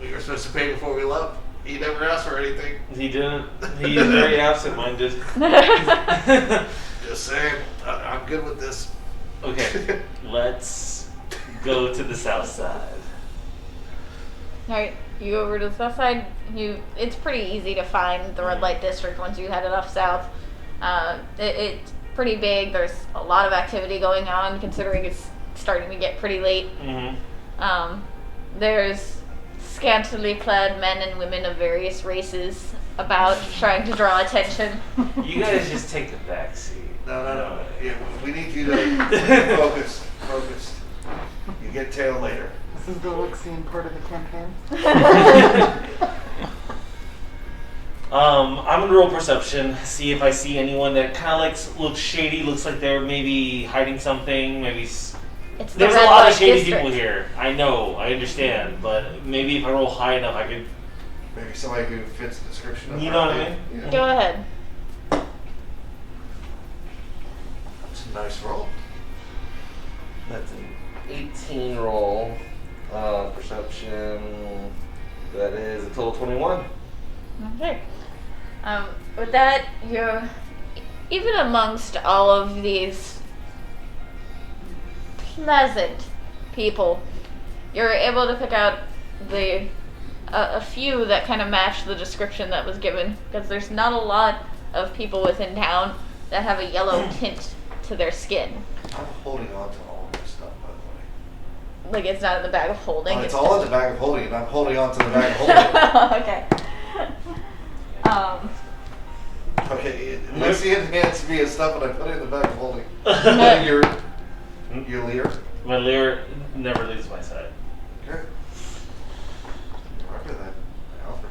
we were supposed to pay before we left. He never asked for anything. He didn't. He is very absent-minded. Just saying, I'm good with this. Okay, let's go to the south side. Alright, you go over to the south side. It's pretty easy to find the red light district once you head enough south. It's pretty big. There's a lot of activity going on, considering it's starting to get pretty late. Mm-hmm. There's scantily clad men and women of various races about, trying to draw attention. You guys just take the back seat. No. Yeah, we need you to focus. You get tail later. This is the Lixian part of the campaign. I'm gonna roll perception, see if I see anyone that kind of looks shady. Looks like they're maybe hiding something. Maybe It's the there's a red lot light of shady district. people here. I know, I understand, but maybe if I roll high enough, I could. Maybe somebody who fits the description of You our know what I thing. mean? Yeah. Go ahead. It's a nice roll. That's 18 roll. Perception. That is a total 21. Okay. With that, you're even amongst all of these pleasant people, you're able to pick out the a few that kind of match the description that was given, because there's not a lot of people within town that have a yellow tint to their skin. I'm holding on to all of this stuff, by the way. Like it's not in the bag of holding. Oh, it's all in the bag of holding, and I'm holding on to the bag of holding. Okay. Okay, Lexi hands me his stuff, and I put it in the bag of holding. Your leader? My leer never leaves my side. Okay. Roger that, Alfred.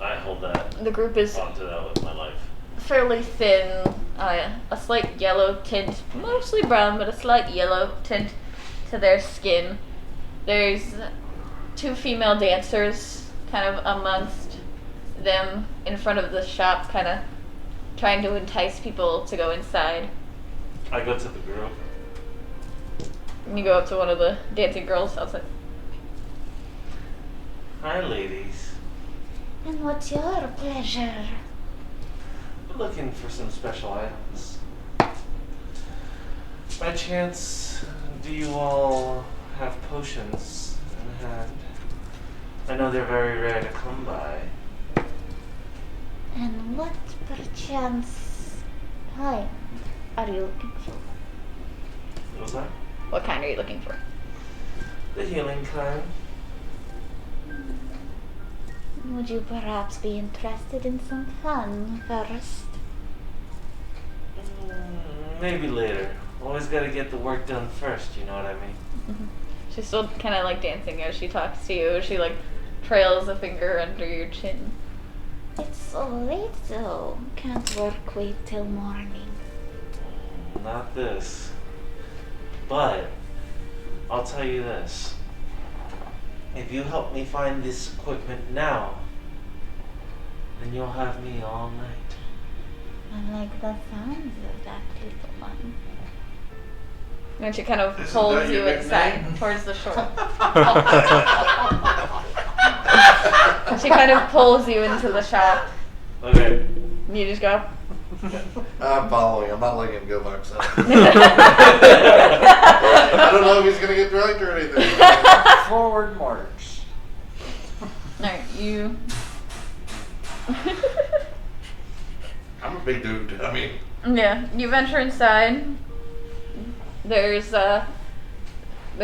I hold that The group is onto that with my life. fairly thin, a slight yellow tint, mostly brown, but a slight yellow tint to their skin. There's 2 female dancers kind of amongst them in front of the shop, kind of trying to entice people to go inside. I go to the group. And you go up to one of the dancing girls outside. Hi, ladies. And what's your pleasure? We're looking for some special items. By chance, do you all have potions in hand? I know they're very rare to come by. And what perchance kind are you looking for? What was that? What kind are you looking for? The healing kind. Would you perhaps be interested in some fun first? Maybe later. Always gotta get the work done first, you know what I mean? She's still kind of like dancing as she talks to you. She like trails a finger under your chin. It's so late though. Can't work wait till morning. Not this. But, I'll tell you this. If you help me find this equipment now, then you'll have me all night. I like the sounds of that little one. And she kind of Isn't pulls that you your inside nickname? towards the shore. And she kind of pulls you into the shop. Okay. You just go. I'm following. I'm not letting him go by himself. I don't know if he's gonna get drugged or anything. Forward march. Alright, you. I'm a big dude. I mean, Yeah, you venture inside. There's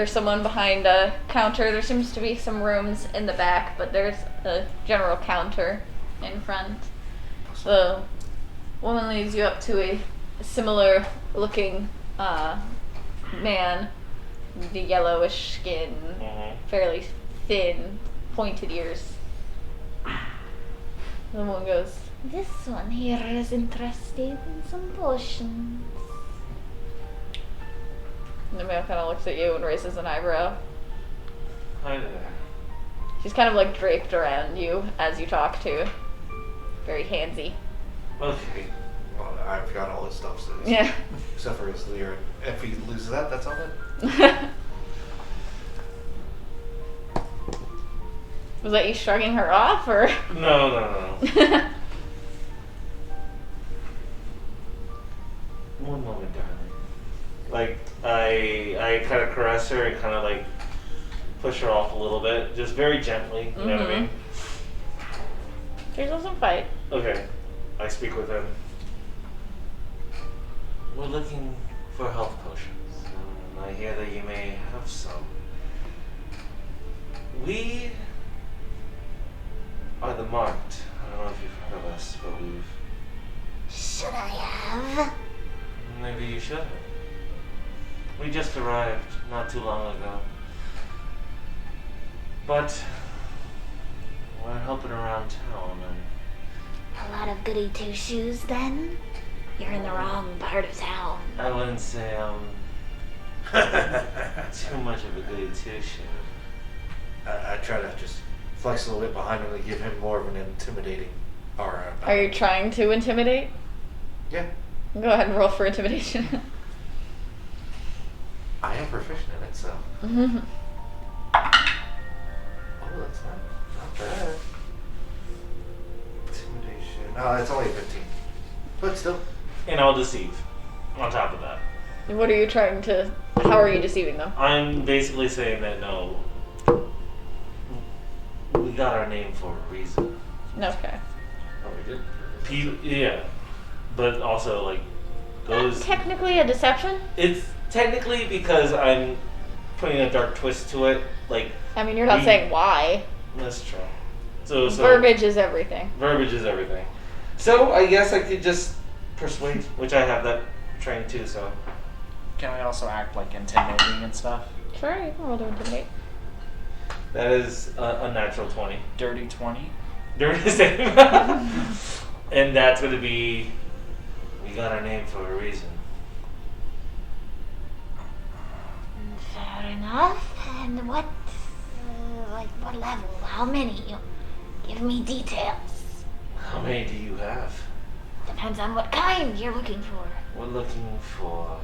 someone behind a counter. There seems to be some rooms in the back, but there's a general counter in front. The woman leads you up to a similar looking man, the yellowish skin, fairly thin, pointed ears. The woman goes, This one here is interested in some potions. and the man kind of looks at you and raises an eyebrow. Hi there. She's kind of like draped around you as you talk to. Very handsy. Okay. well, I forgot all his stuff, so Yeah. except for his leader. If he loses that, that's all it. Was that you shrugging her off, or? No. One moment, darling. Like, I kind of caress her and kind of like push her off a little bit, just very gently, you know what I mean? There's also fight. Okay, I speak with him. We're looking for health potions. I hear that you may have some. We are the Marked. I don't know if you've heard of us, but we've... Should I have? Maybe you should have. We just arrived not too long ago. But we're helping around town and A lot of goody two shoes then? You're in the wrong part of town. I wouldn't say I'm too much of a goody two-shoe. I try to just flex a little bit behind him to give him more of an intimidating aura. Are you trying to intimidate? Yeah, Go ahead and roll for intimidation. I am proficient in minute, so. Mm-hmm. Oh, that's not bad. Intimidation. No, it's only 15. But still. And I'll deceive. On top of that, What are you trying to? How are you deceiving them? I'm basically saying that no, we got our name for a reason. Okay. Oh, we did. Yeah, but also like those. Technically a deception. It's technically because I'm putting a dark twist to it. Like I mean, you're not We- saying why. that's true. So Verbiage is everything. Verbiage is everything. So I guess I could just persuade, which I have that trained too. So Can I also act like intimidating and stuff? Sure, you can roll to intimidate. that is a natural 20. Dirty 20. Dirty save. And that's going to be. We got our name for a reason. Fair enough. And what level? How many? Give me details. How many do you have? Depends on what kind you're looking for. We're looking for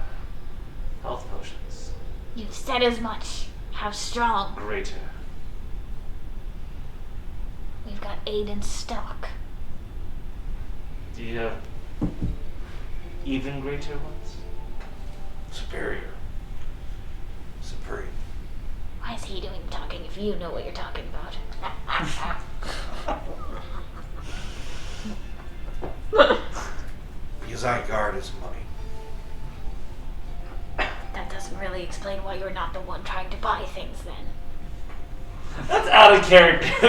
health potions. You've said as much. How strong? Greater. We've got 8 in stock. Do you have even greater ones? Superior. Supreme. Why is he doing the talking if you know what you're talking about? Because I guard his money. That doesn't really explain why you're not the one trying to buy things then. That's out of character. Just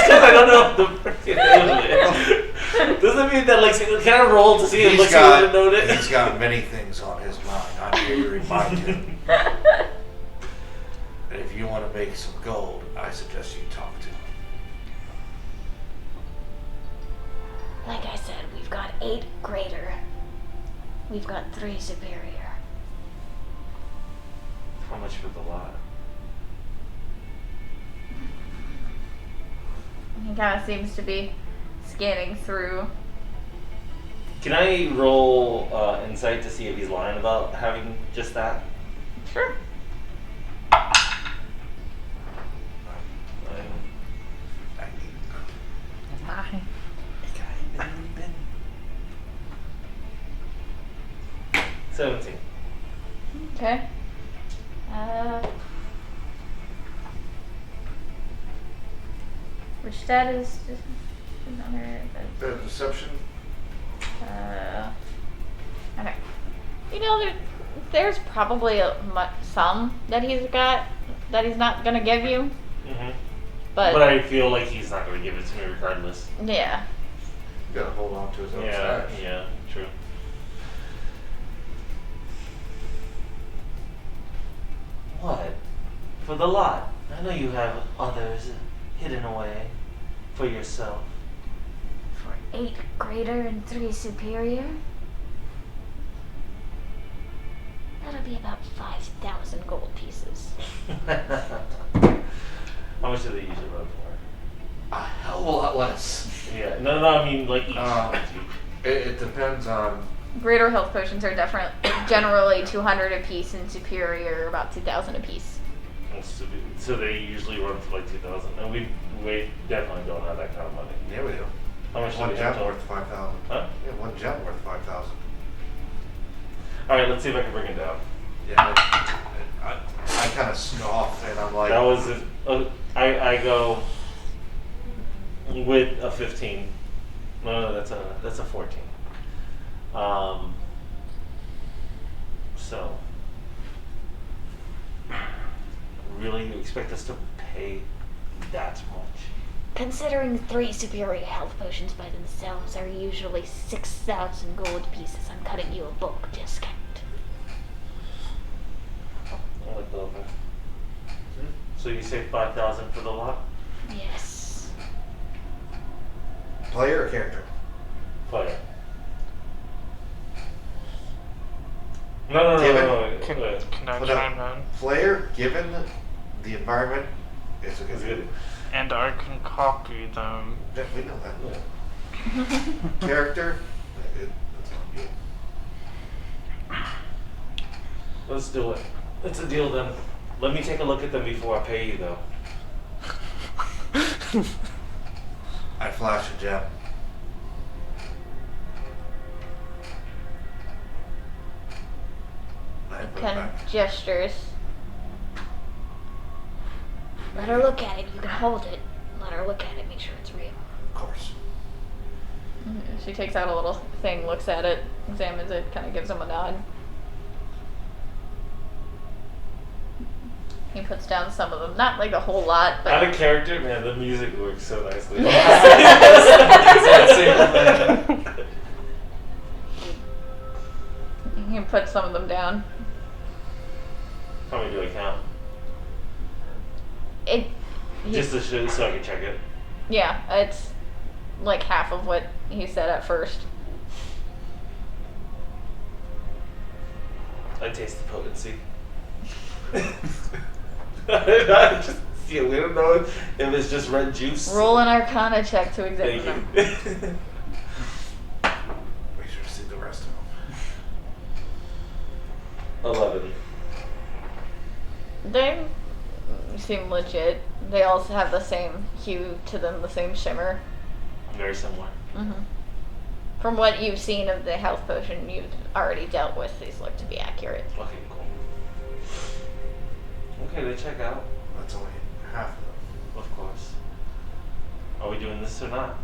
because I don't know the freaking name of it. Doesn't mean that, like, can I roll to see if Lexi would have known it? He's got many things on his mind. I'm here to remind him. And if you want to make some gold, I suggest you talk to him. Like I said, we've got 8 greater. We've got 3 superior. How much for the lot? He kind of seems to be scanning through. Can I roll insight to see if he's lying about having just that? Sure. Fine. 17. Okay. Which stat is just another? The deception. Okay. You know, there's probably some that he's got that he's not gonna give you, Mm-hmm. but I feel like he's not going to give it to me regardless. yeah. You gotta hold on to his own Yeah, stash. yeah, true. What? For the lot? I know you have others hidden away for yourself. For 8 greater and 3 superior? That'll be about 5,000 gold pieces. How much do they usually run for? A hell of a lot less. Yeah, no, I mean like each. It depends on. Greater health potions are generally 200 apiece, and superior about 2,000 apiece. So they usually run for like 2,000, and we definitely don't have that kind of money. Yeah, we do. How much do One we have? gem worth 5,000. Huh? Yeah, one gem worth 5,000. All right, let's see if I can bring it down. Yeah, I kind of scoffed and I'm like. That was I go with a 15. No, that's a 14. So really, you expect us to pay that much? Considering 3 superior health potions by themselves are usually 6,000 gold pieces, I'm cutting you a bulk discount. I like the offer. So you say 5,000 for the lot? Yes. Player or character? Player. No. Can I Put chime up. in? Player, given the environment, it's a good It's good. And I can copy them. Yeah, we know that. Yeah. Character, that's on you. Let's do it. It's a deal then. Let me take a look at them before I pay you, though. I flash a gem. I put it Kind back. of gestures. Let her look at it. You can hold it. Let her look at it. Make sure it's real. Of course. She takes out a little thing, looks at it, examines it, kind of gives him a nod. He puts down some of them, not like a whole lot, but Out of character, man, the music works so nicely. he puts some of them down. How many do I count? It, Just to show, so I can check it. yeah, it's like half of what he said at first. I taste the potency. I just, yeah, we don't know if it's just red juice. Roll an Arcana check to examine Thank them. you. Make sure to see the rest of them. 11. They seem legit. They also have the same hue to them, the same shimmer. Very similar. hmm From what you've seen of the health potion you've already dealt with, these look to be accurate. Okay, cool. Okay, they check out. That's only half of them. Of course. Are we doing this or not?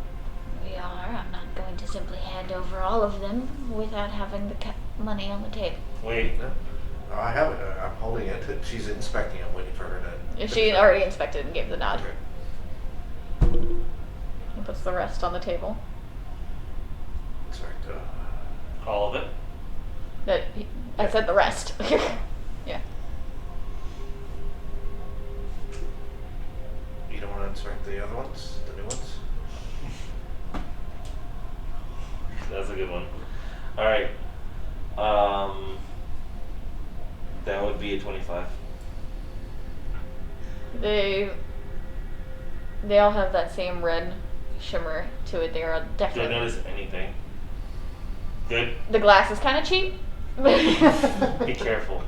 We are. I'm not going to simply hand over all of them without having the money on the table. Wait. No, I have it. I'm holding it. She's inspecting it, waiting for her to. She already inspected and gave the nod. Okay. He puts the rest on the table. Inspect. All of it? I said the rest. Yeah. You don't want to inspect the other ones, the new ones. That's a good one. Alright. That would be a 25. They all have that same red shimmer to it. They are Do I definitely. notice anything? Good? The glass is kind of cheap. Be careful.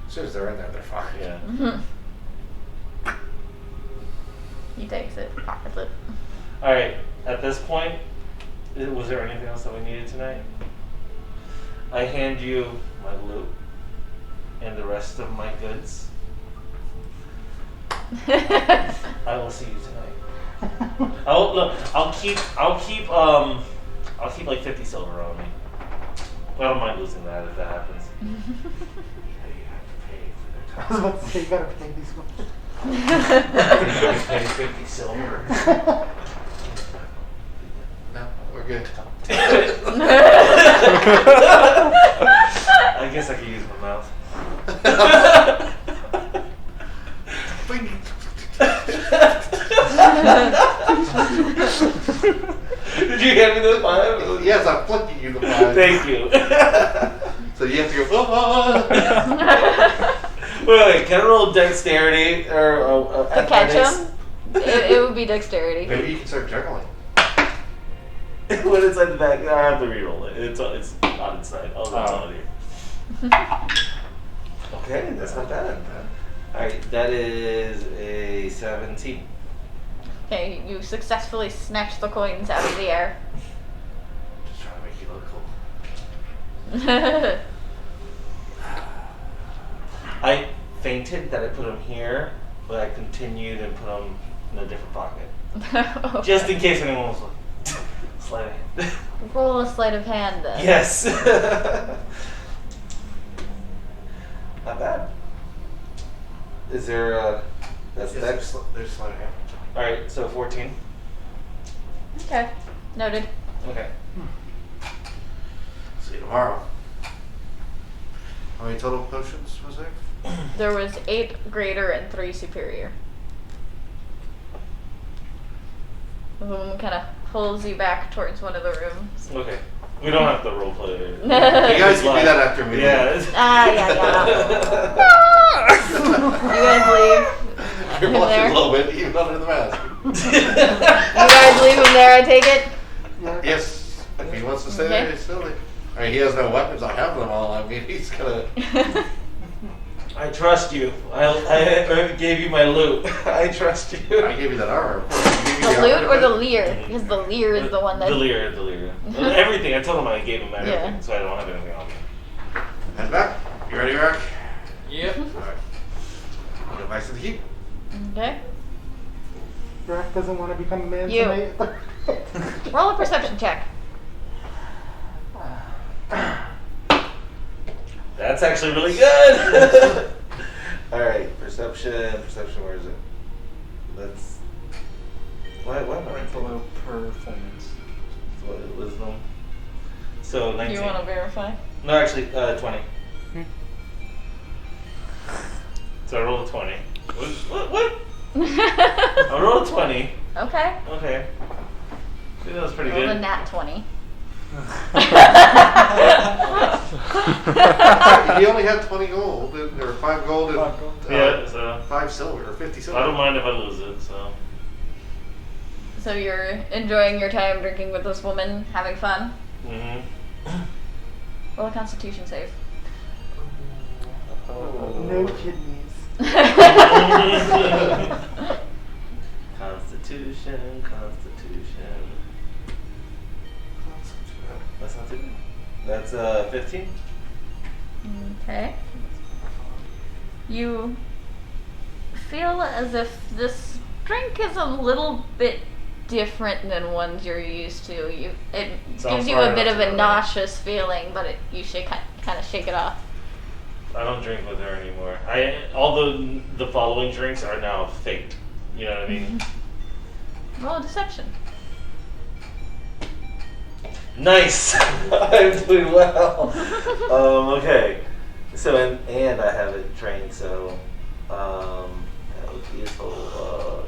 As soon as they're in there, they're fine. Yeah. Mhm. He takes it, pockets it. Alright, at this point, was there anything else that we needed tonight? I hand you my loot and the rest of my goods. I will see you tonight. I'll keep like 50 silver on me. I don't mind losing that if that happens. Yeah, you have to pay for their I time. was about to say, you gotta pay these ones. You pay 50 silver. No, we're good. I guess I could use my mouth. Did you hand me those 5? Yes, I'm flicking you the 5. Thank you. So you have to go. Wait, can I roll dexterity or To catch athletics? him, it would be dexterity. Maybe you can start juggling. When it's at the back, I have to reroll it. It's not inside. Oh, that's on here. Okay, that's not bad. Alright, that is a 17. Okay, you successfully snatch the coins out of the air. Just trying to make you look cool. I fainted that I put them here, but I continued and put them in a different pocket. Okay. Just in case anyone was like, sliding. Roll a sleight of hand then. Yes. Not bad. Is there a... That's Yes, next. there's sleight of hand. Alright, so 14. Okay, noted. Okay. See you tomorrow. How many total potions was there? There was 8 greater and 3 superior. The woman kind of pulls you back towards one of the rooms. Okay. We don't have to roleplay it. You guys can do that after we Yeah. leave. Yeah. You guys leave. You're Him blushing there. a little bit, even under the mask. You guys leave him there, I take it? Yes, if he wants to stay Okay. there, he's still there. I mean, he has no weapons. I have them all. I mean, he's gonna. I trust you. I gave you my loot. I trust you. I gave you that armor. Of course. I gave you The armor loot or to the fit. leer? Because the leer is the one that. The leer. Everything. I told him I gave him everything, Yeah. so I don't have anything on me. Head back. You ready, Eric? Yep. Alright. Go back to the keep. Okay. Rack doesn't want to become a man You. tonight. Roll a perception check. That's actually really good. All right, perception. Where is it? That's why am I Right below performance. what wisdom? So 19. You want to verify? No, actually, 20. So I rolled a 20. What? I rolled a 20. Okay. Okay. I think that was pretty Roll a good. nat 20. He only had 20 gold, or 5 gold and Yeah, so 5 silver, or 50 silver. I don't mind if I lose it. So So you're enjoying your time drinking with this woman, having fun? Roll a constitution save. No kidneys. Constitution. That's not too bad. That's 15. Okay. You feel as if this drink is a little bit different than ones you're used to. It Sounds gives you hard a bit enough of to a know. nauseous feeling, but you should kind of shake it off. I don't drink with her anymore. All the following drinks are now faked. You know what I mean? Roll a deception. Nice. I'm doing well. Okay. So and I have it trained. So that would be a total.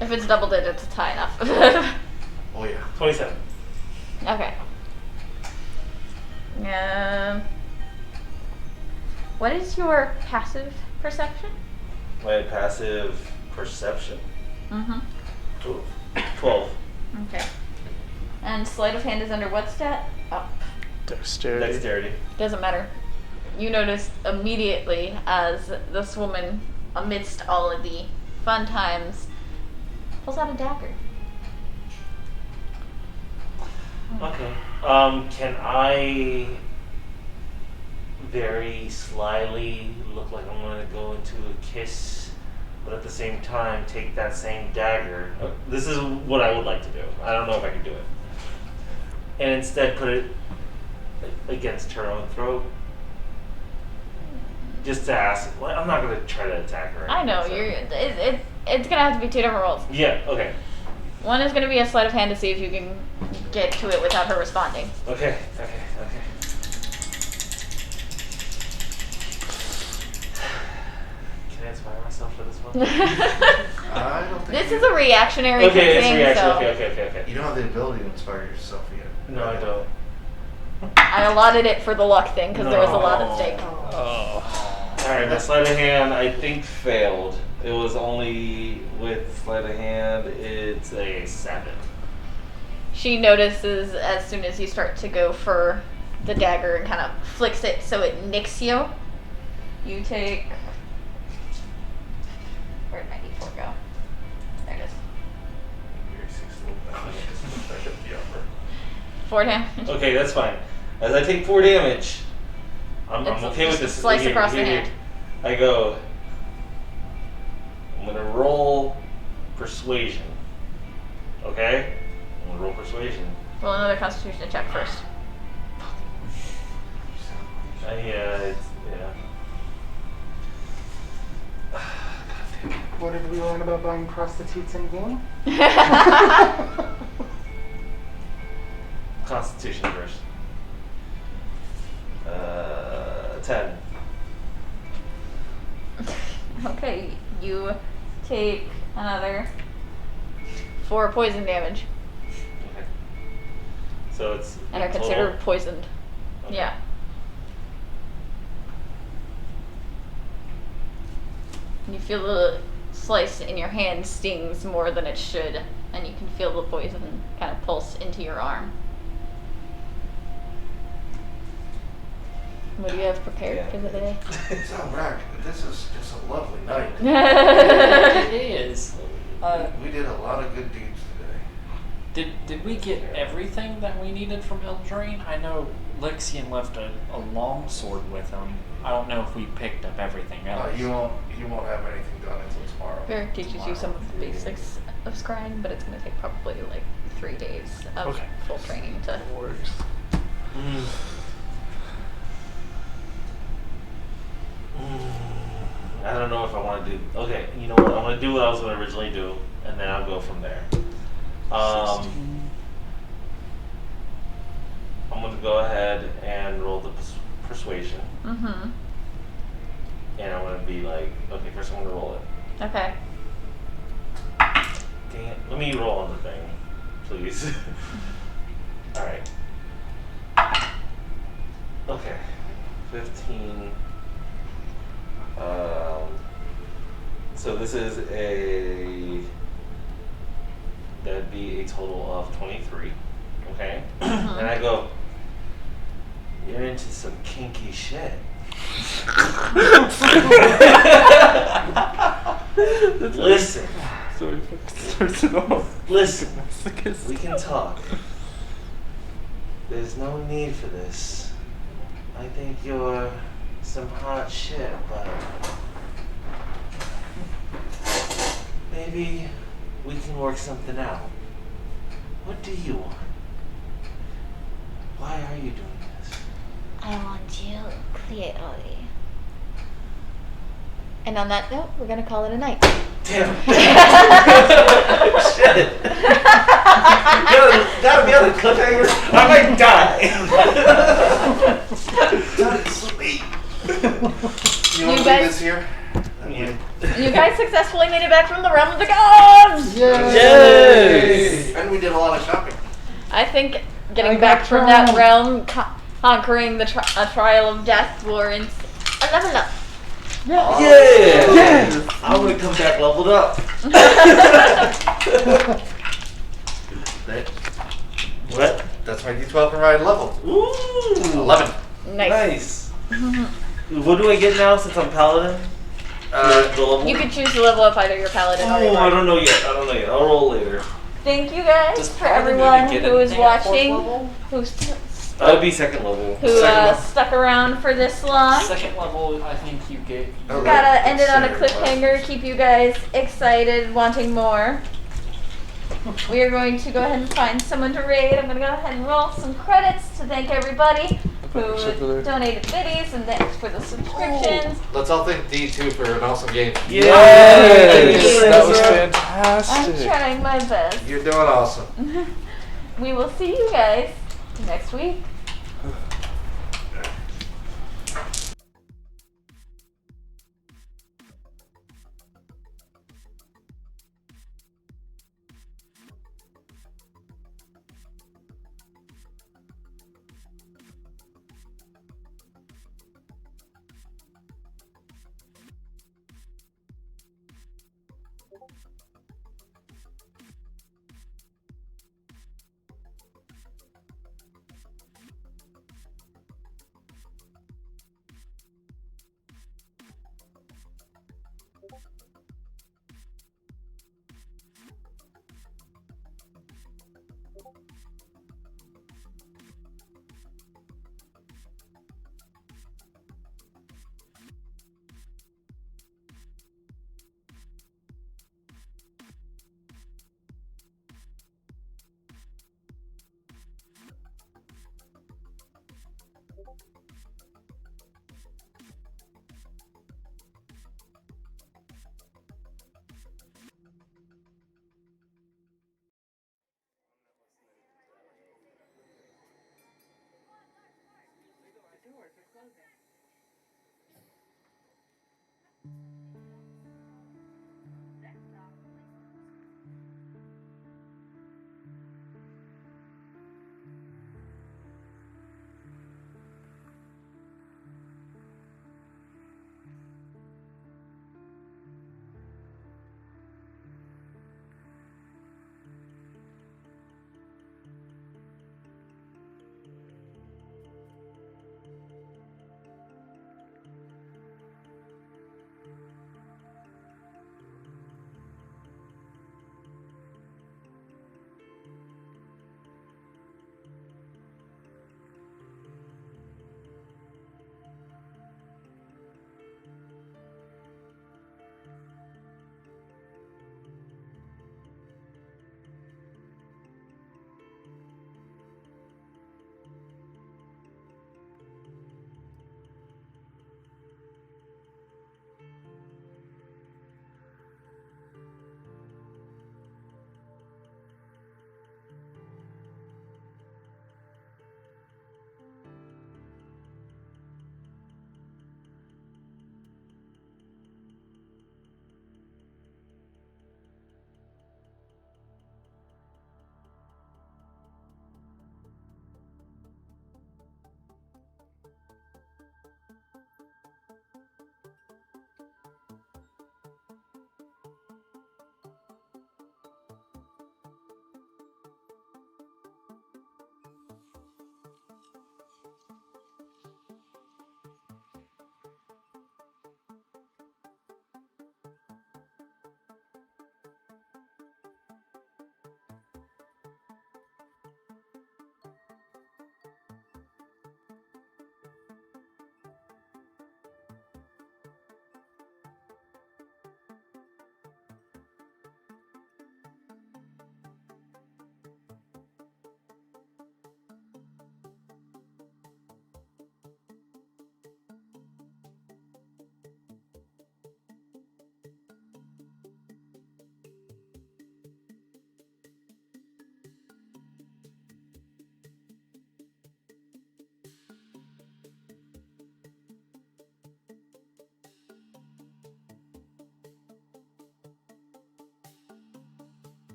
If it's double digits, it's high enough. Oh yeah. 27. Okay. What is your passive perception? My passive perception. Mm-hmm. 12. Okay. And sleight of hand is under what stat? Up. Dexterity. Dexterity. Doesn't matter. You notice immediately as this woman, amidst all of the fun times, pulls out a dagger. Okay. Can I very slyly look like I'm going to go into a kiss, but at the same time take that same dagger? This is what I would like to do. I don't know if I can do it. And instead put it against her own throat. Just to ask. Well, I'm not going to try to attack her. I know, so- it's gonna have to be two different rolls. Yeah, okay. One is gonna be a sleight of hand to see if you can get to it without her responding. Okay. Can I inspire myself for this one? I don't think This you, is a reactionary Okay, it's thing, reaction. so Okay. you don't have the ability to inspire yourself yet. No, I don't. I allotted it for the luck thing because there was a lot at stake. Oh. Alright, my sleight of hand I think failed. It was only with sleight of hand, it's a 7. She notices as soon as you start to go for the dagger and kind of flicks it so it nicks you. You take. Where'd my d4 go? There it is. 4 damage. Okay, that's fine. As I take 4 damage, I'm It's okay with this. slice across the hand. I go, I'm gonna roll persuasion. Okay? I'm gonna roll persuasion. Roll another constitution check first. Yeah. What did we learn about buying prostitutes in game? Constitution first. 10. Okay, you take another 4 poison damage Okay. So it's and are total- considered poisoned. Okay. Yeah. You feel the slice in your hand stings more than it should, and you can feel the poison kind of pulse into your arm. What do you have prepared for the day? It's all right. This is just a lovely night. It is. We did a lot of good deeds today. Did we get everything that we needed from Eldraine? I know Lixian left a long sword with him. I don't know if we picked up everything else. You won't have anything done until tomorrow. Barrick teaches you some of the basics of scrying, but it's going to take probably like 3 days of Okay. full training to. Works. I don't know if I want to do. Okay, you know what? I'm gonna do what I was gonna originally do, and then I'll go from there. I'm gonna go ahead and roll the persuasion, Mm-hmm. and I'm gonna be like, okay, first I'm gonna roll it. Okay. Dang it! Let me roll on the thing, please. All right. Okay. 15. So this is that'd be a total of 23. Okay. And I go, you're into some kinky shit. Listen. Sorry if it starts it off. Listen. It's like a- We can talk. There's no need for this. I think you're some hot shit, but maybe we can work something out. What do you want? Why are you doing this? I want you clearly. And on that note, we're going to call it a night. Damn. Shit. Gotta be on the cliffhanger. I might die. Sweet. You want to guys- leave this here? You guys successfully made it back from the realm of the gods! Yes! And we did a lot of shopping. I think getting I back got from that tried. realm, conquering the a trial of death warrants a level up. Yeah. I'm gonna come back leveled up. What? That's my D12 for my level. Ooh. 11. Nice. What do I get now since I'm paladin? The level? You could choose to level up either your paladin or your Oh, I bard. don't know yet. I'll roll later. Thank you guys Does for Paladin everyone get who is anything at fourth watching, level? who's That'd be second level. who stuck around for this long. Second level, I think you get. Okay. Gotta end it on a Consider cliffhanger, keep you guys excited, wanting more. We are going to go ahead and find someone to raid. I'm gonna go ahead and roll some credits to thank everybody who donated biddies and thanks for the subscriptions. Let's all thank D2 for an awesome game. Yes! That was I'm fantastic. trying my best. You're doing awesome. We will see you guys next week.